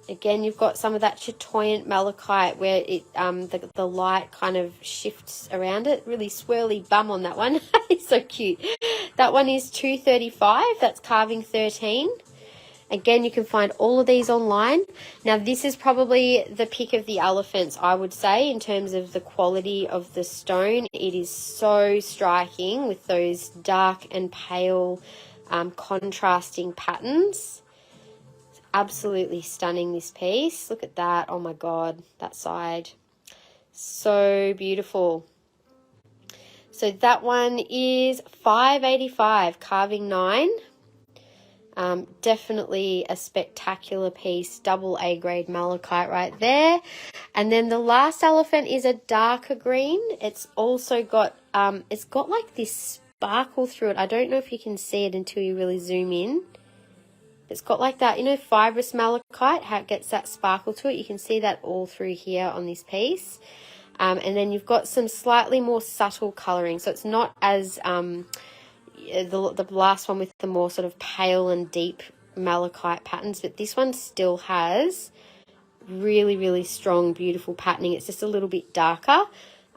Again, you've got some of that chatoyant malachite where it the light kind of shifts around it. Really swirly bum on that one. It's so cute. That one is $2.35. That's carving 13. Again, you can find all of these online. Now, this is probably the pick of the elephants, I would say, in terms of the quality of the stone. It is so striking with those dark and pale contrasting patterns. It's absolutely stunning, this piece. Look at that. Oh, my God, that side. So beautiful. So that one is $5.85, carving 9. Definitely a spectacular piece, double A grade malachite right there. And then the last elephant is a darker green. It's also got, it's got like this sparkle through it. I don't know if you can see it until you really zoom in. It's got like that, you know, fibrous malachite, how it gets that sparkle to it. You can see that all through here on this piece. And then you've got some slightly more subtle colouring. So it's not as, the last one with the more sort of pale and deep malachite patterns, but this one still has really, really strong, beautiful patterning. It's just a little bit darker,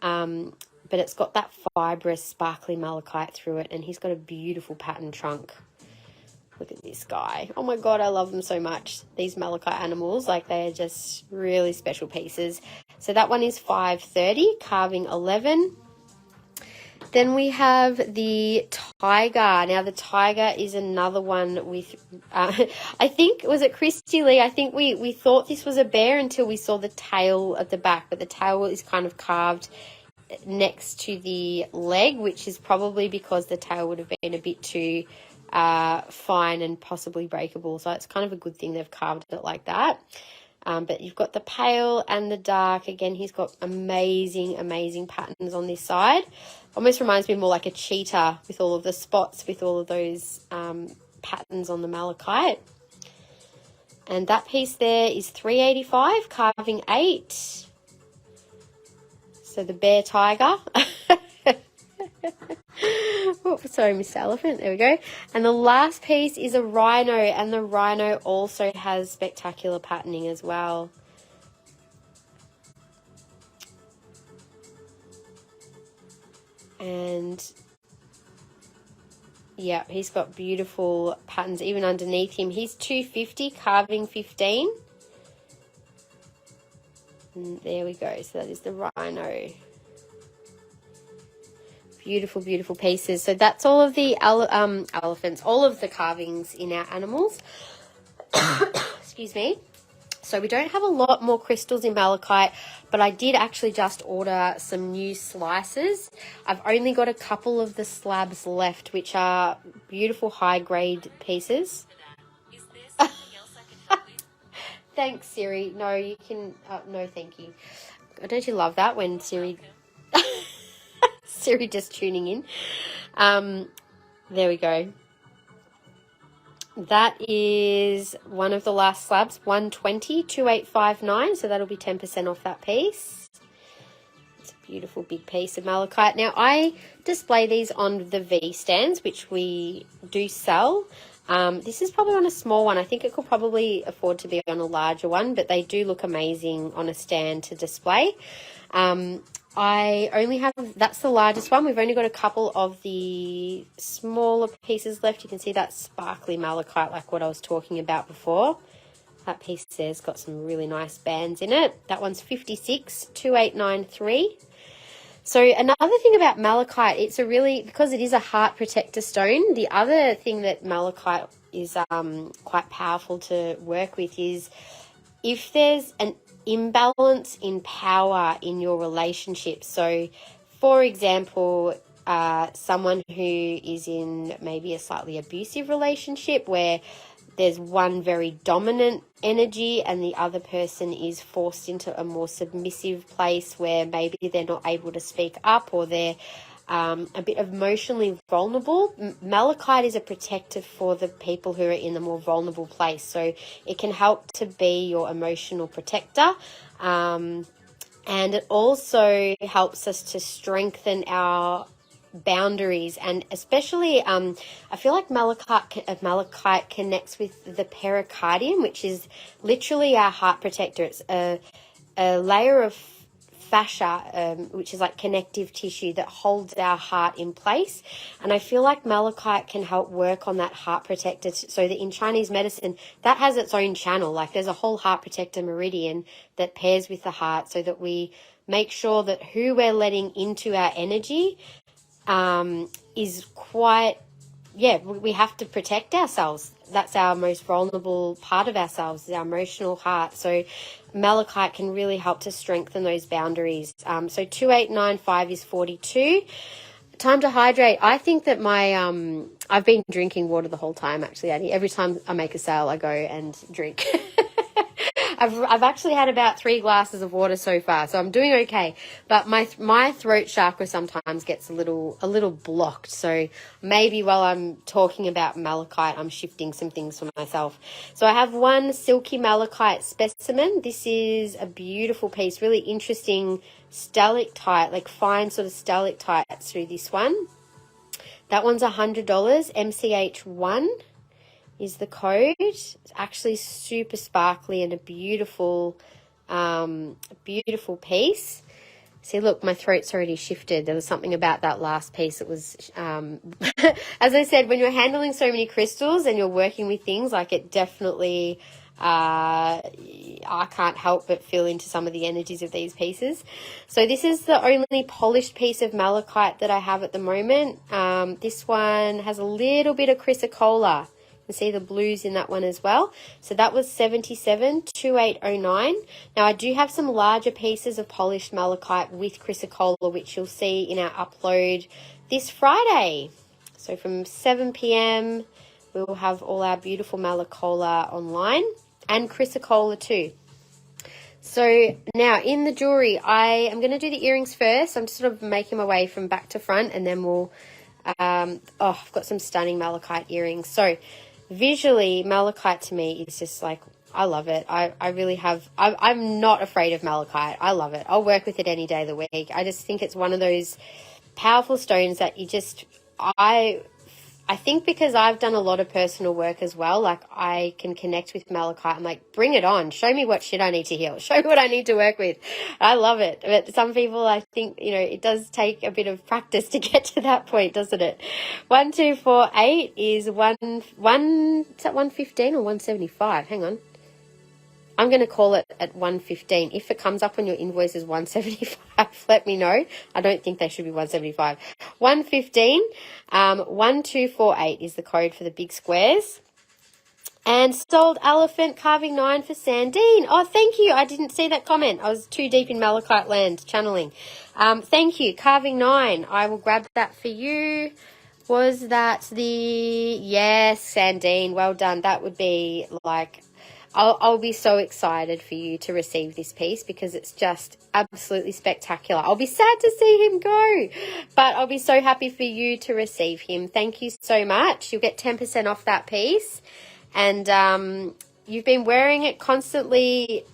but it's got that fibrous, sparkly malachite through it, and he's got a beautiful pattern trunk. Look at this guy. Oh my God, I love them so much. These Malachite animals, like, they are just really special pieces. So that one is $5.30, carving 11. Then we have the tiger. Now, the tiger is another one with, I think, was it Christy Lee? I think we thought this was a bear until we saw the tail at the back, but the tail is kind of carved next to the leg, which is probably because the tail would have been a bit too fine and possibly breakable. So it's kind of a good thing they've carved it like that. But you've got the pale and the dark. Again, he's got amazing, amazing patterns on this side. Almost reminds me more like a cheetah with all of the spots, with all of those patterns on the malachite. And that piece there is $3.85, carving 8. So the bear tiger. Oh, sorry, Mr. Elephant. There we go. And the last piece is a rhino, and the rhino also has spectacular patterning as well. And yeah, he's got beautiful patterns even underneath him. He's $2.50, carving 15. And there we go. So that is the rhino. Beautiful, beautiful pieces. So that's all of the elephants, all of the carvings in our animals. Excuse me. So we don't have a lot more crystals in malachite, but I did actually just order some new slices. I've only got a couple of the slabs left, which are beautiful high-grade pieces. Is there something else I can help with? Thanks, Siri. No, you can... no, thank you. Don't you love that when Siri... Siri just tuning in. There we go. That is one of the last slabs, $120, $2.859, so that'll be 10% off that piece. It's a beautiful big piece of malachite. Now, I display these on the V stands, which we do sell. This is probably on a small one. I think it could probably afford to be on a larger one, but they do look amazing on a stand to display. I only have, that's the largest one. We've only got a couple of the smaller pieces left. You can see that sparkly malachite, like what I was talking about before. That piece there's got some really nice bands in it. That one's $56, $2.893. So another thing about malachite, it's a really, because it is a heart protector stone, the other thing that malachite is quite powerful to work with is if there's an imbalance in power in your relationship. So, for example, someone who is in maybe a slightly abusive relationship where there's one very dominant energy and the other person is forced into a more submissive place where maybe they're not able to speak up or they're a bit emotionally vulnerable. Malachite is a protector for the people who are in the more vulnerable place. So it can help to be your emotional protector. And And it also helps us to strengthen our boundaries, and especially I feel like malachite connects with the pericardium, which is literally our heart protector. It's a layer of fascia, which is like connective tissue that holds our heart in place. And I feel like malachite can help work on that heart protector, so that in Chinese medicine, that has its own channel. Like there's a whole heart protector meridian that pairs with the heart, so that we make sure that who we're letting into our energy is quite, we have to protect ourselves. That's our most vulnerable part of ourselves, is our emotional heart. So malachite can really help to strengthen those boundaries. So 2895 is 42. Time to hydrate. I think that I've been drinking water the whole time, actually, Addie. Every time I make a sale, I go and drink. I've actually had about 3 glasses of water so far, so I'm doing okay. But my throat chakra sometimes gets a little blocked. So maybe while I'm talking about malachite, I'm shifting some things for myself. So I have one silky malachite specimen. This is a beautiful piece, really interesting stalactite, like fine sort of stalactites through this one. That one's $100, MCH1. Is the code. It's actually super sparkly and a beautiful, beautiful piece. See, look, my throat's already shifted. There was something about that last piece. It was, as I said, when you're handling so many crystals and you're working with things, like it definitely, I can't help but feel into some of the energies of these pieces. So this is the only polished piece of malachite that I have at the moment. This one has a little bit of chrysocolla. You can see the blues in that one as well. So that was 772809. Now I do have some larger pieces of polished malachite with chrysocolla, which you'll see in our upload this Friday. So from 7 p.m. we will have all our beautiful malacola online, and chrysocolla too. So now in the jewelry, I am going to do the earrings first. I'm just sort of making my way from back to front, and then we'll I've got some stunning malachite earrings. So visually, malachite to me is just like, I love it. I really have, I'm not afraid of malachite. I love it. I'll work with it any day of the week. I just think it's one of those powerful stones that you just, I think because I've done a lot of personal work as well, like I can connect with malachite. I'm like, bring it on. Show me what shit I need to heal. Show me what I need to work with. I love it. But some people, I think, it does take a bit of practice to get to that point, doesn't it? 1248 is is that 115 or 175? Hang on. I'm going to call it at 115. If it comes up on your invoice as 175, let me know. I don't think they should be 175. 115, 1248 is the code for the big squares. And sold elephant carving 9 for Sandine. Oh, thank you. I didn't see that comment. I was too deep in malachite land channeling. Thank you. Carving 9. I will grab that for you. Was that yes, Sandine. Well done. That would be like, I'll be so excited for you to receive this piece because it's just absolutely spectacular. I'll be sad to see him go, but I'll be so happy for you to receive him. Thank you so much. You'll get 10% off that piece. And you've been wearing it constantly.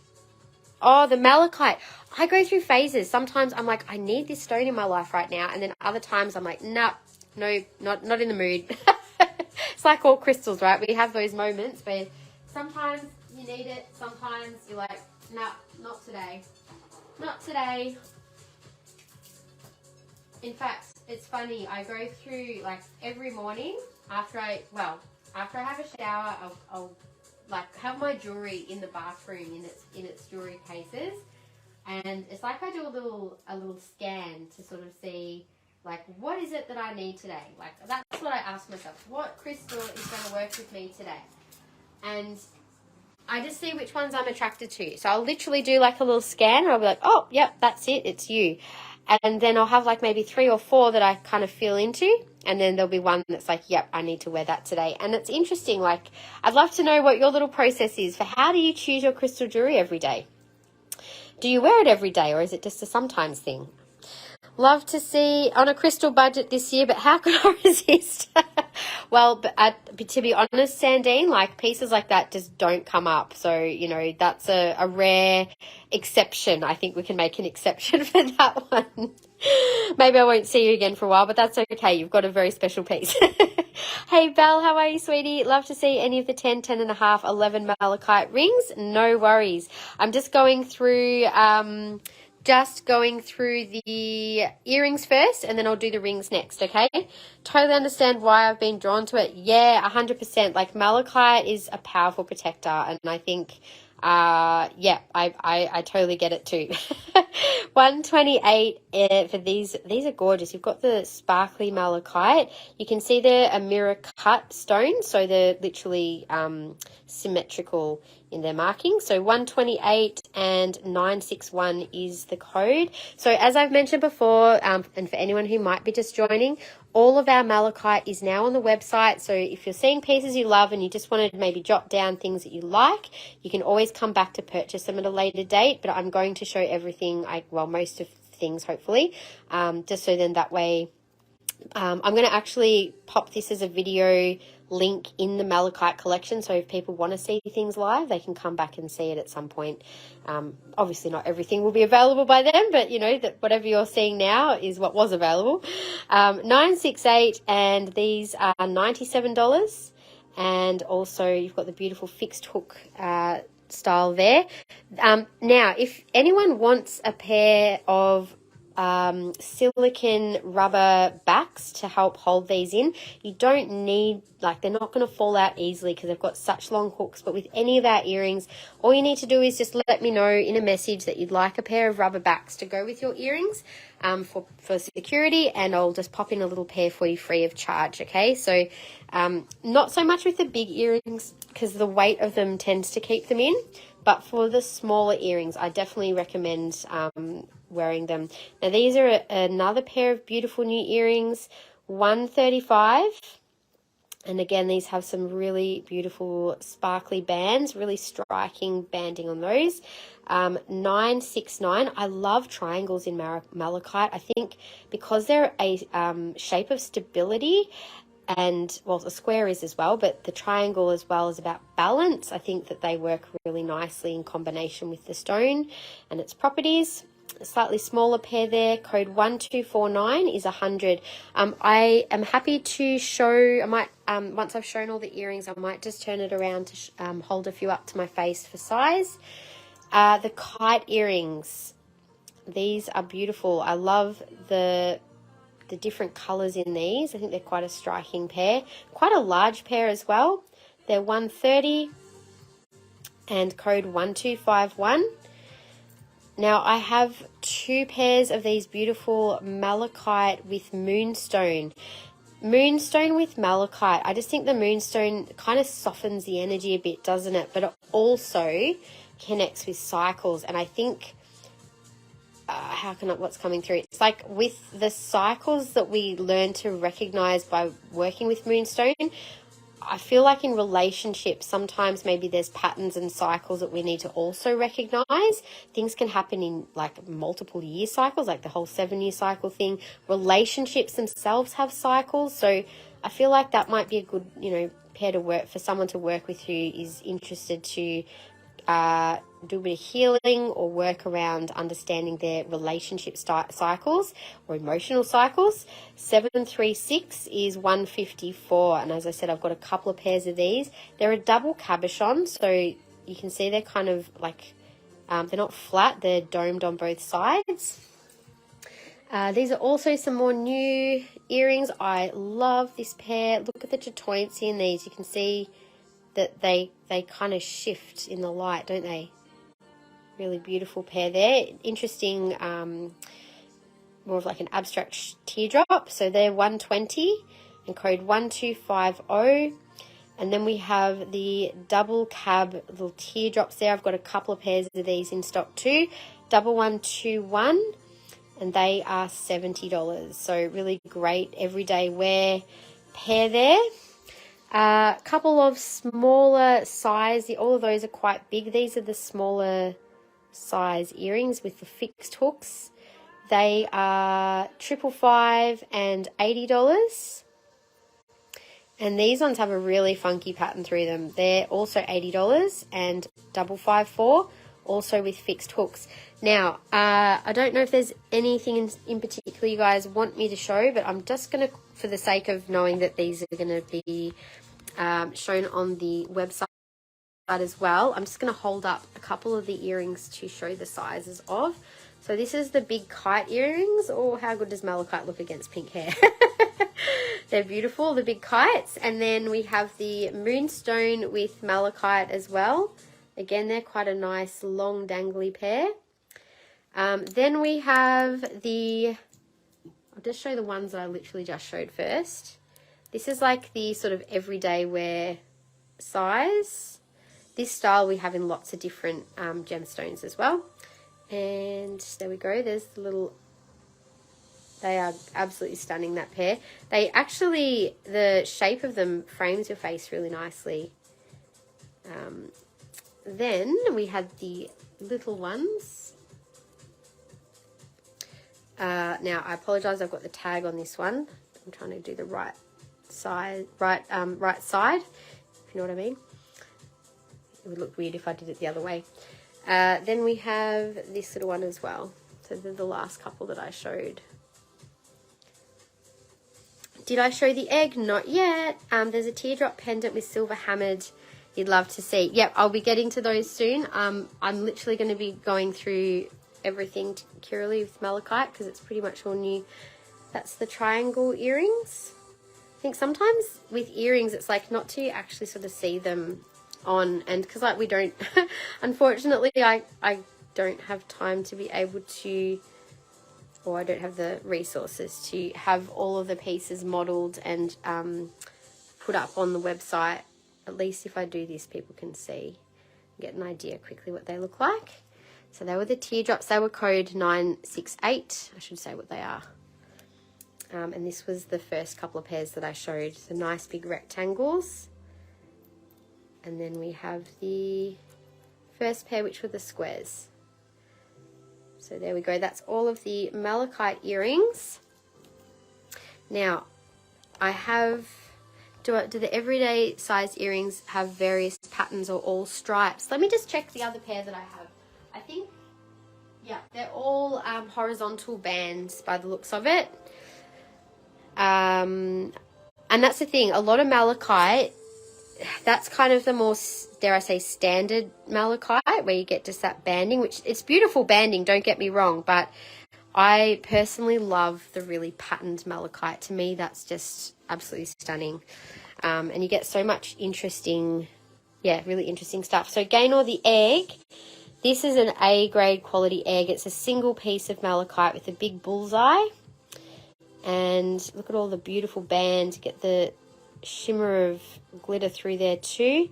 Oh, the malachite. I go through phases. Sometimes I'm like, I need this stone in my life right now. And then other times I'm like, no, not in the mood. It's like all crystals, right? We have those moments where sometimes you need it. Sometimes you're like, nah, not today. Not today. In fact, it's funny. I go through like every morning after I have a shower, I'll like have my jewelry in the bathroom in its jewelry cases, and it's like I do a little scan to sort of see like what is it that I need today. Like that's what I ask myself. What crystal is going to work with me today? And I just see which ones I'm attracted to. So I'll literally do like a little scan and I'll be like, oh, yep, that's it. It's you. And then I'll have like maybe 3 or 4 that I kind of feel into. And then there'll be one that's like, yep, I need to wear that today. And it's interesting. Like, I'd love to know what your little process is for how do you choose your crystal jewelry every day? Do you wear it every day or is it just a sometimes thing? Love to see on a crystal budget this year, but how could I resist? Well, but to be honest, Sandine, like pieces like that just don't come up. So, you know, that's a rare exception. I think we can make an exception for that one. Maybe I won't see you again for a while, but that's okay. You've got a very special piece. Hey, Belle, how are you, sweetie? Love to see any of the 10, 10 and a half, 11 malachite rings. No worries. I'm just going through the earrings first, and then I'll do the rings next, okay? Totally understand why I've been drawn to it. Yeah, 100%. Like, malachite is a powerful protector, and I think, yeah, I totally get it too. 128 for these. These are gorgeous. You've got the sparkly malachite. You can see they're a mirror cut stone, so they're literally symmetrical in their marking. So 128 and 961 is the code. So as I've mentioned before, and for anyone who might be just joining, all of our malachite is now on the website. So if you're seeing pieces you love and you just want to maybe jot down things that you like, you can always come back to purchase them at a later date. But I'm going to show everything, most of things hopefully, just so then that way I'm going to actually pop this as a video link in the malachite collection, so if people want to see things live, they can come back and see it at some point. Obviously not everything will be available by then, but you know that whatever you're seeing now is what was available. 968, and these are $97, and also you've got the beautiful fixed hook style there. Now if anyone wants a pair of silicone rubber backs to help hold these in, you don't need, like, they're not going to fall out easily because they've got such long hooks. But with any of our earrings, all you need to do is just let me know in a message that you'd like a pair of rubber backs to go with your earrings for security, and I'll just pop in a little pair for you free of charge. Okay, so not so much with the big earrings because the weight of them tends to keep them in, but for the smaller earrings I definitely recommend wearing them. Now these are another pair of beautiful new earrings, 135, and again these have some really beautiful sparkly bands, really striking banding on those. 969. I love triangles in malachite. I think because they're a shape of stability, and well, the square is as well, but the triangle as well is about balance. I think that they work really nicely in combination with the stone and its properties. A slightly smaller pair there, code 1249 is 100. I am happy to show, I might, once I've shown all the earrings, I might just turn it around to hold a few up to my face for size. The kite earrings, these are beautiful. I love the different colors in these. I think they're quite a striking pair, quite a large pair as well. They're 130 and code 1251. Now I have two pairs of these beautiful malachite with moonstone. Moonstone with malachite. I just think the moonstone kind of softens the energy a bit, doesn't it? But it also connects with cycles, and I think what's coming through, it's like with the cycles that we learn to recognize by working with moonstone, I feel like in relationships sometimes maybe there's patterns and cycles that we need to also recognize. Things can happen in like multiple year cycles, like the whole 7-year cycle thing. Relationships themselves have cycles, so I feel like that might be a good, pair to work for someone to work with who is interested to do a bit of healing or work around understanding their relationship cycles or emotional cycles. 736 is 154, and as I said, I've got a couple of pairs of these. They're a double cabochon, so you can see they're kind of like they're not flat, they're domed on both sides. These are also some more new earrings. I love this pair. Look at the chatoyancy in these. You can see that they kind of shift in the light, don't they? Really beautiful pair there. Interesting, more of like an abstract teardrop. So they're 120 and code 1250. And then we have the double cab little teardrops there. I've got a couple of pairs of these in stock too. 1121, and they are $70. So really great everyday wear pair there. A couple of smaller size, all of those are quite big. These are the smaller size earrings with the fixed hooks. They are $555 and $80. And these ones have a really funky pattern through them. They're also $80 and 554, also with fixed hooks. Now, I don't know if there's anything in particular you guys want me to show, but I'm just going to, for the sake of knowing that these are going to be shown on the website as well, I'm just going to hold up a couple of the earrings to show the sizes of. So this is the big kite earrings. Oh, how good does malachite look against pink hair? They're beautiful, the big kites. And then we have the Moonstone with malachite as well. Again, they're quite a nice long dangly pair. Then we have the, I'll just show the ones that I literally just showed first. This is like the sort of everyday wear size. This style we have in lots of different gemstones as well. And there we go, there's the little, they are absolutely stunning, that pair. They actually, the shape of them frames your face really nicely. Then we had the little ones. Now I apologize, I've got the tag on this one. I'm trying to do the right side, right side, if you know what I mean. It would look weird if I did it the other way. Then we have this little one as well. So they're the last couple that I showed. Did I show the egg? Not yet. There's a teardrop pendant with silver hammered you'd love to see. Yep, I'll be getting to those soon. I'm literally going to be going through everything curiously with malachite because it's pretty much all new. That's the triangle earrings. I think sometimes with earrings it's like not to actually sort of see them on, and because like we don't unfortunately I don't have time to be able to, or I don't have the resources to have all of the pieces modeled and put up on the website. At least if I do this, people can see, get an idea quickly what they look like. So they were the teardrops. They were code 968. I should say what they are. And this was the first couple of pairs that I showed. The nice big rectangles. And then we have the first pair, which were the squares. So there we go. That's all of the malachite earrings. Now, I have... Do the everyday size earrings have various patterns or all stripes? Let me just check the other pair that I have. I think, yeah, they're all horizontal bands by the looks of it. And that's the thing. A lot of malachite, that's kind of the more, dare I say, standard malachite, where you get just that banding, which it's beautiful banding, don't get me wrong, but I personally love the really patterned malachite. To me, that's just absolutely stunning. And you get so much interesting, yeah, really interesting stuff. So Gaynor the egg, this is an A grade quality egg. It's a single piece of malachite with a big bullseye. And look at all the beautiful bands. Get the shimmer of glitter through there too.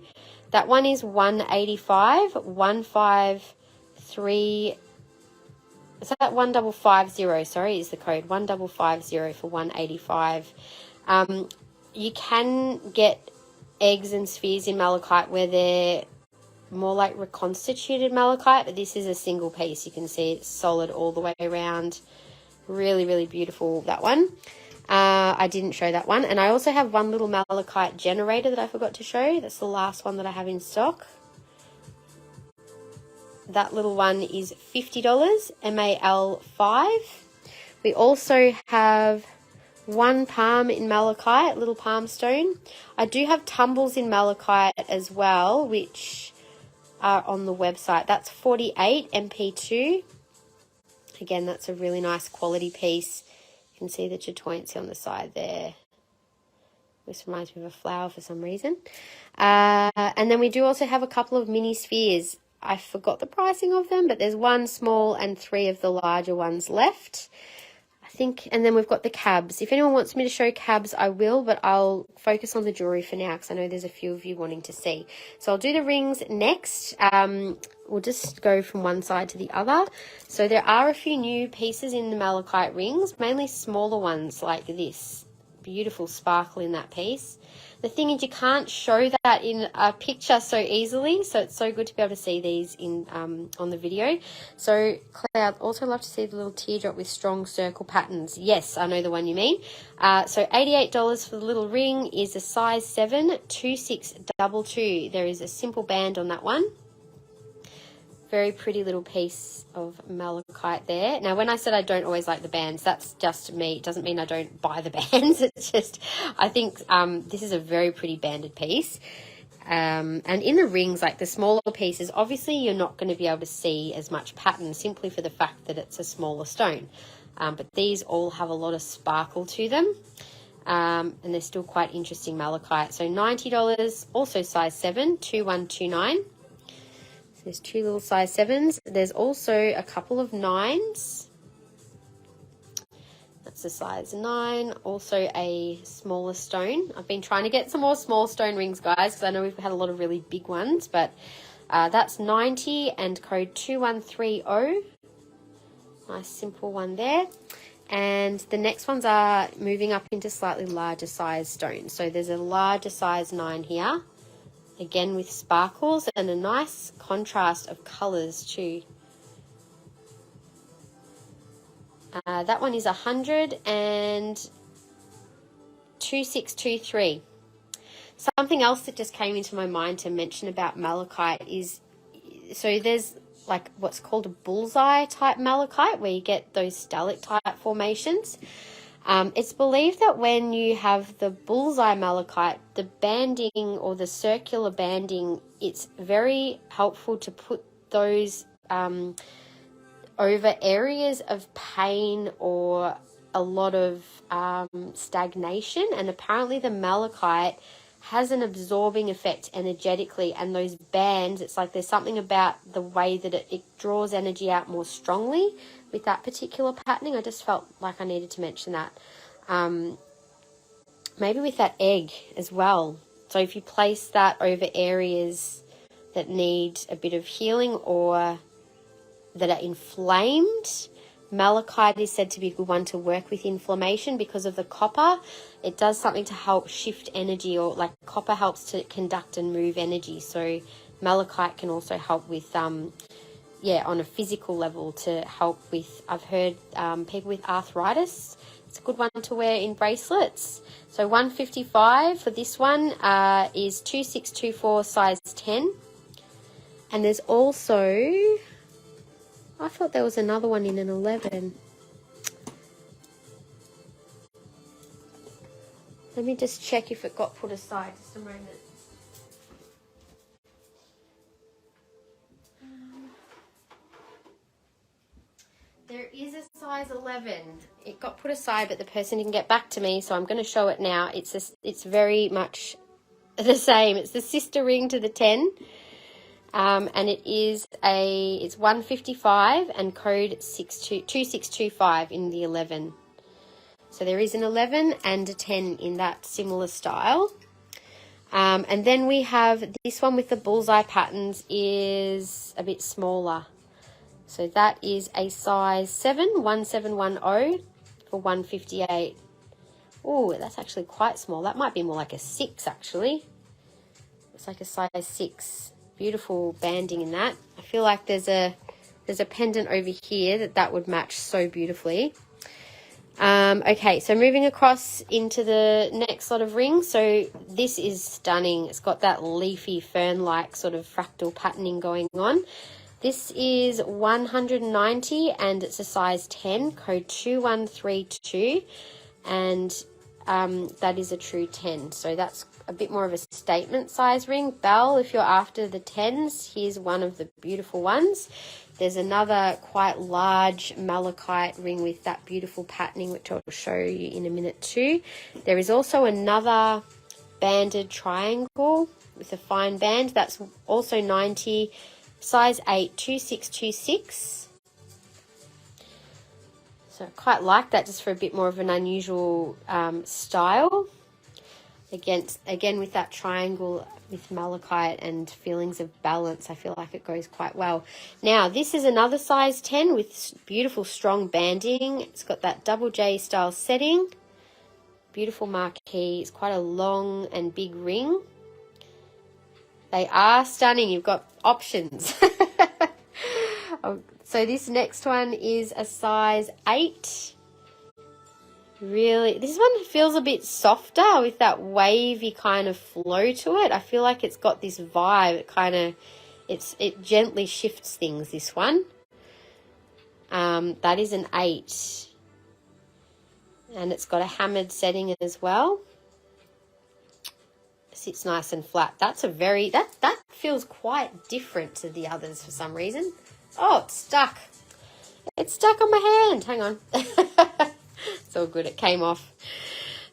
That one is 185, 153. Is that 1550? Sorry, is the code 1550 for 185. You can get eggs and spheres in malachite where they're more like reconstituted malachite, but this is a single piece. You can see it's solid all the way around. Really, really beautiful, that one. I didn't show that one. And I also have one little malachite generator that I forgot to show. That's the last one that I have in stock. That little one is $50, MAL5. We also have one palm in malachite, little palm stone. I do have tumbles in malachite as well, which are on the website. That's 48 MP2. Again, that's a really nice quality piece. You can see the chatoyancy on the side there. This reminds me of a flower for some reason. And then we do also have a couple of mini spheres. I forgot the pricing of them, but there's one small and 3 of the larger ones left, I think. And then we've got the cabs. If anyone wants me to show cabs, I will, but I'll focus on the jewellery for now because I know there's a few of you wanting to see. So I'll do the rings next. We'll just go from one side to the other. So there are a few new pieces in the malachite rings, mainly smaller ones like this. beautiful sparkle in that piece. The thing is, you can't show that in a picture so easily, so it's so good to be able to see these in on the video. So Claire, I'd also love to see the little teardrop with strong circle patterns. Yes, I know the one you mean. So $88 for the little ring is a size 7, 2622. There is a simple band on that one. Very pretty little piece of malachite there. Now, when I said I don't always like the bands, that's just me. It doesn't mean I don't buy the bands. It's just, I think this is a very pretty banded piece. And in the rings, like the smaller pieces, obviously you're not going to be able to see as much pattern simply for the fact that it's a smaller stone. But these all have a lot of sparkle to them. And they're still quite interesting malachite. So $90, also size 7, 2129. There's 2 little size 7s. There's also a couple of 9s. That's a size 9. Also a smaller stone. I've been trying to get some more small stone rings, guys, because I know we've had a lot of really big ones. But that's 90 and code 2130. Nice simple one there. And the next ones are moving up into slightly larger size stones. So there's a larger size 9 here. Again with sparkles and a nice contrast of colours too. That one is 100 and 2623. Something else that just came into my mind to mention about malachite is, so there's like what's called a bullseye type malachite where you get those stalactite formations. It's believed that when you have the bullseye malachite, the banding or the circular banding, it's very helpful to put those over areas of pain or a lot of stagnation. And apparently the malachite has an absorbing effect energetically, and those bands, it's like there's something about the way that it draws energy out more strongly with that particular patterning. I just felt like I needed to mention that. Maybe with that egg as well. So if you place that over areas that need a bit of healing or that are inflamed, malachite is said to be a good one to work with inflammation because of the copper. It does something to help shift energy, or like copper helps to conduct and move energy. So malachite can also help with, on a physical level to help with, I've heard people with arthritis, it's a good one to wear in bracelets. So $155 for this one is 2624 size 10. And there's also, I thought there was another one in an 11. Let me just check if it got put aside. Just a moment. There is a size 11. It got put aside, but the person didn't get back to me, so I'm going to show it now. It's very much the same. It's the sister ring to the 10. And it's $155 and code 2625 in the 11. So there is an 11 and a 10 in that similar style. And then we have this one with the bullseye patterns is a bit smaller. So that is a size 7, 1710 for $158. Oh, that's actually quite small. That might be more like a 6 actually. It's like a size 6. Beautiful banding in that. I feel like there's a pendant over here that would match so beautifully. Okay, so moving across into the next lot of rings. So this is stunning. It's got that leafy fern-like sort of fractal patterning going on. This is $190 and it's a size 10, code 2132, and that is a true 10. So that's a bit more of a statement size ring. Belle, if you're after the 10s, here's one of the beautiful ones. There's another quite large malachite ring with that beautiful patterning, which I'll show you in a minute too. There is also another banded triangle with a fine band. That's also 90, size 8, 2626. So I quite like that, just for a bit more of an unusual style. Again, with that triangle with malachite and feelings of balance, I feel like it goes quite well. Now, this is another size 10 with beautiful strong banding. It's got that double J style setting. Beautiful marquee. It's quite a long and big ring. They are stunning. You've got options. So this next one is a size 8. Really, this one feels a bit softer with that wavy kind of flow to it. I feel like it's got this vibe. It kind of, it gently shifts things, this one. That is an 8. And it's got a hammered setting as well. Sits nice and flat. That's a very, that feels quite different to the others for some reason. Oh, it's stuck. It's stuck on my hand. Hang on. It's all good. It came off.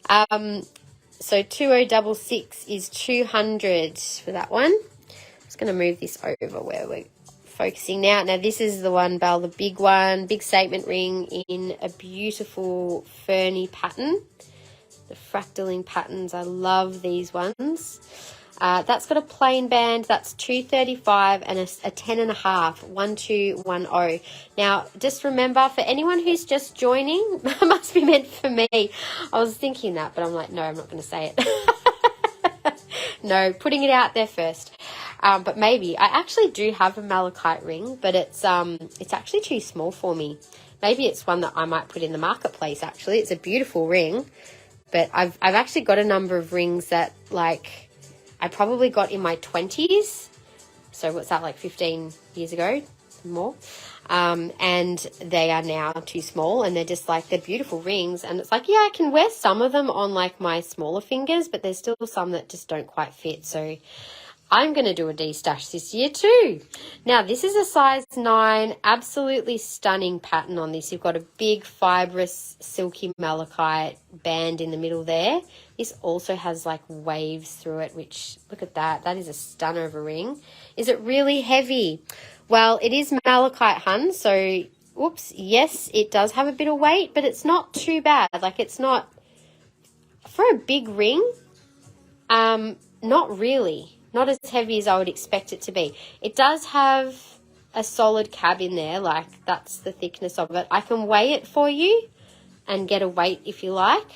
So 2066 is 200 for that one. I'm just going to move this over where we're focusing now. Now this is the one, Belle, the big one, big statement ring in a beautiful ferny pattern. The fractaling patterns, I love these ones. That's got a plain band. That's 235 and a 10.5, 1210. Now, just remember, for anyone who's just joining, that must be meant for me. I was thinking that, but I'm like, no, I'm not going to say it. No, putting it out there first. But maybe I actually do have a malachite ring, but it's actually too small for me. Maybe it's one that I might put in the marketplace. Actually, it's a beautiful ring, but I've actually got a number of rings that like. I probably got in my 20s. So what's that, like 15 years ago? More. And they are now too small, and they're just like, they're beautiful rings. And it's like, yeah, I can wear some of them on like my smaller fingers, but there's still some that just don't quite fit. So I'm going to do a D-stash this year too. Now, this is a size 9, absolutely stunning pattern on this. You've got a big fibrous silky malachite band in the middle there. This also has like waves through it, which, look at that. That is a stunner of a ring. Is it really heavy? Well, it is malachite, hun. So, oops, yes, it does have a bit of weight, but it's not too bad. Like, it's not, for a big ring, not really. Not as heavy as I would expect it to be. It does have a solid cab in there, like that's the thickness of it. I can weigh it for you and get a weight if you like.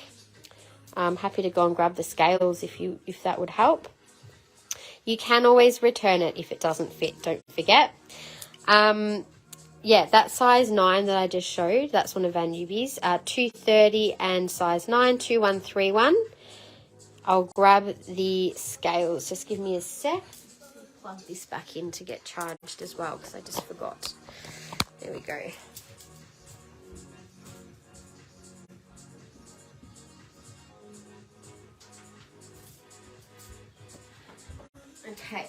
I'm happy to go and grab the scales if that would help. You can always return it if it doesn't fit, don't forget. Yeah, that size 9 that I just showed, that's one of our newbies, 230 and size 9, 2131. I'll grab the scales. Just give me a sec. Plug this back in to get charged as well because I just forgot. There we go. Okay.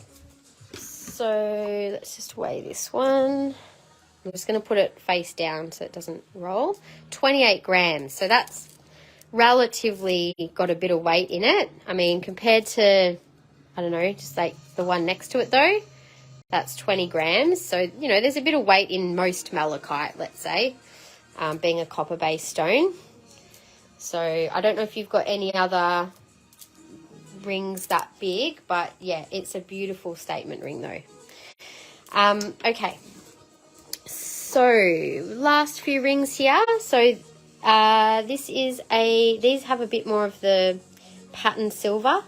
So let's just weigh this one. I'm just going to put it face down so it doesn't roll. 28 grams. So that's relatively got a bit of weight in it. I mean, compared to, I don't know, just like the one next to it though, that's 20 grams. So, you know, there's a bit of weight in most malachite, let's say, being a copper-based stone. So I don't know if you've got any other rings that big, but yeah, it's a beautiful statement ring though. Okay. So last few rings here. So these have a bit more of the pattern silver.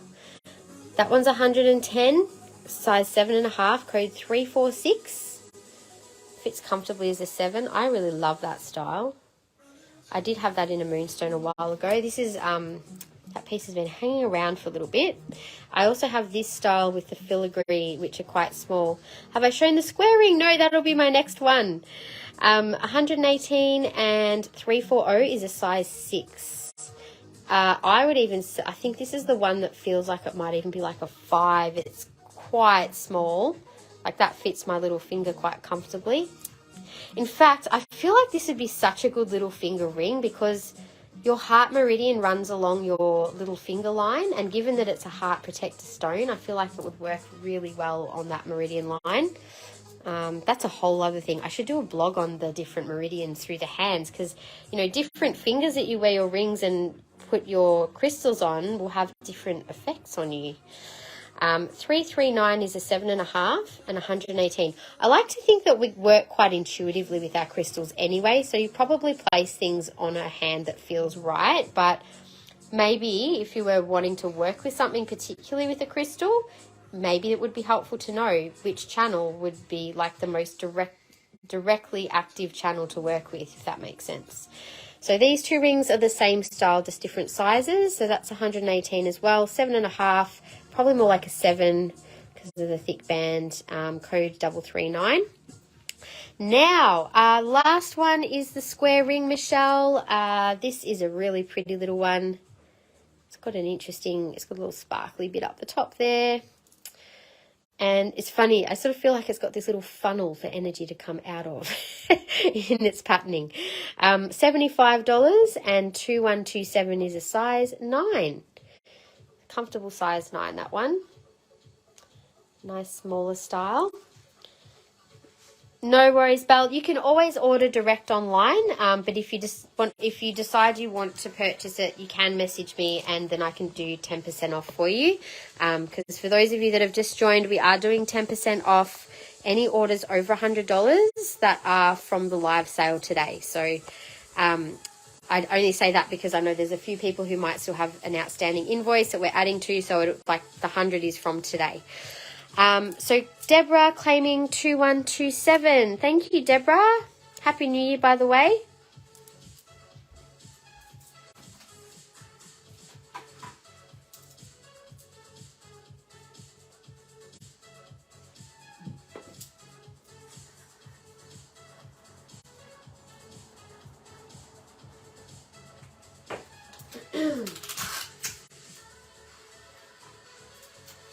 That one's 110, size 7.5, code 346. Fits comfortably as a 7. I really love that style. I did have that in a Moonstone a while ago. This is, that piece has been hanging around for a little bit. I also have this style with the filigree, which are quite small. Have I shown the square ring? No, that'll be my next one. 118 and 340 is a size 6. I think this is the one that feels like it might even be like a 5. It's quite small. Like that fits my little finger quite comfortably. In fact, I feel like this would be such a good little finger ring because your heart meridian runs along your little finger line, and given that it's a heart protector stone, I feel like it would work really well on that meridian line. That's a whole other thing. I should do a blog on the different meridians through the hands because, you know, different fingers that you wear your rings and put your crystals on will have different effects on you. 339 is a 7.5 and 118. I like to think that we work quite intuitively with our crystals anyway, so you probably place things on a hand that feels right, but maybe if you were wanting to work with something particularly with a crystal, maybe it would be helpful to know which channel would be like the most directly active channel to work with, if that makes sense. So these two rings are the same style, just different sizes. So that's 118 as well, 7.5, probably more like a 7 because of the thick band, code 339. Now, last one is the square ring, Michelle. This is a really pretty little one. It's got a little sparkly bit up the top there. And it's funny, I sort of feel like it's got this little funnel for energy to come out of in its patterning. $75 and 2127 is a size 9. Comfortable size 9, that one. Nice smaller style. No worries, Belle. You can always order direct online, but if you decide you want to purchase it, you can message me and then I can do 10% off for you. Because for those of you that have just joined, we are doing 10% off any orders over $100 that are from the live sale today. So I'd only say that because I know there's a few people who might still have an outstanding invoice that we're adding to, so the 100 is from today. So Deborah claiming 2127. Thank you, Deborah. Happy New Year, by the way.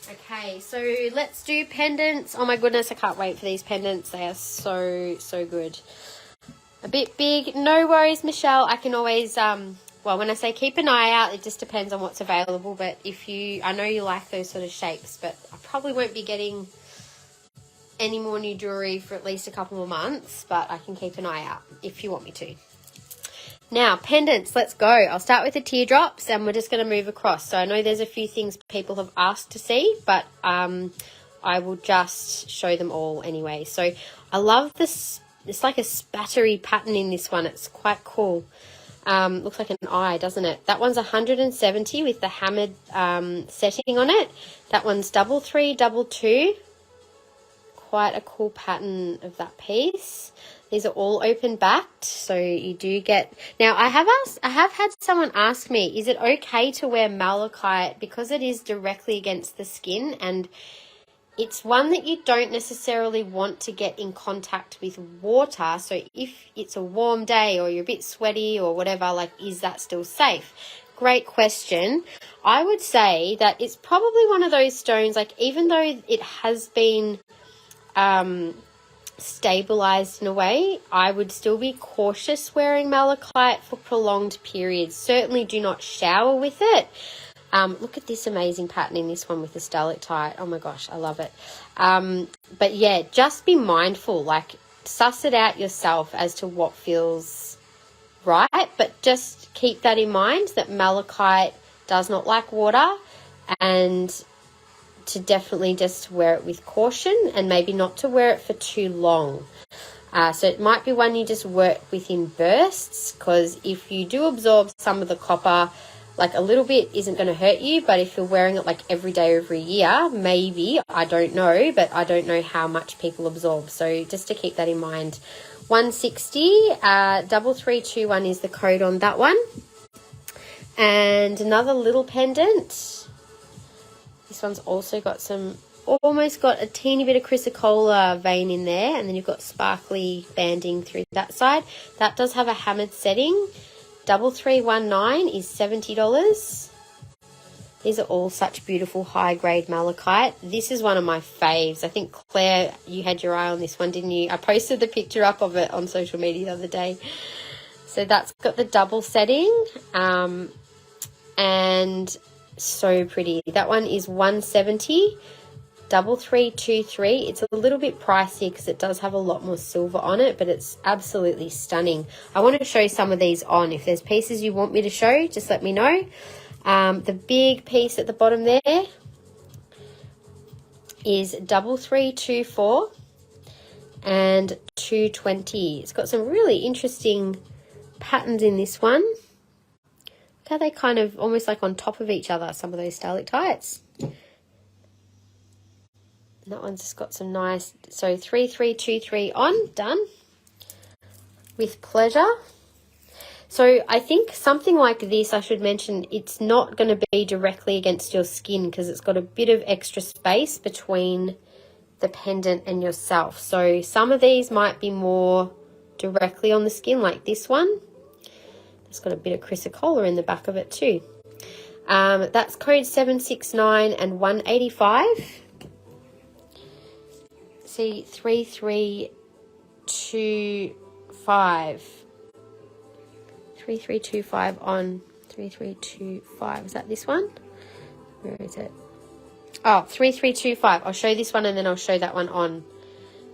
Okay, so let's do pendants. Oh my goodness, I can't wait for these pendants. They are so good. A bit big. No worries, Michelle. I can always, well, when I say keep an eye out, it just depends on what's available. But I know you like those sort of shapes, but I probably won't be getting any more new jewelry for at least a couple more months. But I can keep an eye out if you want me to. Now, pendants, let's go. I'll start with the teardrops and we're just going to move across. So I know there's a few things people have asked to see, but I will just show them all anyway. So I love this. It's like a spattery pattern in this one. It's quite cool. Looks like an eye, doesn't it? That one's 170 with the hammered setting on it. That one's 3322. Quite a cool pattern of that piece. These are all open backed, so you do get. Now I have had someone ask me, is it okay to wear malachite because it is directly against the skin, and it's one that you don't necessarily want to get in contact with water. So if it's a warm day or you're a bit sweaty or whatever, is that still safe? Great question. I would say that it's probably one of those stones, even though it has been stabilized in a way, I would still be cautious wearing malachite for prolonged periods. Certainly do not shower with it. Look at this amazing pattern in this one with the stalactite. Oh my gosh, I love it. But yeah, just be mindful, suss it out yourself as to what feels right, but just keep that in mind that malachite does not like water, and to definitely just wear it with caution and maybe not to wear it for too long. So it might be one you just work with in bursts, because if you do absorb some of the copper, a little bit isn't going to hurt you, but if you're wearing it every day, every year, maybe, I don't know, but I don't know how much people absorb. So just to keep that in mind. 160, 3321 is the code on that one. And another little pendant. This one's also got almost got a teeny bit of chrysocolla vein in there, and then you've got sparkly banding through that side. That does have a hammered setting. 3319 is $70. These are all such beautiful high-grade malachite. This is one of my faves. I think, Claire, you had your eye on this one, didn't you? I posted the picture up of it on social media the other day. So that's got the double setting, and so pretty. That one is 170, 3323. It's a little bit pricey because it does have a lot more silver on it, but it's absolutely stunning. I want to show some of these on. If there's pieces you want me to show, just let me know. The big piece at the bottom there is 3324 and 220. It's got some really interesting patterns in this one. Look how they kind of almost like on top of each other, some of those stalactites. And that one's just got some nice, so 3323 on, done. With pleasure. So I think something like this, I should mention, it's not going to be directly against your skin because it's got a bit of extra space between the pendant and yourself. So some of these might be more directly on the skin, like this one. It's got a bit of chrysocolla in the back of it too. That's code 769 and 185. See, 3325. 3325 on 3325. Is that this one? Where is it? Oh, 3325. I'll show this one and then I'll show that one on.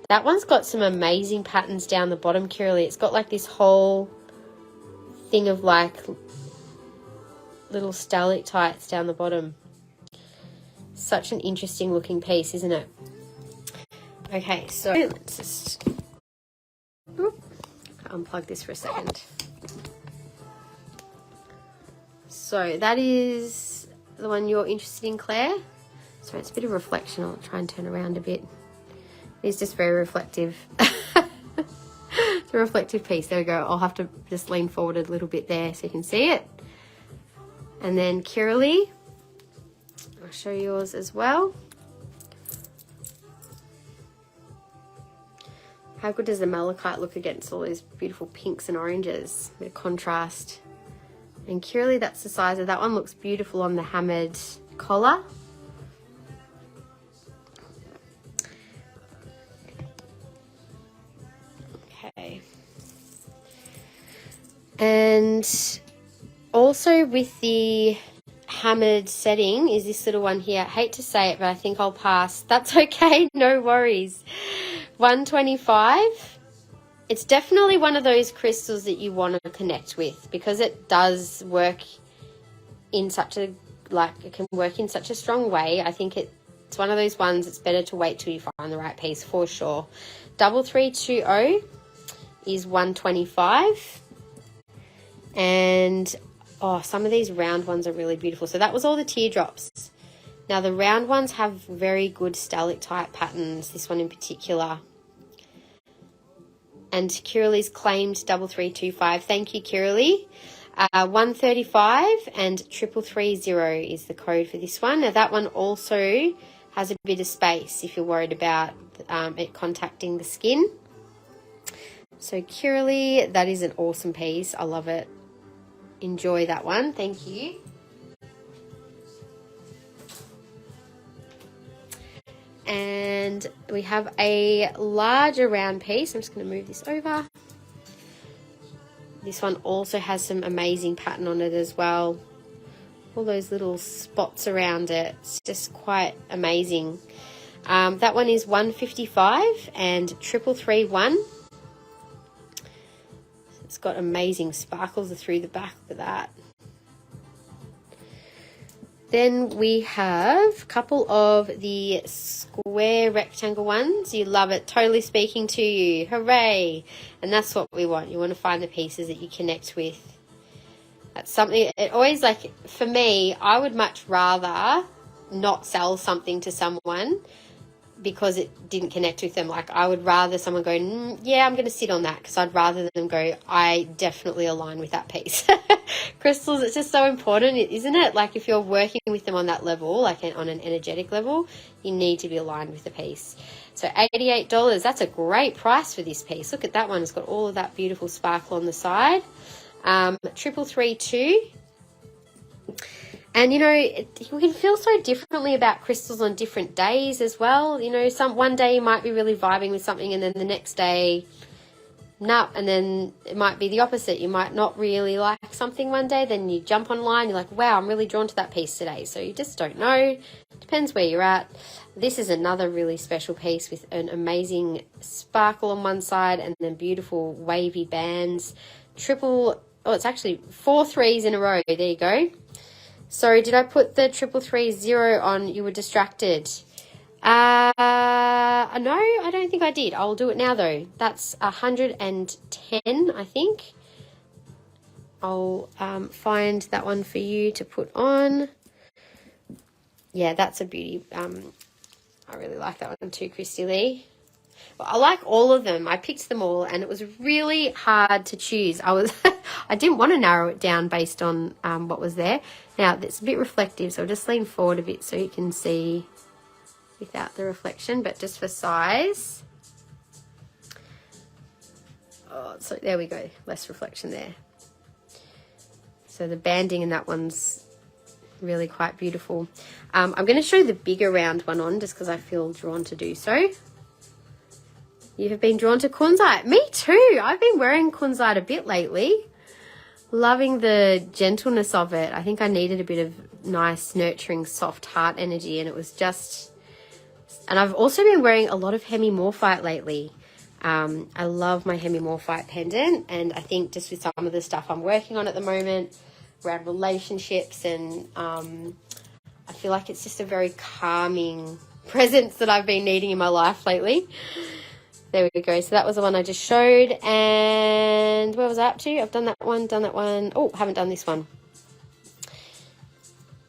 That one's got some amazing patterns down the bottom, Curly. It's got like this whole thing of like little stalactites down the bottom. Such an interesting looking piece, isn't it? Okay, so let's just unplug this for a second. So that is the one you're interested in, Claire. So it's a bit of reflection. I'll try and turn around a bit. It's just very reflective. It's a reflective piece. There we go. I'll have to just lean forward a little bit there so you can see it. And then Kiralee, I'll show yours as well. How good does the malachite look against all those beautiful pinks and oranges? A bit of contrast. And Kiralee, that's the size of that one. Looks beautiful on the hammered collar. Okay. And also with the hammered setting is this little one here. I hate to say it, but I think I'll pass. That's okay, no worries. 125. It's definitely one of those crystals that you want to connect with because it does work in such a, like, it can work in such a strong way. I think it's one of those ones it's better to wait till you find the right piece for sure. 3320 is 125. And oh, some of these round ones are really beautiful. So that was all the teardrops. Now the round ones have very good stalactite patterns, this one in particular. And Kiralee's claimed 3325. Thank you, Kiralee. 135 and 3330 is the code for this one. Now that one also has a bit of space if you're worried about it contacting the skin. So Kiralee, that is an awesome piece. I love it. Enjoy that one. Thank you. And we have a larger round piece. I'm just going to move this over. This one also has some amazing pattern on it as well. All those little spots around it. It's just quite amazing. That one is 155 and 3331. It's got amazing sparkles through the back of that. Then we have a couple of the square rectangle ones. You love it. Totally speaking to you. Hooray. And that's what we want. You want to find the pieces that you connect with. That's something, it always, like, for me, I would much rather not sell something to someone because it didn't connect with them. Like, I would rather someone go, yeah, I'm going to sit on that, because I'd rather them go, I definitely align with that piece. Crystals, it's just so important, isn't it? Like, if you're working with them on that level, like on an energetic level, you need to be aligned with the piece. So $88, that's a great price for this piece. Look at that one. It's got all of that beautiful sparkle on the side. 3332. And, you know, we can feel so differently about crystals on different days as well. You know, one day you might be really vibing with something, and then the next day, no. And then it might be the opposite. You might not really like something one day, then you jump online, you're like, wow, I'm really drawn to that piece today. So you just don't know. Depends where you're at. This is another really special piece with an amazing sparkle on one side and then beautiful wavy bands. It's actually 4 3s in a row. There you go. Sorry, did I put the 3330 on? You were distracted. No, I don't think I did. I'll do it now though. That's 110, I think. I'll find that one for you to put on. Yeah, that's a beauty. I really like that one too, Christy Lee. Well, I like all of them. I picked them all, and it was really hard to choose. I didn't want to narrow it down based on what was there. Now, it's a bit reflective, so I'll just lean forward a bit so you can see without the reflection, but just for size. Oh, so there we go, less reflection there. So the banding in that one's really quite beautiful. I'm going to show the bigger round one on just because I feel drawn to do so. You have been drawn to kunzite. Me too. I've been wearing kunzite a bit lately. Loving the gentleness of it. I think I needed a bit of nice, nurturing, soft heart energy, and it was just... And I've also been wearing a lot of hemimorphite lately. I love my hemimorphite pendant, and I think just with some of the stuff I'm working on at the moment around relationships, and I feel like it's just a very calming presence that I've been needing in my life lately. There we go. So that was the one I just showed. And where was I up to? I've done that one, done that one. Oh, haven't done this one.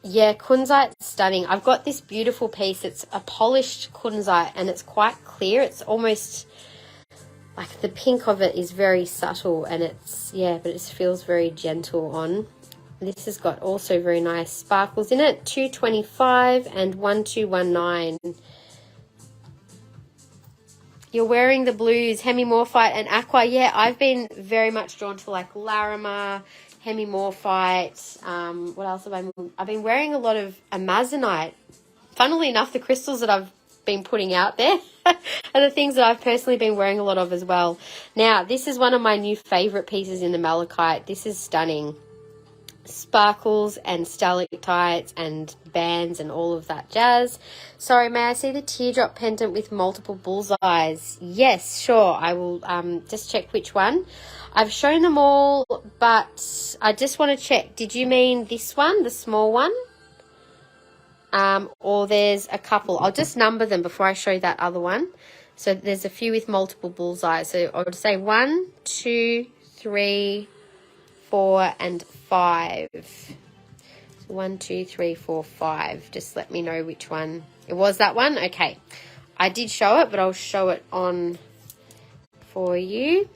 Yeah, kunzite's stunning. I've got this beautiful piece. It's a polished kunzite, and it's quite clear. It's almost like the pink of it is very subtle, and it's, yeah, but it feels very gentle on. This has got also very nice sparkles in it. $225 and $1219. You're wearing the blues, hemimorphite and aqua. Yeah, I've been very much drawn to like Larimar, hemimorphite. What else have I've been wearing a lot of amazonite. Funnily enough, the crystals that I've been putting out there are the things that I've personally been wearing a lot of as well. Now, this is one of my new favorite pieces in the malachite. This is stunning. Sparkles and stalactites and bands and all of that jazz. Sorry, may I see the teardrop pendant with multiple bullseyes? Yes, sure. I will just check which one. I've shown them all, but I just want to check. Did you mean this one, the small one? Or there's a couple. I'll just number them before I show that other one. So there's a few with multiple bullseyes. So I would say 1, 2, 3, 4 and 5. So 1, 2, 3, 4, 5. Just let me know which one. It was that one? Okay. I did show it, but I'll show it on for you.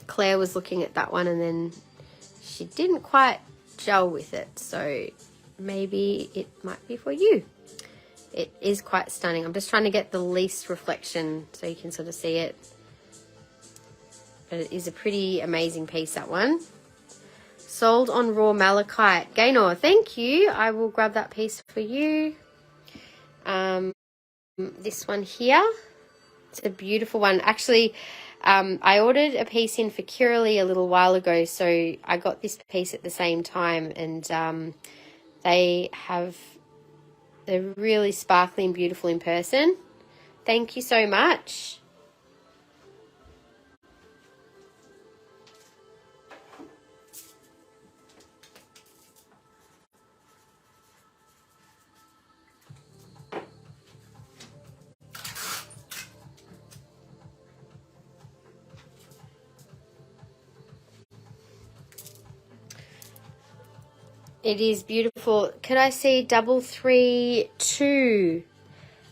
Claire was looking at that one and then she didn't quite gel with it. So maybe it might be for you. It is quite stunning. I'm just trying to get the least reflection so you can sort of see it. But it is a pretty amazing piece, that one. Sold on raw malachite. Gaynor, thank you. I will grab that piece for you. This one here. It's a beautiful one. Actually, I ordered a piece in for Kiralee a little while ago, so I got this piece at the same time, and they're really sparkly and beautiful in person. Thank you so much. It is beautiful. Could I see 332?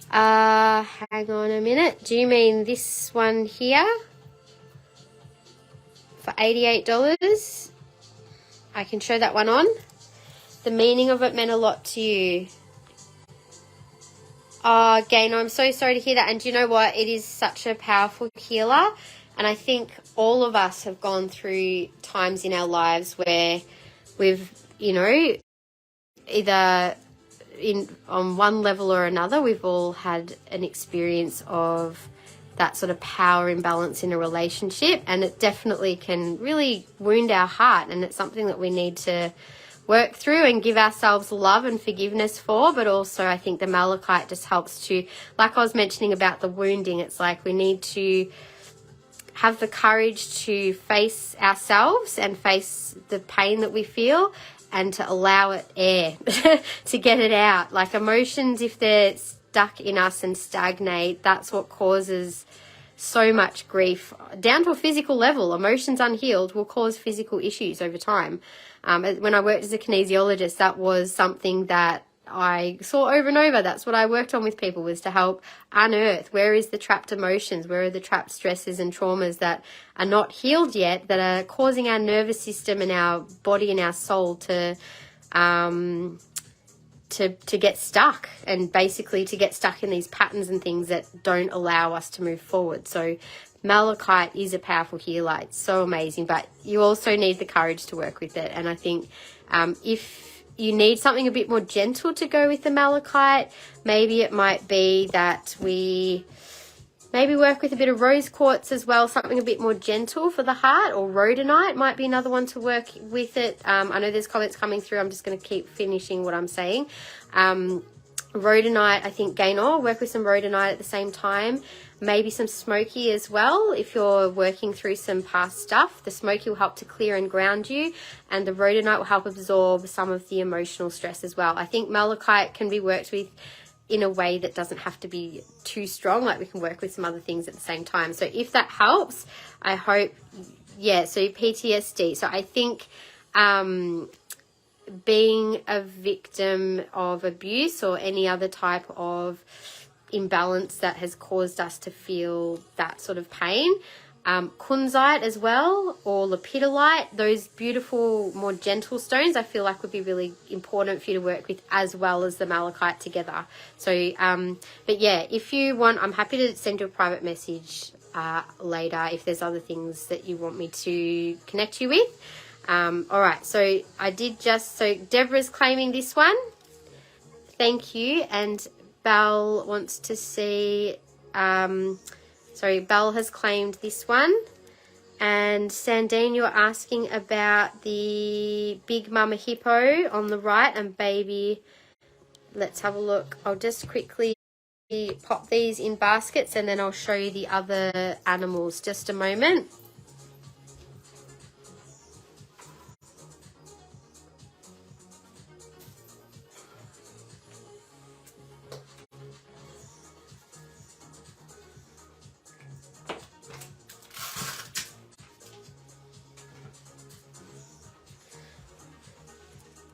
Hang on a minute. Do you mean this one here? For $88? I can show that one on. The meaning of it meant a lot to you. Oh, Gaynor, I'm so sorry to hear that. And do you know what? It is such a powerful healer. And I think all of us have gone through times in our lives where we've, you know, either on one level or another, we've all had an experience of that sort of power imbalance in a relationship, and it definitely can really wound our heart, and it's something that we need to work through and give ourselves love and forgiveness for. But also I think the malachite just helps to, like I was mentioning about the wounding, it's like we need to have the courage to face ourselves and face the pain that we feel, and to allow it air, to get it out. Like emotions, if they're stuck in us and stagnate, that's what causes so much grief down to a physical level. Emotions unhealed will cause physical issues over time. When I worked as a kinesiologist, that was something that I saw over and over. That's what I worked on with people, was to help unearth where is the trapped emotions, where are the trapped stresses and traumas that are not healed yet, that are causing our nervous system and our body and our soul to get stuck, and basically to get stuck in these patterns and things that don't allow us to move forward. So malachite is a powerful healer. It's so amazing, but you also need the courage to work with it. And I think if you need something a bit more gentle to go with the malachite, maybe it might be that we maybe work with a bit of rose quartz as well, something a bit more gentle for the heart, or rhodonite might be another one to work with it. I know there's comments coming through. I'm just going to keep finishing what I'm saying. Rhodonite, I think Gaynor, work with some rhodonite at the same time. Maybe some smoky as well. If you're working through some past stuff, the smoky will help to clear and ground you, and the rhodonite will help absorb some of the emotional stress as well. I think malachite can be worked with in a way that doesn't have to be too strong. Like, we can work with some other things at the same time. So if that helps, I hope, yeah, so PTSD. So I think being a victim of abuse or any other type of imbalance that has caused us to feel that sort of pain, kunzite as well, or lepidolite, those beautiful, more gentle stones, I feel like would be really important for you to work with, as well as the malachite together. So, but yeah, if you want, I'm happy to send you a private message later if there's other things that you want me to connect you with. All right, so so Deborah's claiming this one. Thank you. And Belle wants to see, Belle has claimed this one. And Sandine, you're asking about the big mama hippo on the right and baby. Let's have a look. I'll just quickly pop these in baskets and then I'll show you the other animals. Just a moment.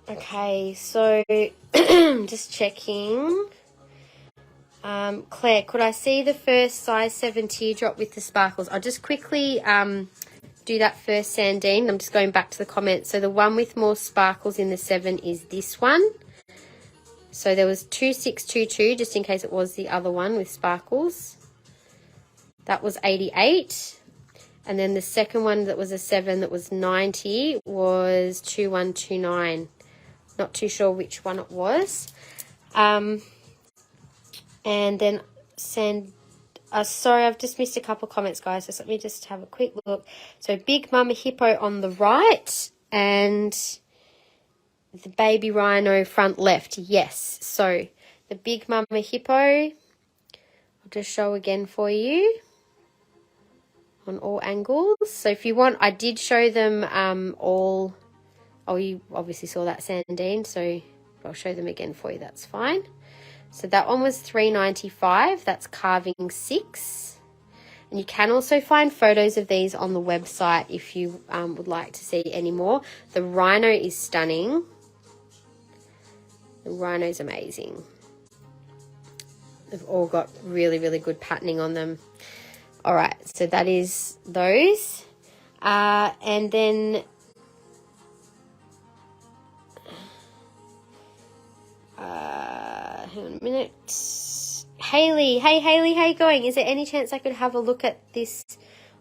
Okay, so just checking. Claire, could I see the first size 7 teardrop with the sparkles? I'll just quickly do that first, Sandine. I'm just going back to the comments. So the one with more sparkles in the 7 is this one. So there was 2622, just in case it was the other one with sparkles. That was 88. And then the second one that was a 7 that was 90 was 2129. Not too sure which one it was. And then sorry, I've just missed a couple of comments, guys. So let me just have a quick look. So big mama hippo on the right and the baby rhino front left. Yes. So the big mama hippo, I'll just show again for you on all angles. So if you want, I did show them all. Oh, you obviously saw that, Sandine, so I'll show them again for you. That's fine. So that one was $3.95. That's carving 6. And you can also find photos of these on the website if you would like to see any more. The rhino is stunning. The rhino is amazing. They've all got really, really good patterning on them. All right, so that is those. And then hang on a minute. Haley, hey Haley, how you going? Is there any chance I could have a look at this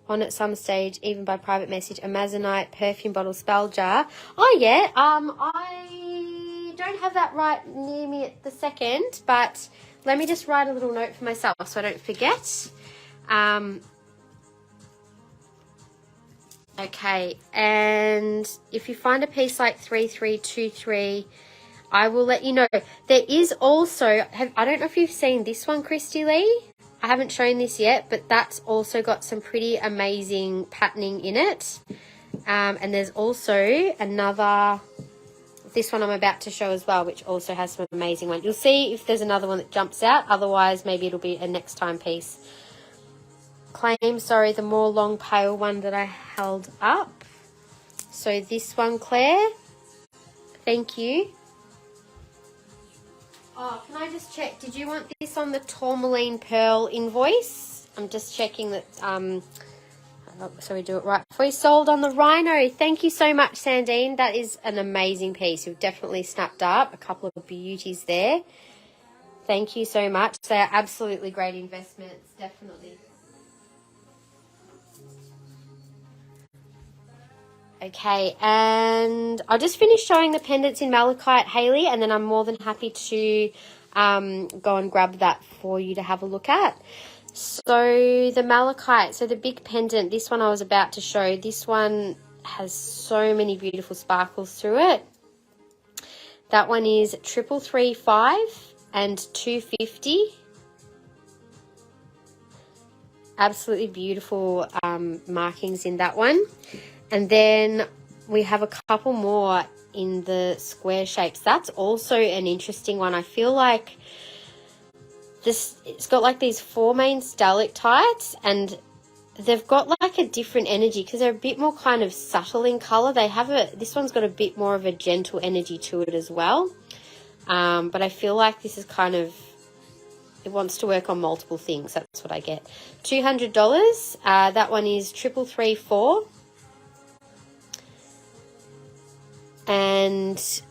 on at some stage, even by private message? Amazonite perfume bottle spell jar. Oh yeah, I don't have that right near me at the second, but let me just write a little note for myself so I don't forget. Okay, and if you find a piece like 3323, I will let you know. There is also, I don't know if you've seen this one, Christy Lee. I haven't shown this yet, but that's also got some pretty amazing patterning in it. And there's also another, this one I'm about to show as well, which also has some amazing ones. You'll see if there's another one that jumps out. Otherwise, maybe it'll be a next time piece. claim, sorry, the more long pale one that I held up. So this one, Claire, thank you. Oh, can I just check, did you want this on the tourmaline pearl invoice? I'm just checking that, so we do it right before we sold on the rhino. Thank you so much, Sandine. That is an amazing piece. You've definitely snapped up a couple of beauties there. Thank you so much. They are absolutely great investments, definitely. Okay, and I'll just finish showing the pendants in Malachite, Hayley, and then I'm more than happy to go and grab that for you to have a look at. So the Malachite, so the big pendant, this one I was about to show, this one has so many beautiful sparkles through it. That one is 3335 and 250. Absolutely beautiful markings in that one. And then we have a couple more in the square shapes. That's also an interesting one. I feel like this, it's got like these 4 main stalactites, and they've got like a different energy because they're a bit more kind of subtle in color. They have this one's got a bit more of a gentle energy to it as well. But I feel like this is kind of, it wants to work on multiple things. That's what I get. $200. That one is 3334. And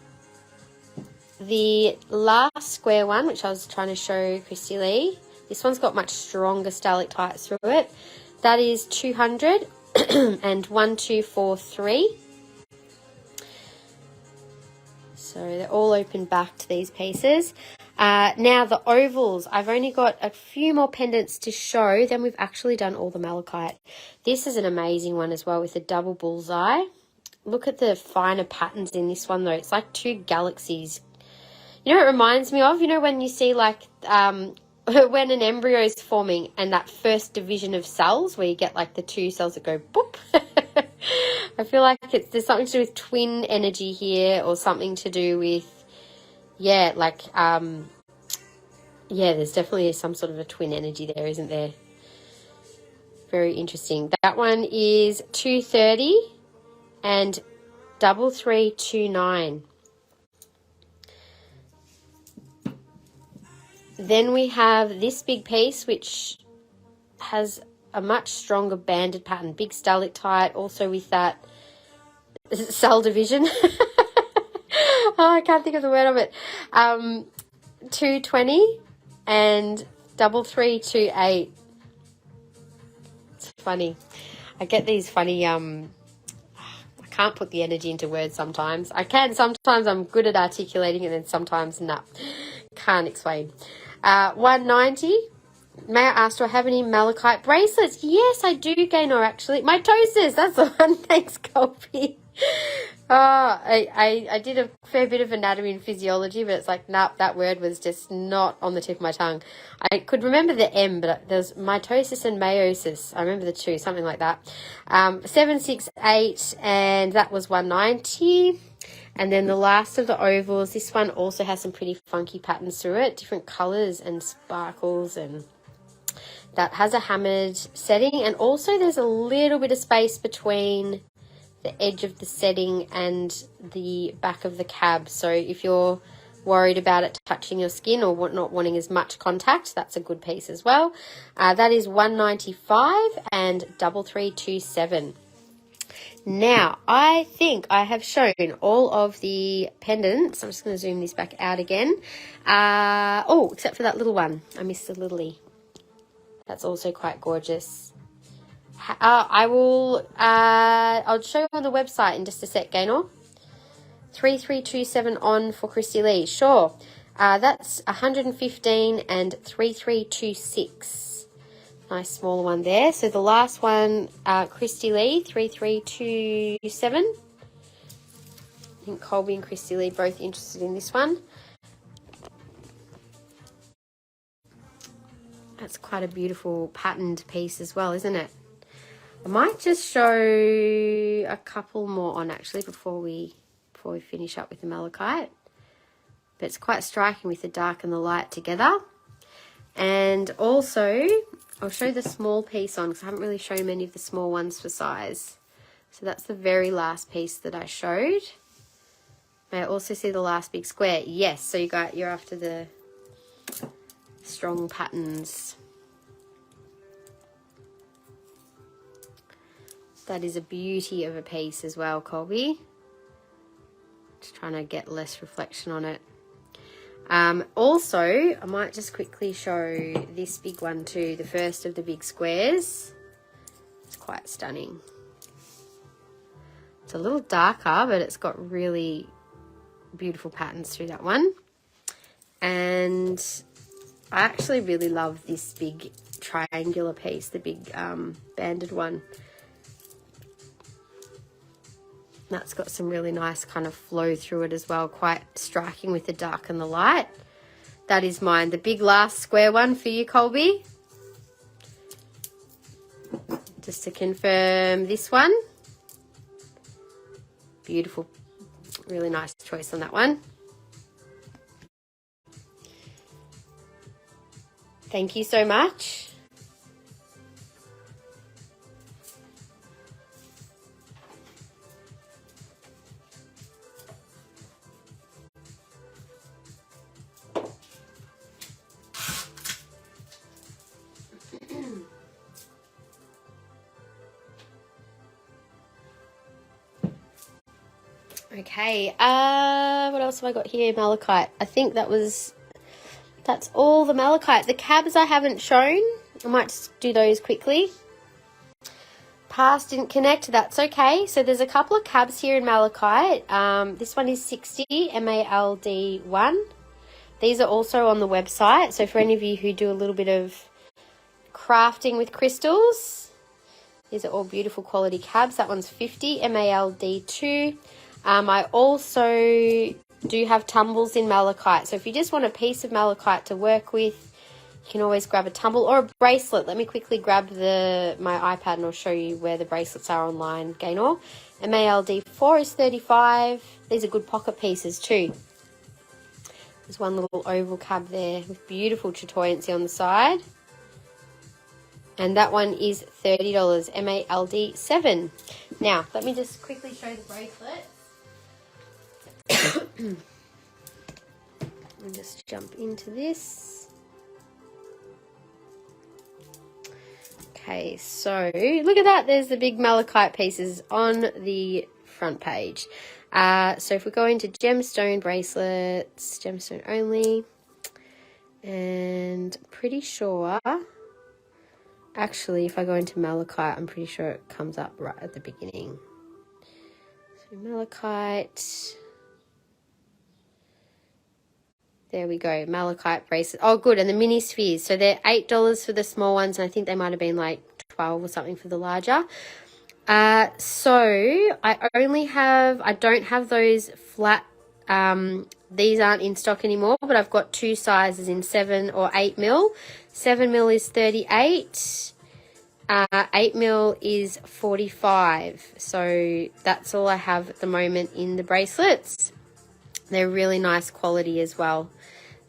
the last square one, which I was trying to show Christy Lee, this one's got much stronger stalactites through it. That is 200 and 1243. So they're all open back to these pieces. Now the ovals, I've only got a few more pendants to show, then we've actually done all the malachite. This is an amazing one as well with a double bullseye. Look at the finer patterns in this one though. It's like 2 galaxies. You know what it reminds me of? You know when you see like when an embryo is forming and that first division of cells where you get like the 2 cells that go boop. I feel like there's something to do with twin energy here, or something to do with, yeah, like, yeah, there's definitely some sort of a twin energy there, isn't there? Very interesting. That one is 230 and 3329. Then we have this big piece, which has a much stronger banded pattern, big stalactite, also with that cell division. Oh, I can't think of the word of it. 220 and 3328. It's funny. I get these funny, I can't put the energy into words sometimes. I can, sometimes I'm good at articulating it, and then sometimes nah, can't explain. 190. May I ask, do I have any malachite bracelets? Yes, I do, Gaynor, actually. Mitosis, that's the one. Thanks, Colby. I did a fair bit of anatomy and physiology, but it's like, nah, that word was just not on the tip of my tongue. I could remember the M, but there's mitosis and meiosis. I remember the 2, something like that. 768, and that was 190. And then the last of the ovals, this one also has some pretty funky patterns through it, different colours and sparkles, and that has a hammered setting. And also there's a little bit of space between the edge of the setting and the back of the cab. So if you're worried about it touching your skin or not wanting as much contact, that's a good piece as well. That is 195 and 3327. Now, I think I have shown all of the pendants. I'm just going to zoom this back out again. Oh, except for that little one. I missed the littly. That's also quite gorgeous. I'll show you on the website in just a sec, Gaynor. 3327 on for Christy Lee. Sure. That's 115 and 3326. Nice smaller one there. So the last one, Christy Lee, 3327. I think Colby and Christy Lee both interested in this one. That's quite a beautiful patterned piece as well, isn't it? I might just show a couple more on actually before we finish up with the malachite. But it's quite striking with the dark and the light together. And also I'll show the small piece on because I haven't really shown many of the small ones for size. So that's the very last piece that I showed. May I also see the last big square? Yes, so you're after the strong patterns. That is a beauty of a piece as well, Colby. Just trying to get less reflection on it. Also, I might just quickly show this big one too, the first of the big squares. It's quite stunning. It's a little darker, but it's got really beautiful patterns through that one. And I actually really love this big triangular piece, the big banded one. That's got some really nice kind of flow through it as well, quite striking with the dark and the light. That is mine, the big last square one for you, Colby. Just to confirm this one. Beautiful, really nice choice on that one. Thank you so much. Okay, what else have I got here? Malachite. I think that's all the malachite. The cabs I haven't shown. I might just do those quickly. Pass didn't connect. That's okay. So there's a couple of cabs here in malachite. This one is 60 MALD1. These are also on the website. So for any of you who do a little bit of crafting with crystals, these are all beautiful quality cabs. That one's 50 MALD2. I also do have tumbles in malachite. So if you just want a piece of malachite to work with, you can always grab a tumble or a bracelet. Let me quickly grab my iPad and I'll show you where the bracelets are online, Gaynor. MALD4 is 35. These are good pocket pieces too. There's one little oval cab there with beautiful chatoyancy on the side. And that one is $30, MALD7. Now, let me just quickly show the bracelet. Let me just jump into this. Okay, so look at that. There's the big malachite pieces on the front page. So if we go into gemstone bracelets, gemstone only, and pretty sure, actually, if I go into malachite, I'm pretty sure it comes up right at the beginning. So malachite. There we go, malachite bracelet. Oh, good, and the mini spheres. So they're $8 for the small ones, and I think they might have been like 12 or something for the larger. So I don't have those flat, these aren't in stock anymore, but I've got two sizes in 7 or 8 mil. 7 mil is 38, 8 mil is 45. So that's all I have at the moment in the bracelets. They're really nice quality as well.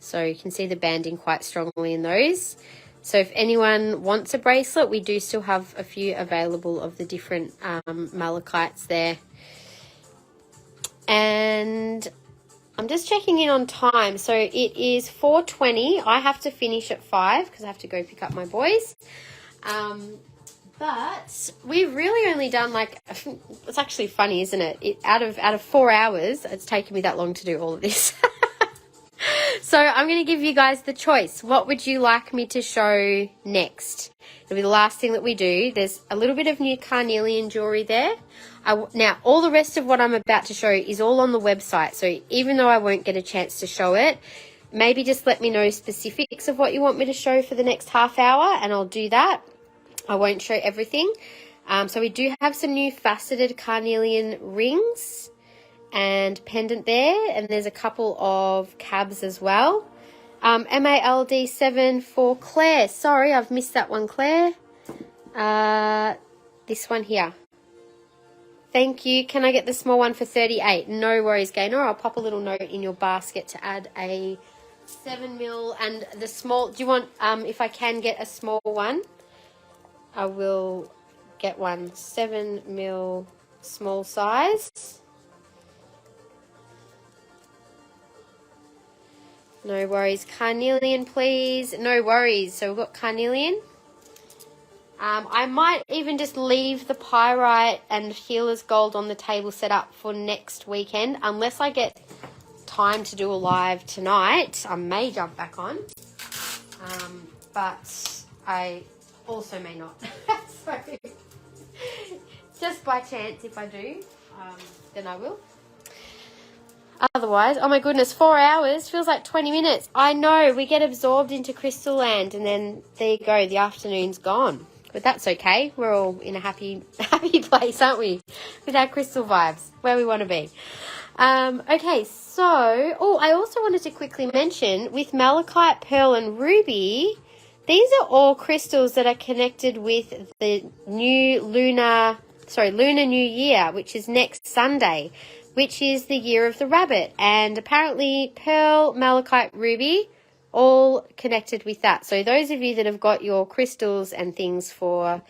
So you can see the banding quite strongly in those. So if anyone wants a bracelet, we do still have a few available of the different malachites there. And I'm just checking in on time. So it is 4:20. I have to finish at 5 because I have to go pick up my boys. But we've really only done like, it's actually funny, isn't it? Out of 4 hours, it's taken me that long to do all of this. So I'm going to give you guys the choice. What would you like me to show next? It'll be the last thing that we do. There's a little bit of new Carnelian jewellery there. Now, all the rest of what I'm about to show is all on the website. So even though I won't get a chance to show it, maybe just let me know specifics of what you want me to show for the next half hour and I'll do that. I won't show everything. So we do have some new faceted Carnelian rings and pendant there, and there's a couple of cabs as well. MALD7 for Claire. Sorry, I've missed that one, Claire. This one here. Thank you. Can I get the small one for 38? No worries, Gaynor. I'll pop a little note in your basket to add a 7 mil and the small. Do you want, if I can get a small one? I will get one 7mm small size. No worries. Carnelian, please. No worries. So we've got Carnelian. I might even just leave the pyrite and healer's gold on the table set up for next weekend, unless I get time to do a live tonight. I may jump back on, but I also may not. So just by chance, if I do, then I will. Otherwise, oh my goodness, 4 hours feels like 20 minutes. I know, we get absorbed into crystal land, and then there you go, the afternoon's gone. But that's okay. We're all in a happy place, aren't we? With our crystal vibes, where we want to be. Okay, so, I also wanted to quickly mention, with Malachite, Pearl, and Ruby, these are all crystals that are connected with the Lunar New Year, which is next Sunday, which is the year of the rabbit. And apparently Pearl, Malachite, Ruby, all connected with that. So those of you that have got your crystals and things for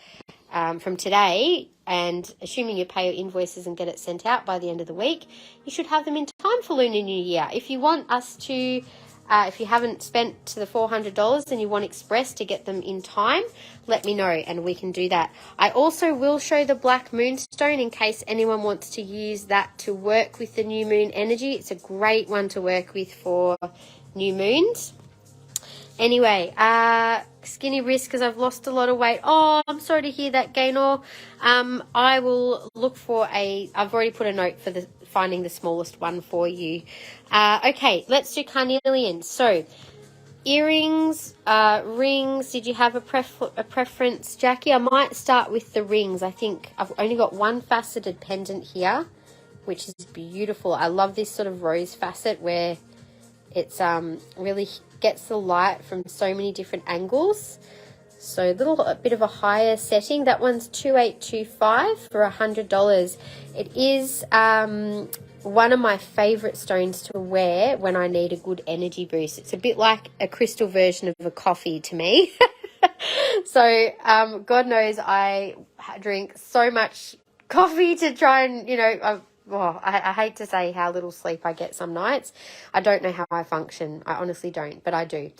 from today, and assuming you pay your invoices and get it sent out by the end of the week, you should have them in time for Lunar New Year. If you want us to, if you haven't spent the $400 and you want Express to get them in time, let me know and we can do that. I also will show the black moonstone in case anyone wants to use that to work with the new moon energy. It's a great one to work with for new moons. Anyway, skinny wrist because I've lost a lot of weight. Oh, I'm sorry to hear that, Gaynor. I will look for I've already put a note for finding the smallest one for you. Okay, let's do Carnelian. So, earrings, rings. Did you have a preference, Jackie? I might start with the rings. I think I've only got one faceted pendant here, which is beautiful. I love this sort of rose facet where it's really gets the light from so many different angles. So a bit of a higher setting. That one's $2825 for $100. It is one of my favorite stones to wear when I need a good energy boost. It's a bit like a crystal version of a coffee to me. So God knows I drink so much coffee to try and, I hate to say how little sleep I get some nights. I don't know how I function. I honestly don't, but I do.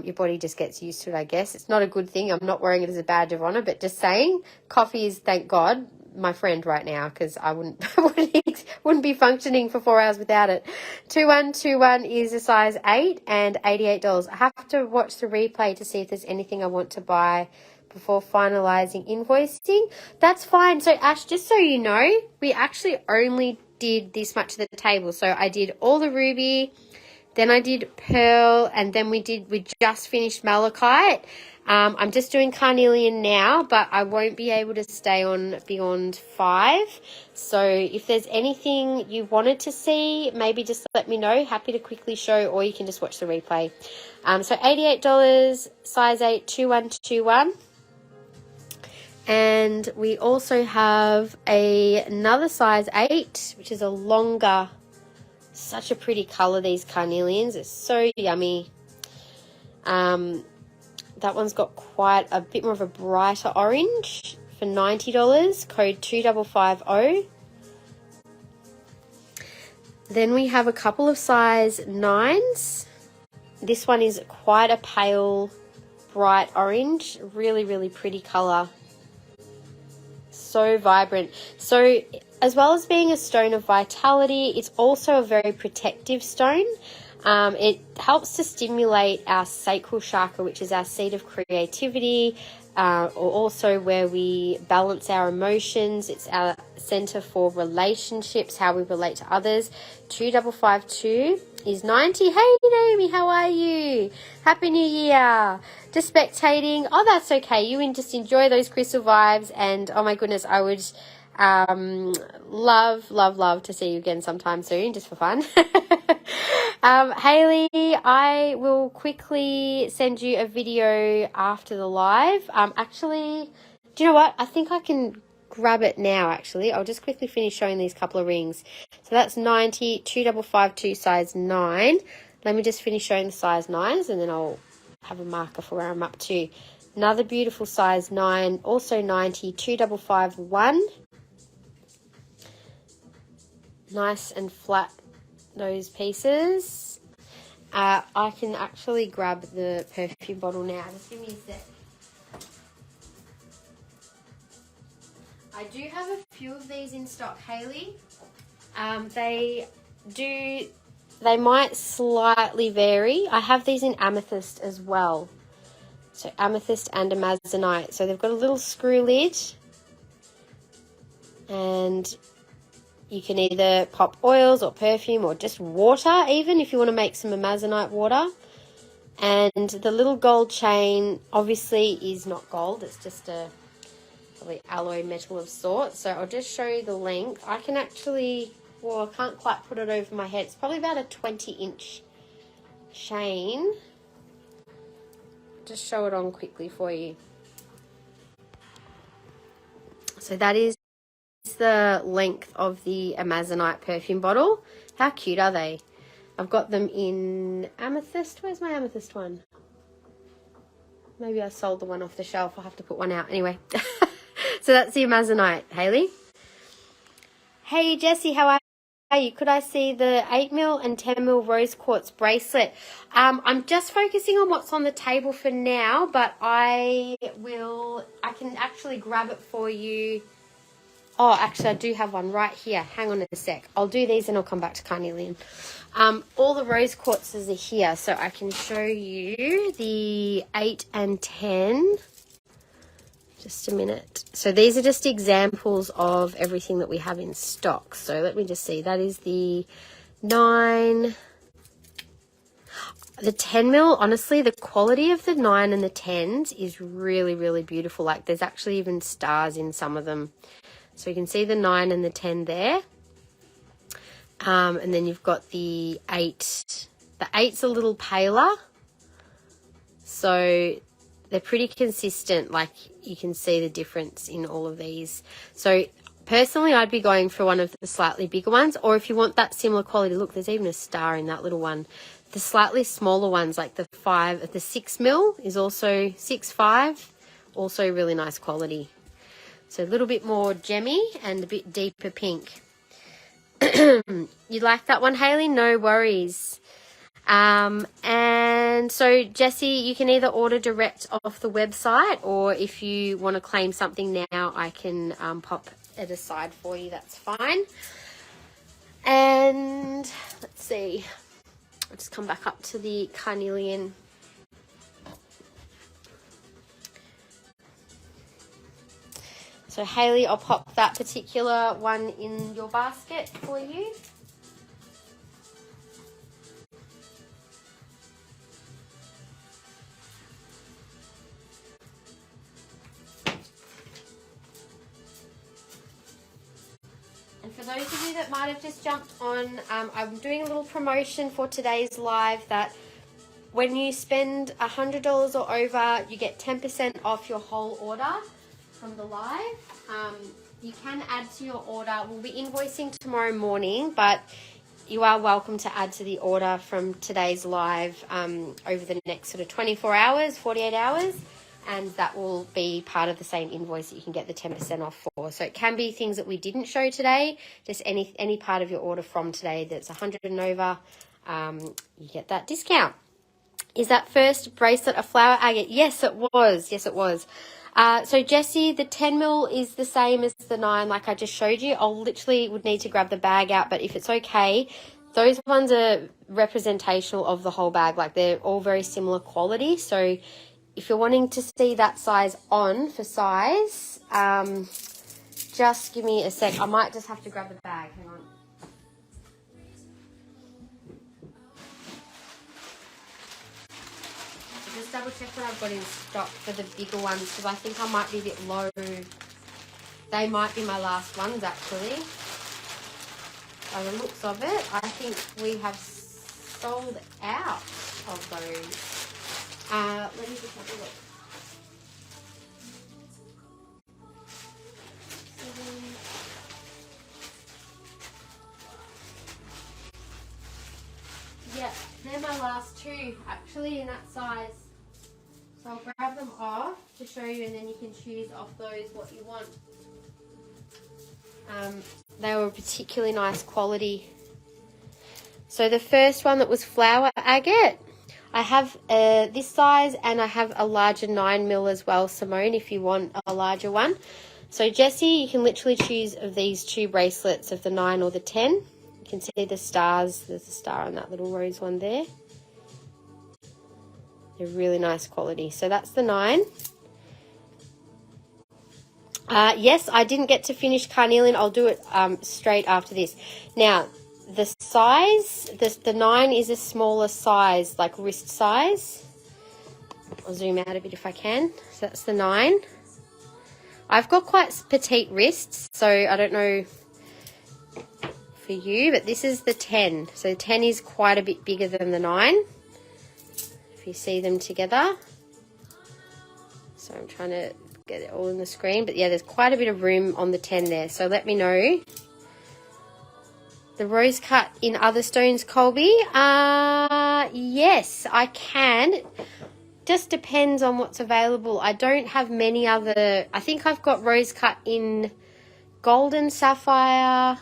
Your body just gets used to it, I guess. It's not a good thing. I'm not wearing it as a badge of honor, but just saying, coffee is, thank God, my friend right now, because I wouldn't be functioning for 4 hours without it. 2121 is a size 8 and $88. I have to watch the replay to see if there's anything I want to buy before finalizing invoicing. That's fine. So Ash, just so you know, we actually only did this much of the table. So I did all the ruby, then I did pearl, and then we just finished malachite. I'm just doing carnelian now, but I won't be able to stay on beyond 5. So if there's anything you wanted to see, maybe just let me know. Happy to quickly show, or you can just watch the replay. So $88, size 8, 2121. And we also have another size 8, which is a longer, such a pretty color, these carnelians. It's so yummy. That one's got quite a bit more of a brighter orange for $90, code 2550. Then we have a couple of size 9s. This one is quite a pale, bright orange. Really, really pretty color. So vibrant. So as well as being a stone of vitality, it's also a very protective stone. It helps to stimulate our sacral chakra, which is our seat of creativity, or also where we balance our emotions. It's our center for relationships, how we relate to others. 2552 is 90. Hey Naomi, how are you? Happy New Year. Just spectating. Oh, that's okay. You just enjoy those crystal vibes, and oh my goodness, I would love to see you again sometime soon, just for fun. Haley, I will quickly send you a video after the live. Actually, do you know what? I think I can grab it now, actually. I'll just quickly finish showing these couple of rings. So that's 90, 2552, size 9. Let me just finish showing the size 9s, and then I'll have a marker for where I'm up to. Another beautiful size 9, also 90, 2551. Nice and flat, those pieces. I can actually grab the perfume bottle now. Just give me a sec. I do have a few of these in stock, Hayley. They might slightly vary. I have these in amethyst as well. So amethyst and amazonite. So they've got a little screw lid. And you can either pop oils or perfume or just water even if you want to make some amazonite water. And the little gold chain obviously is not gold. It's just a probably alloy metal of sorts. So I'll just show you the length. I can actually, well, I can't quite put it over my head. It's probably about a 20-inch chain. Just show it on quickly for you. So that is the length of the amazonite perfume bottle. How cute are they? I've got them in amethyst. Where's my amethyst one? Maybe I sold the one off the shelf. I'll have to put one out anyway. So that's the amazonite, Hayley. Hey Jessie, how are you? Could I see the 8mm and 10mm rose quartz bracelet? I'm just focusing on what's on the table for now, but I can actually grab it for you. Oh, actually, I do have one right here. Hang on a sec. I'll do these and I'll come back to Carnelian. All the rose quartzes are here, so I can show you the 8 and 10. Just a minute. So these are just examples of everything that we have in stock. So let me just see. That is the 9. The 10mm, honestly, the quality of the 9 and the 10s is really, really beautiful. Like there's actually even stars in some of them. So you can see the 9 and the 10 there. And then you've got the 8. The 8's a little paler. So they're pretty consistent. Like you can see the difference in all of these. So personally, I'd be going for one of the slightly bigger ones. Or if you want that similar quality, look, there's even a star in that little one. The slightly smaller ones, like the 6mm is also 6.5. Also really nice quality. So a little bit more gemmy and a bit deeper pink. You like that one, Hayley? No worries. And so, Jessie, you can either order direct off the website, or if you want to claim something now, I can pop it aside for you. That's fine. And let's see. I'll just come back up to the Carnelian. So Hayley, I'll pop that particular one in your basket for you. And for those of you that might have just jumped on, I'm doing a little promotion for today's live that when you spend $100 or over, you get 10% off your whole order from the live. You can add to your order. We'll be invoicing tomorrow morning, but you are welcome to add to the order from today's live over the next sort of 24 hours, 48 hours, and that will be part of the same invoice that you can get the 10% off for. So it can be things that we didn't show today, just any part of your order from today that's 100 and over, you get that discount. Is that first bracelet a flower agate? Yes, it was. Yes, it was. So Jessie, the 10mm is the same as the 9, like I just showed you. I'll literally would need to grab the bag out, but if it's okay, those ones are representational of the whole bag. Like they're all very similar quality. So if you're wanting to see that size on for size, just give me a sec. I might just have to grab the bag. Hang on. Just double check what I've got in stock for the bigger ones, because I think I might be a bit low. They might be my last ones actually. By the looks of it, I think we have sold out of those. Let me just have a look. Yeah, they're my last two actually in that size. So I'll grab them off to show you, and then you can choose off those what you want. They were particularly nice quality. So the first one that was flower agate, I have this size, and I have a larger 9mm as well, Simone, if you want a larger one. So Jessie, you can literally choose of these two bracelets, of the 9 or the 10. You can see the stars. There's a star on that little rose one there. They're really nice quality. So that's the 9. Yes, I didn't get to finish Carnelian. I'll do it straight after this. Now, the size, the 9 is a smaller size, like wrist size. I'll zoom out a bit if I can. So that's the 9. I've got quite petite wrists, so I don't know for you, but this is the 10. So 10 is quite a bit bigger than the 9, if you see them together. So I'm trying to get it all in the screen, but yeah, there's quite a bit of room on the 10 there, so let me know. The rose cut in other stones, Colby? Yes, I can. Just depends on what's available. I don't have many other. I think I've got rose cut in golden sapphire,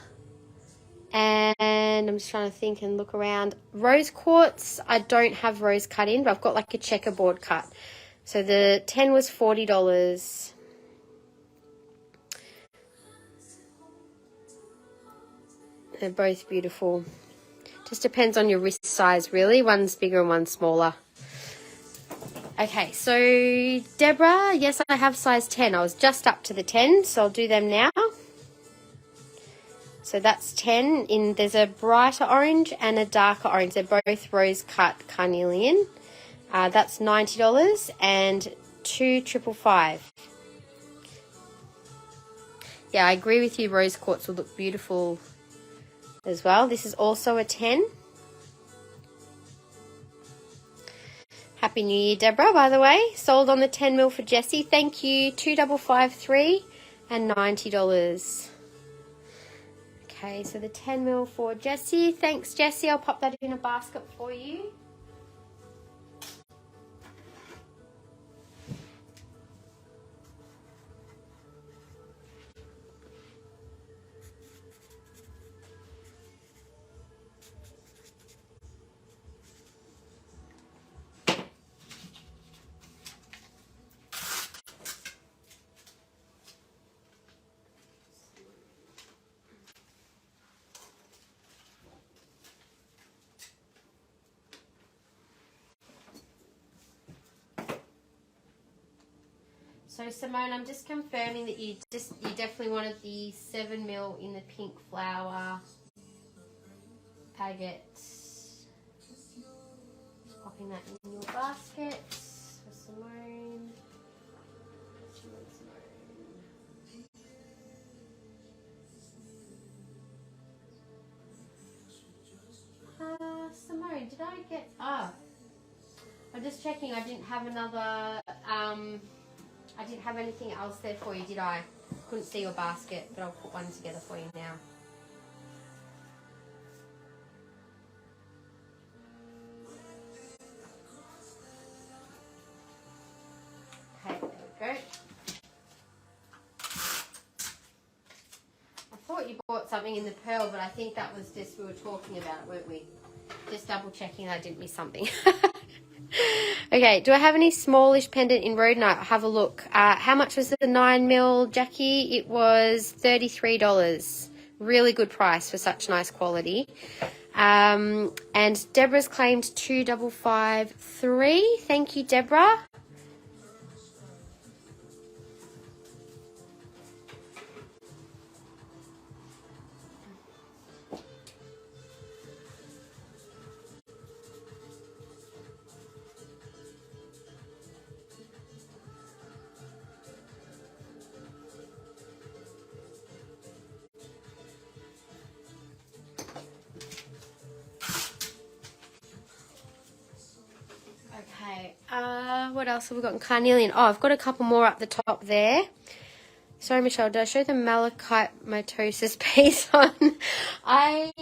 and I'm just trying to think and look around. Rose quartz, I don't have rose cut in, but I've got like a checkerboard cut. So the 10 was $40. They're both beautiful. Just depends on your wrist size, really. One's bigger and one's smaller. Okay, so Deborah, yes, I have size 10. I was just up to the 10, so I'll do them now. So that's 10. There's a brighter orange and a darker orange. They're both rose cut carnelian. That's $90 and $2,555. Yeah, I agree with you. Rose quartz will look beautiful as well. This is also a 10. Happy New Year, Deborah, by the way. Sold on the 10mm for Jessie. Thank you. $2,553 and $90. Okay, so the 10mm for Jessie. Thanks, Jessie. I'll pop that in a basket for you. So Simone, I'm just confirming that you definitely wanted the 7mm in the pink flower agate. Popping that in your basket for Simone. Simone, did I get? I'm just checking. I didn't have another. I didn't have anything else there for you, did I? Couldn't see your basket, but I'll put one together for you now. Okay, there we go. I thought you bought something in the pearl, but I think that was just, we were talking about it, weren't we? Just double checking I didn't miss something. Okay, do I have any smallish pendant in Rhodonite? Have a look. How much was the 9mm, Jackie? It was $33. Really good price for such nice quality. And Deborah's claimed $2,553. Thank you, Deborah. What else have we got in Carnelian? Oh, I've got a couple more up the top there. Sorry, Michelle, did I show the Malachite mitosis piece on? I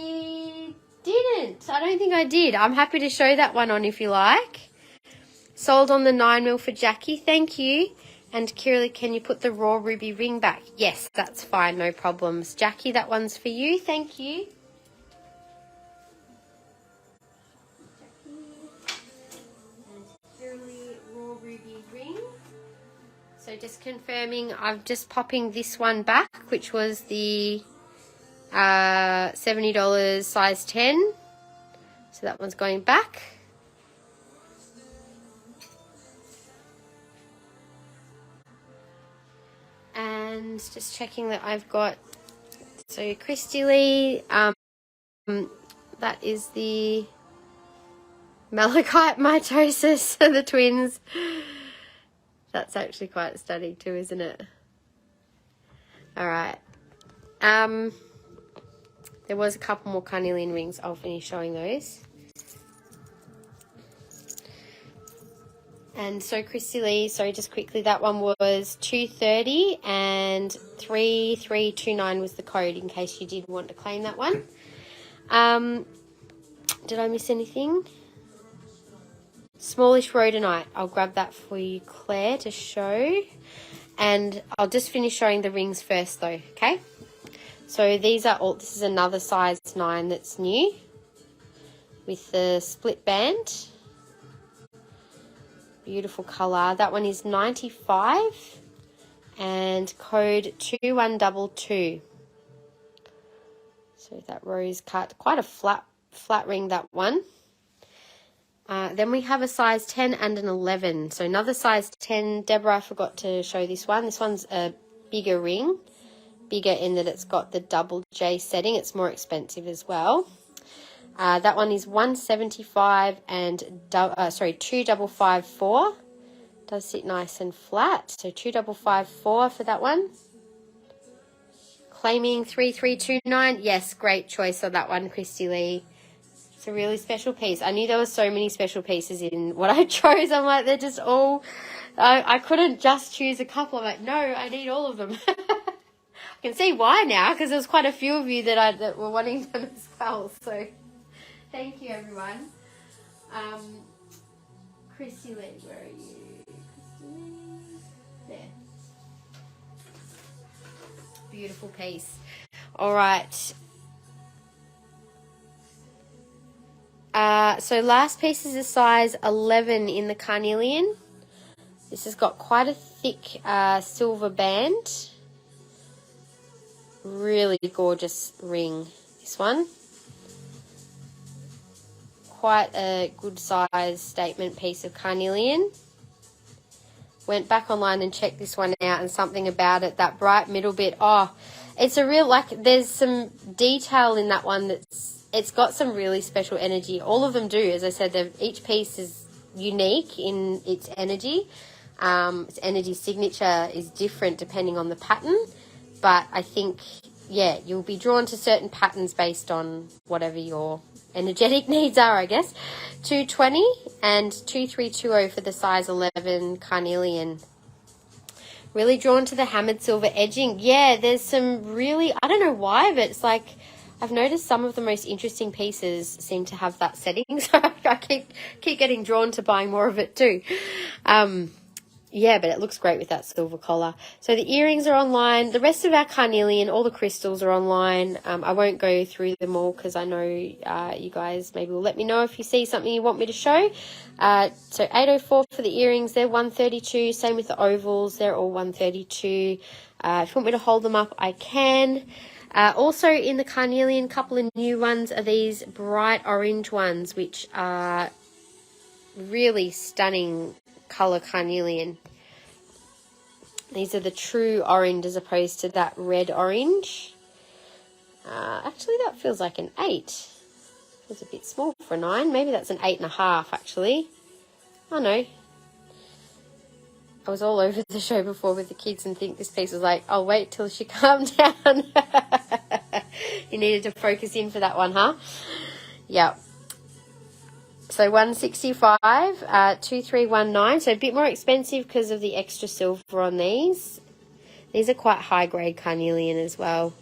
didn't. I don't think I did. I'm happy to show that one on if you like. Sold on the 9mm for Jackie. Thank you. And Kirili, can you put the raw ruby ring back? Yes, that's fine. No problems. Jackie, that one's for you. Thank you. Raw ruby ring. So just confirming, I'm just popping this one back, which was the $70 size 10. So that one's going back. And just checking that I've got, so Christy Lee, that is the Malachite mitosis, the twins. That's actually quite stunning too, isn't it? All right. There was a couple more carnelian rings. I'll finish showing those. And so Christy Lee, sorry, just quickly, that one was $230 and $3329 was the code in case you did want to claim that one. Did I miss anything? Smallish rhodonite. I'll grab that for you, Claire, to show. And I'll just finish showing the rings first though, okay? So these are all, this is another size 9 that's new with the split band. Beautiful colour. That one is $95 and code 2122. So that rose cut, quite a flat ring, that one. Then we have a size 10 and an 11. So another size 10. Deborah, I forgot to show this one. This one's a bigger ring. Bigger in that it's got the double J setting. It's more expensive as well. That one is $175 and $2,554. Does sit nice and flat. So $2,554 for that one. Claiming 3329. Yes, great choice on that one, Christy Lee. It's a really special piece. I knew there were so many special pieces in what I chose. I'm like, they're just all, I couldn't just choose a couple. I'm like, no, I need all of them. I can see why now, because there's quite a few of you that were wanting them as well. So thank you, everyone. Christy Lee, where are you? Christy Lee. There. Beautiful piece. All right. So last piece is a size 11 in the Carnelian. This has got quite a thick silver band. Really gorgeous ring, this one. Quite a good size statement piece of Carnelian. Went back online and checked this one out, and something about it, that bright middle bit, oh, it's a real, like, there's some detail in that one it's got some really special energy. All of them do. As I said, each piece is unique in its energy. Its energy signature is different depending on the pattern. But I think, yeah, you'll be drawn to certain patterns based on whatever your energetic needs are, I guess. $220 and $2320 for the size 11 Carnelian. Really drawn to the hammered silver edging. Yeah, there's some really, I don't know why, but it's like, I've noticed some of the most interesting pieces seem to have that setting, so I keep getting drawn to buying more of it too. Yeah, but it looks great with that silver collar. So the earrings are online. The rest of our carnelian, all the crystals are online. I won't go through them all because I know you guys maybe will let me know if you see something you want me to show. So $804 for the earrings, they're $132. Same with the ovals, they're all $132. If you want me to hold them up, I can. Also in the carnelian, couple of new ones are these bright orange ones, which are really stunning color carnelian. These are the true orange as opposed to that red orange. Actually, that feels like an 8. Feels a bit small for a 9. Maybe that's an 8.5 actually. Oh no. I was all over the show before with the kids and think this piece was like, I'll wait till she calmed down. You needed to focus in for that one, huh? Yeah. So $165, $2319. So a bit more expensive because of the extra silver on these. These are quite high grade carnelian as well.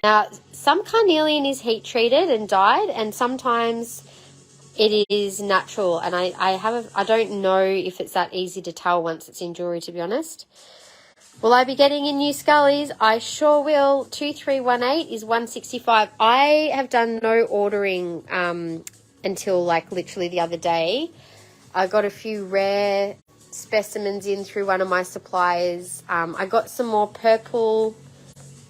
Now, some carnelian is heat treated and dyed, and sometimes It is natural, and I don't know if it's that easy to tell once it's in jewellery, to be honest. Will I be getting in new scullies? I sure will. 2318 is 165. I have done no ordering until like literally the other day. I got a few rare specimens in through one of my suppliers. I got some more purple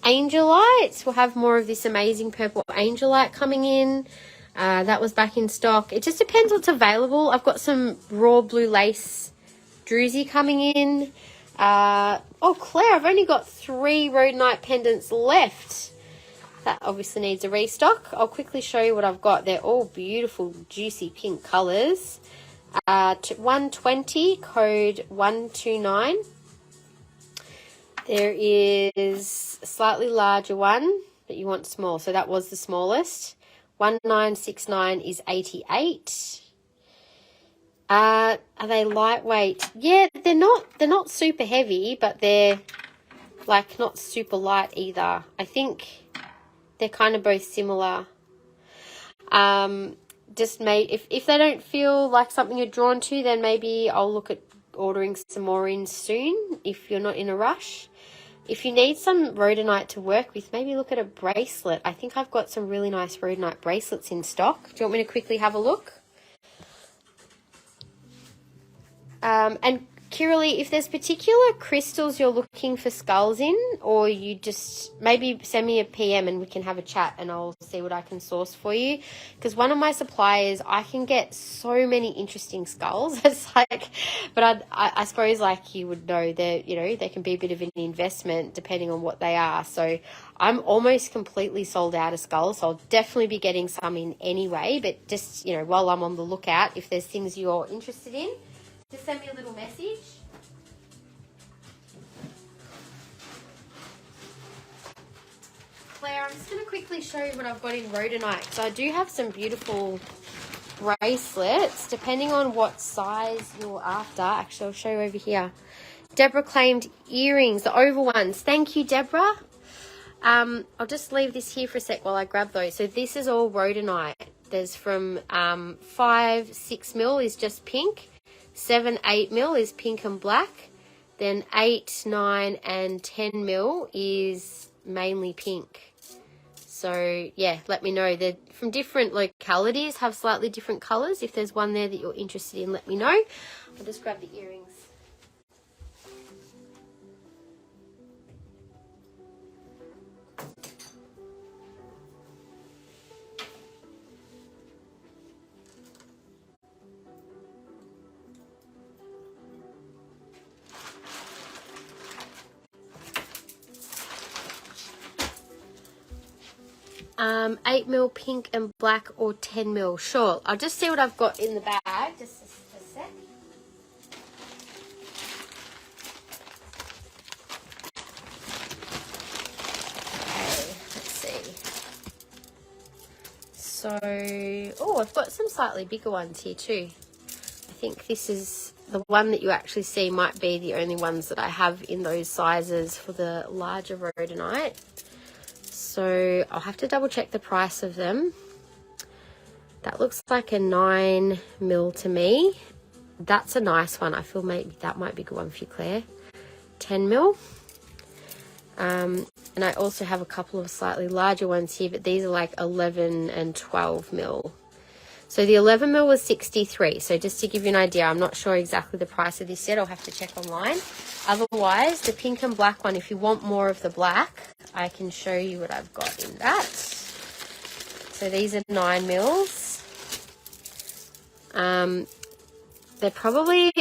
angelites. We'll have more of this amazing purple angelite coming in. That was back in stock. It just depends what's available. I've got some raw blue lace druzy coming in. Oh, Claire, I've only got 3 Rhodonite pendants left. That obviously needs a restock. I'll quickly show you what I've got. They're all beautiful, juicy pink colours. 120, code 129. There is a slightly larger one, but you want small. So that was the smallest. 1969 is 88. Are they lightweight? Yeah, they're not super heavy, but they're like not super light either. I think they're kind of both similar. Just if they don't feel like something you're drawn to, then maybe I'll look at ordering some more in soon if you're not in a rush. If you need some rhodonite to work with, maybe look at a bracelet. I think I've got some really nice rhodonite bracelets in stock. Do you want me to quickly have a look? And Kiralee, if there's particular crystals you're looking for skulls in, or you just maybe send me a PM and we can have a chat and I'll see what I can source for you. Because one of my suppliers, I can get so many interesting skulls. It's like, but I suppose like you would know that, you know, they can be a bit of an investment depending on what they are. So I'm almost completely sold out of skulls. So I'll definitely be getting some in anyway. But just, you know, while I'm on the lookout, if there's things you're interested in, just send me a little message. Claire, I'm just going to quickly show you what I've got in rhodonite. So I do have some beautiful bracelets, depending on what size you're after. Actually, I'll show you over here. Deborah claimed earrings, the oval ones. Thank you, Deborah. I'll just leave this here for a sec while I grab those. So this is all rhodonite. There's from 5, 6 mil is just pink. 7, 8 mil is pink and black. Then 8, 9 and 10 mil is mainly pink. So yeah, let me know. They're from different localities, have slightly different colours. If there's one there that you're interested in, let me know. I'll just grab the earrings. Um, 8 mil pink and black or 10 mil. Sure. I'll just see what I've got in the bag. Just a sec. Okay, let's see. So, oh, I've got some slightly bigger ones here too. I think this is the one that you actually see might be the only ones that I have in those sizes for the larger rhodonite. So I'll have to double check the price of them. That looks like a 9 mil to me. That's a nice one. I feel maybe that might be a good one for you, Claire. 10 mil. And I also have a couple of slightly larger ones here, but these are like 11 and 12 mil. So the 11 mil was 63. So just to give you an idea, I'm not sure exactly the price of this yet. I'll have to check online. Otherwise, the pink and black one, if you want more of the black, I can show you what I've got in that. So these are 9 mils. They're probably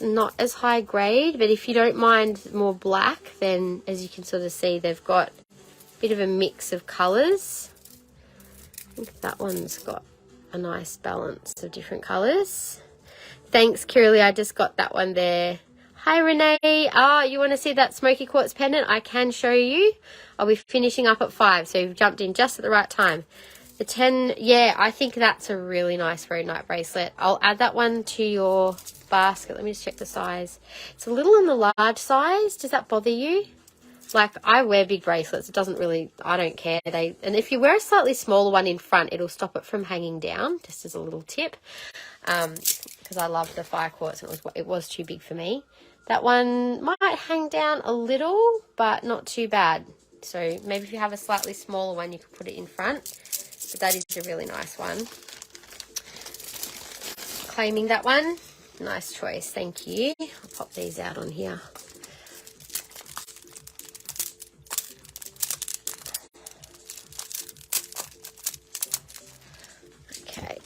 not as high grade, but if you don't mind more black, then as you can sort of see, they've got a bit of a mix of colours. I think that one's got a nice balance of different colours. Thanks, Kiralee. I just got that one there. Hi, Renee. You want to see that Smokey Quartz pendant? I can show you. I'll be finishing up at 5, so you've jumped in just at the right time. The 10, yeah, I think that's a really nice rhodonite bracelet. I'll add that one to your basket. Let me just check the size. It's a little in the large size. Does that bother you? like I wear big bracelets. It doesn't really, I don't care. And if you wear a slightly smaller one in front, it'll stop it from hanging down, just as a little tip. Because I love the fire quartz, and it was too big for me. That one might hang down a little, but not too bad. So maybe if you have a slightly smaller one, you could put it in front. But that is a really nice one. Claiming that one. Nice choice, thank you. I'll pop these out on here. Okay.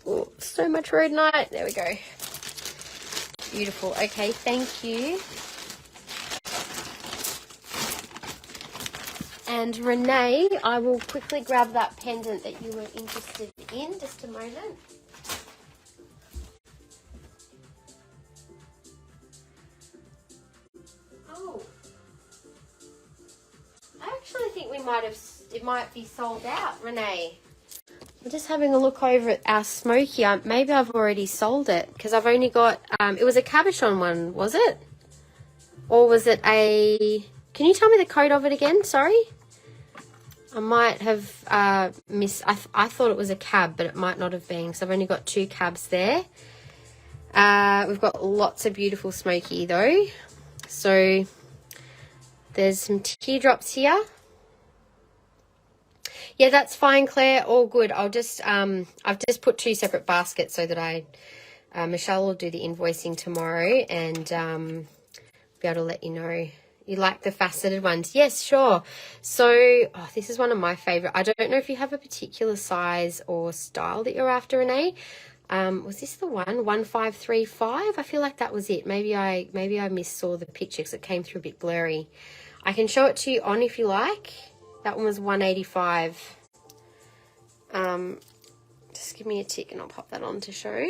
Oh, so much Rhodonite. There we go. Beautiful. Okay, thank you. And Renee, I will quickly grab that pendant that you were interested in. Just a moment. Oh. I actually think it might be sold out, Renee. I'm just having a look over at our Smokey. Maybe I've already sold it because I've only got, it was a cabochon one, was it? Or was it a, can you tell me the code of it again? Sorry. I might have missed, I thought it was a cab, but it might not have been. So I've only got 2 cabs there. We've got lots of beautiful Smokey though. So there's some teardrops here. Yeah, that's fine, Claire. All good. I'll just, I've just put 2 separate baskets so that Michelle will do the invoicing tomorrow and be able to let you know. You like the faceted ones? Yes, sure. So, oh, this is one of my favorite. I don't know if you have a particular size or style that you're after, Renee. Was this the one? 1535? I feel like that was it. Maybe I missaw the picture because it came through a bit blurry. I can show it to you on if you like. That one was 185. Just give me a tick and I'll pop that on to show.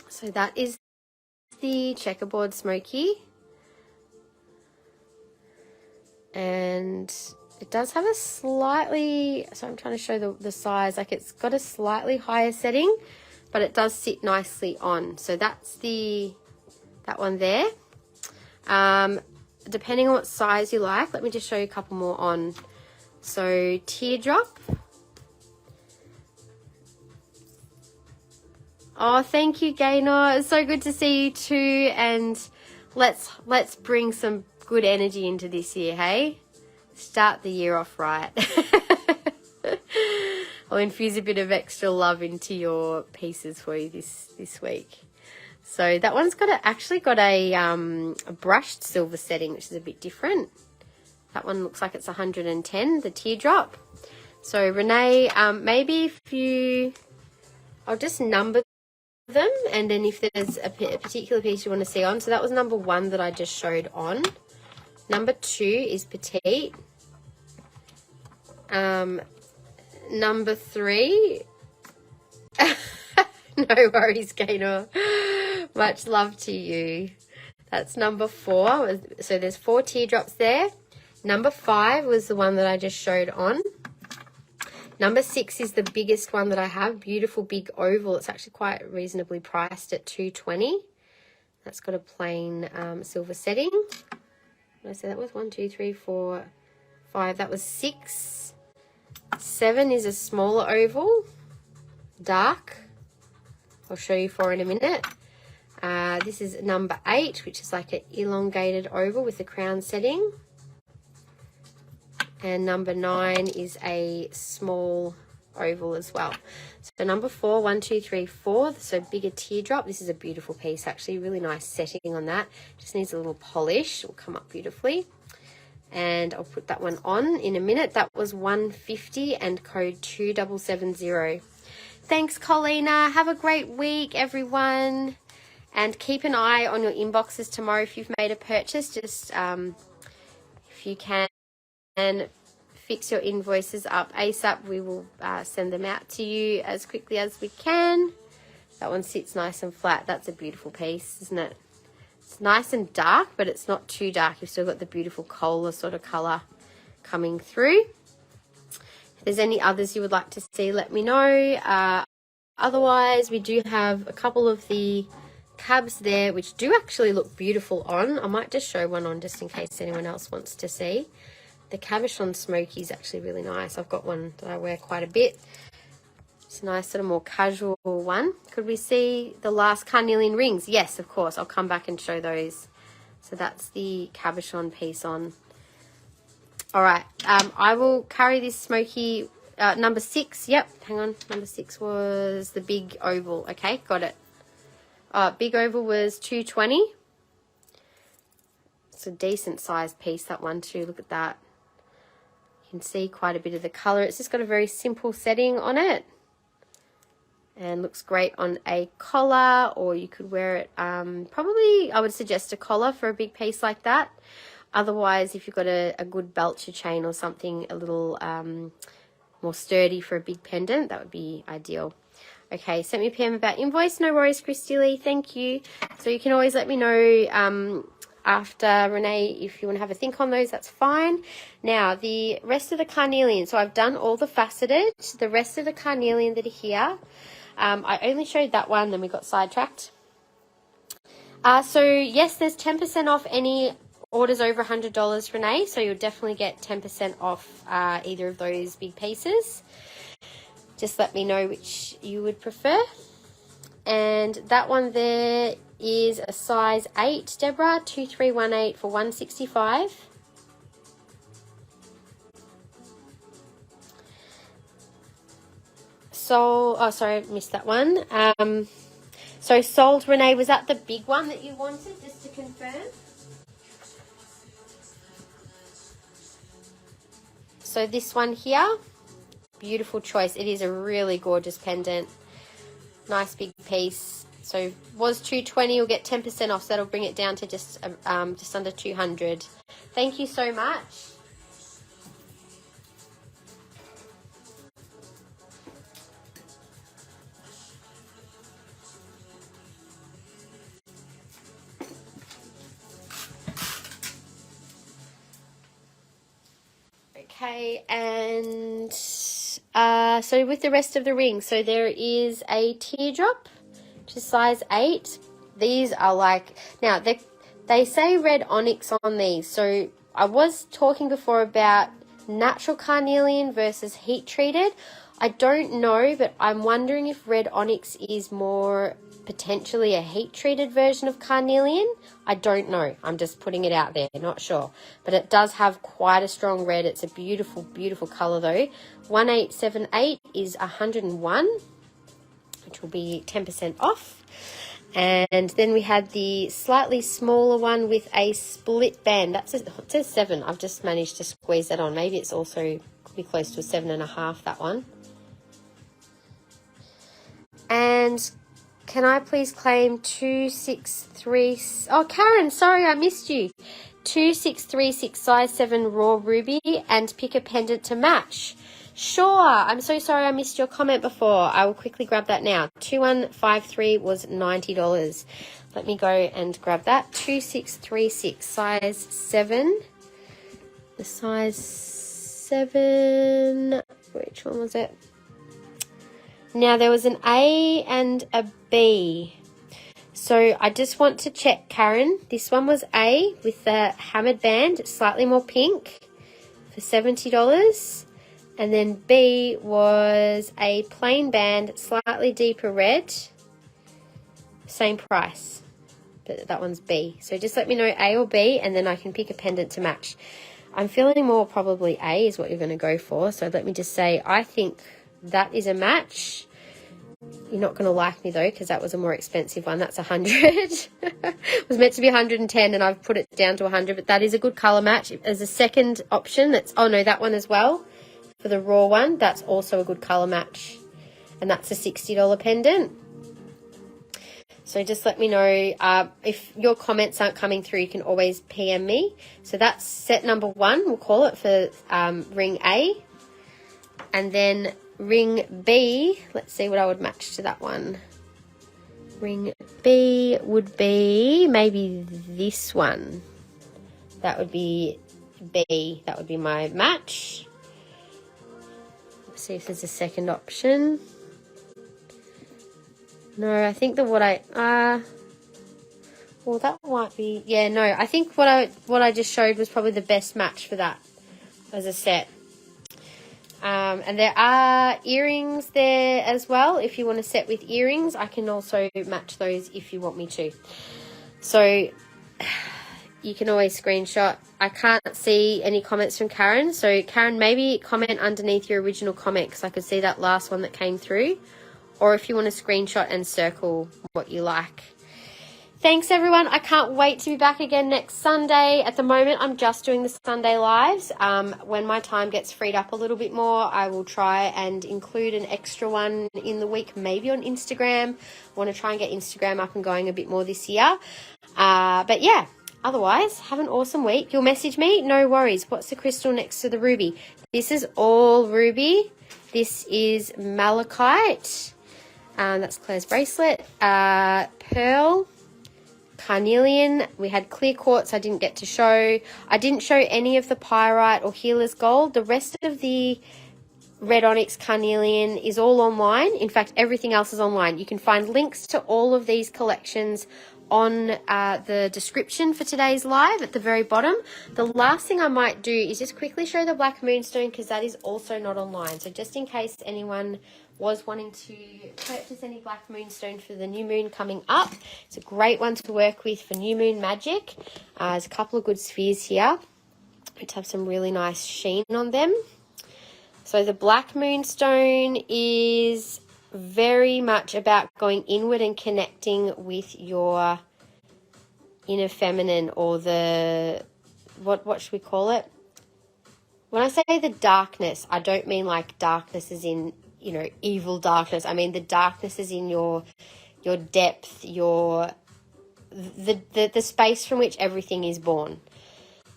So that is the checkerboard Smokey. And it does have a slightly, so I'm trying to show the size, like it's got a slightly higher setting, but it does sit nicely on. So that's that one there. Depending on what size you like, let me just show you a couple more on. So teardrop. Oh, thank you, Gaynor. It's so good to see you too. And let's bring some good energy into this year, hey? Start the year off right. I'll infuse a bit of extra love into your pieces for you this week. So that one's actually got a brushed silver setting, which is a bit different. That one looks like it's 110, the teardrop. So Renee, maybe I'll just number them, and then if there's a particular piece you want to see on. So that was number 1 that I just showed on. Number 2 is petite. Number 3, no worries, Gaynor. Much love to you. That's number 4. So there's 4 teardrops there. Number 5 was the one that I just showed on. Number 6 is the biggest one that I have. Beautiful big oval. It's actually quite reasonably priced at $220. That's got a plain silver setting. So that was 1, 2, 3, 4, 5. That was 6. 7 is a smaller oval. Dark. I'll show you 4 in a minute. This is number 8, which is like an elongated oval with a crown setting. And number 9 is a small oval as well. So number 4, 1, 2, 3, 4. So bigger teardrop. This is a beautiful piece, actually. Really nice setting on that. Just needs a little polish. It will come up beautifully. And I'll put that one on in a minute. That was 150 and code 2770. Thanks, Colina. Have a great week, everyone. And keep an eye on your inboxes tomorrow if you've made a purchase. Just if you can fix your invoices up ASAP, we will send them out to you as quickly as we can. That one sits nice and flat. That's a beautiful piece, isn't it? It's nice and dark, but it's not too dark. You've still got the beautiful cola sort of colour coming through. If there's any others you would like to see, let me know. Otherwise, we do have a couple of the cabs there, which do actually look beautiful on. I might just show one on just in case anyone else wants to see. The cabochon smoky is actually really nice. I've got one that I wear quite a bit. It's a nice sort of more casual one. Could we see the last carnelian rings? Yes, of course. I'll come back and show those. So that's the cabochon piece on. All right. I will carry this smoky number 6. Yep. Hang on. Number 6 was the big oval. Okay. Got it. Big oval was $220. It's a decent sized piece, that one too. Look at that. You can see quite a bit of the color. It's just got a very simple setting on it. And looks great on a collar, or you could wear it, probably I would suggest a collar for a big piece like that. Otherwise, if you've got a good belcher chain or something a little more sturdy for a big pendant, that would be ideal. Okay, sent me a PM about invoice. No worries, Christy Lee, thank you. So you can always let me know after, Renee, if you want to have a think on those, that's fine. Now, the rest of the carnelian, so I've done all the faceted. The rest of the carnelian that are here, I only showed that one, then we got sidetracked. So yes, there's 10% off any orders over $100, Renee, so you'll definitely get 10% off either of those big pieces. Just let me know which you would prefer. And that one there is a size 8, Deborah, 2318 for $165. So, oh, sorry, I missed that one. So sold, Renee, was that the big one that you wanted, just to confirm? So this one here, beautiful choice. It is a really gorgeous pendant. Nice big piece. So was $220, you'll get 10% off, so that'll bring it down to just under $200. Thank you so much. Okay, and so with the rest of the rings, so there is a teardrop, which is size 8. These are like, now they say red onyx on these. So I was talking before about natural carnelian versus heat treated. I don't know, but I'm wondering if red onyx is more potentially a heat treated version of carnelian. I don't know. I'm just putting it out there, not sure. But it does have quite a strong red. It's a beautiful, beautiful color though. 1878 is 101, which will be 10% off. And then we had the slightly smaller one with a split band. It says 7. I've just managed to squeeze that on. Maybe it's also could be close to a 7.5, that one. And can I please claim 2636? Oh, Karen, sorry, I missed you. 2636 size 7 raw ruby and pick a pendant to match. Sure. I'm so sorry I missed your comment before. I will quickly grab that now. 2153 was $90. Let me go and grab that. 2636 size 7. The size 7. Which one was it? Now there was an A and a B. So I just want to check, Karen. This one was A with the hammered band, slightly more pink, for $70. And then B was a plain band, slightly deeper red, same price. But that one's B. So just let me know A or B, and then I can pick a pendant to match. I'm feeling more probably A is what you're going to go for. So let me just say, I think that is a match. You're not going to like me though, because that was a more expensive one. That's 100. It was meant to be 110 and I've put it down to 100, but that is a good color match. As a second option, that's, oh no, that one as well. For the raw one, that's also a good color match. And that's a $60 pendant. So just let me know if your comments aren't coming through, you can always PM me. So that's set number 1, we'll call it, for ring A. And then ring B, let's see what I would match to that one. Ring B would be maybe this one. That would be B. That would be my match. Let's see if there's a second option. No, I think that what I Well, that might be, yeah, no, I think what I just showed was probably the best match for that as a set. And there are earrings there as well. If you want a set with earrings, I can also match those if you want me to. So you can always screenshot. I can't see any comments from Karen. So Karen, maybe comment underneath your original comment because I could see that last one that came through. Or if you want to screenshot and circle what you like. Thanks, everyone. I can't wait to be back again next Sunday. At the moment, I'm just doing the Sunday lives. When my time gets freed up a little bit more, I will try and include an extra one in the week, maybe on Instagram. I want to try and get Instagram up and going a bit more this year. But yeah, otherwise, have an awesome week. You'll message me, no worries. What's the crystal next to the ruby? This is all ruby. This is malachite. That's Claire's bracelet. Pearl. Carnelian, we had clear quartz I didn't get to show. I didn't show any of the pyrite or healer's gold. The rest of the red onyx carnelian is all online. In fact, everything else is online. You can find links to all of these collections on the description for today's live at the very bottom. The last thing I might do is just quickly show the black moonstone because that is also not online. So just in case anyone was wanting to purchase any black moonstone for the new moon coming up, it's a great one to work with for new moon magic. There's a couple of good spheres here which have some really nice sheen on them. So the black moonstone is very much about going inward and connecting with your inner feminine, or the what should we call it? When I say the darkness, I don't mean like darkness as in, you know, evil darkness. I mean the darkness is in your depth, the space from which everything is born.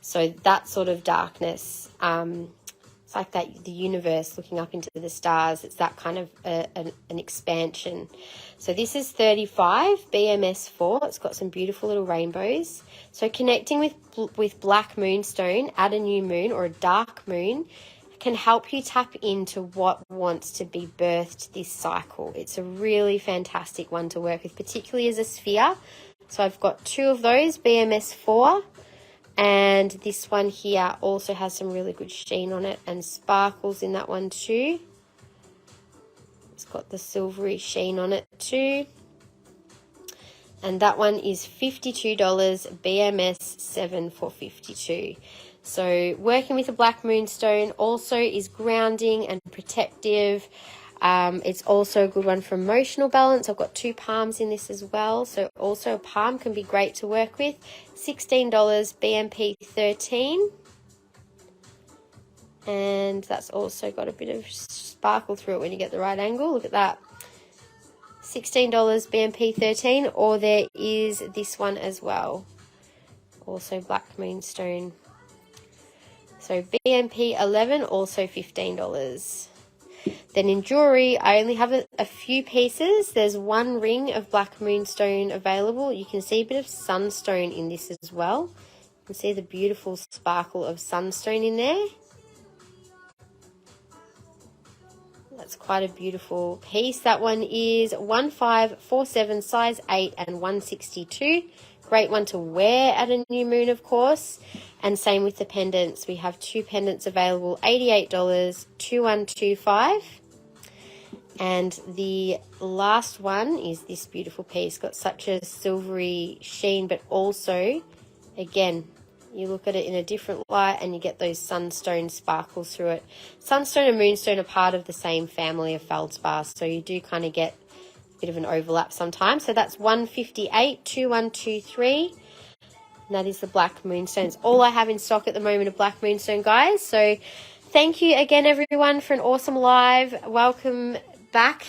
So that sort of darkness. It's like that, the universe looking up into the stars. It's that kind of an expansion. So this is 35 BMS 4. It's got some beautiful little rainbows. So connecting with black moonstone at a new moon or a dark moon can help you tap into what wants to be birthed this cycle. It's a really fantastic one to work with, particularly as a sphere. So I've got 2 of those, BMS 4. And this one here also has some really good sheen on it and sparkles in that one too. It's got the silvery sheen on it too. And that one is $52, BMS 7 for $52. So working with a black moonstone also is grounding and protective. It's also a good one for emotional balance. I've got 2 palms in this as well. So also a palm can be great to work with. $16, BMP 13. And that's also got a bit of sparkle through it when you get the right angle. Look at that. $16, BMP 13. Or there is this one as well. Also black moonstone. So BMP 11, also $15. Then in jewellery, I only have a few pieces. There's 1 ring of black moonstone available. You can see a bit of sunstone in this as well. You can see the beautiful sparkle of sunstone in there. That's quite a beautiful piece. That one is 1547, size 8 and 162. Great one to wear at a new moon, of course. And same with the pendants. We have 2 pendants available, $88, 2125. And the last one is this beautiful piece. Got such a silvery sheen, but also, again, you look at it in a different light and you get those sunstone sparkles through it. Sunstone and moonstone are part of the same family of feldspar, so you do kind of get a bit of an overlap sometimes. So that's 158, 2123. And that is the black moonstone. It's all I have in stock at the moment of black moonstone, guys. So thank you again, everyone, for an awesome live. Welcome back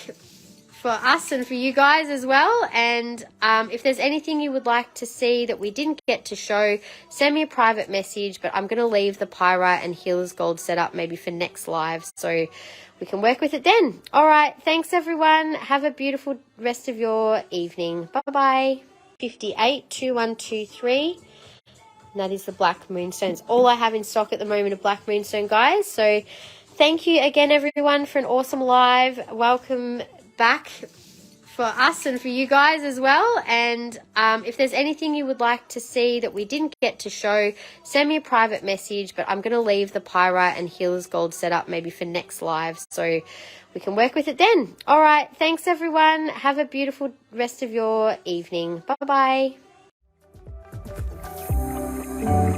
for us and for you guys as well. And if there's anything you would like to see that we didn't get to show, send me a private message. But I'm going to leave the pyrite and healer's gold set up maybe for next live, so we can work with it then. All right. Thanks, everyone. Have a beautiful rest of your evening. Bye-bye. 58, 2123. And that is the black moonstone. It's all I have in stock at the moment of black moonstone, guys. So thank you again, everyone, for an awesome live. Welcome back for us and for you guys as well. And if there's anything you would like to see that we didn't get to show, send me a private message. But I'm going to leave the pyrite and healer's gold set up maybe for next live, so we can work with it then. All right, thanks everyone. Have a beautiful rest of your evening. Bye bye.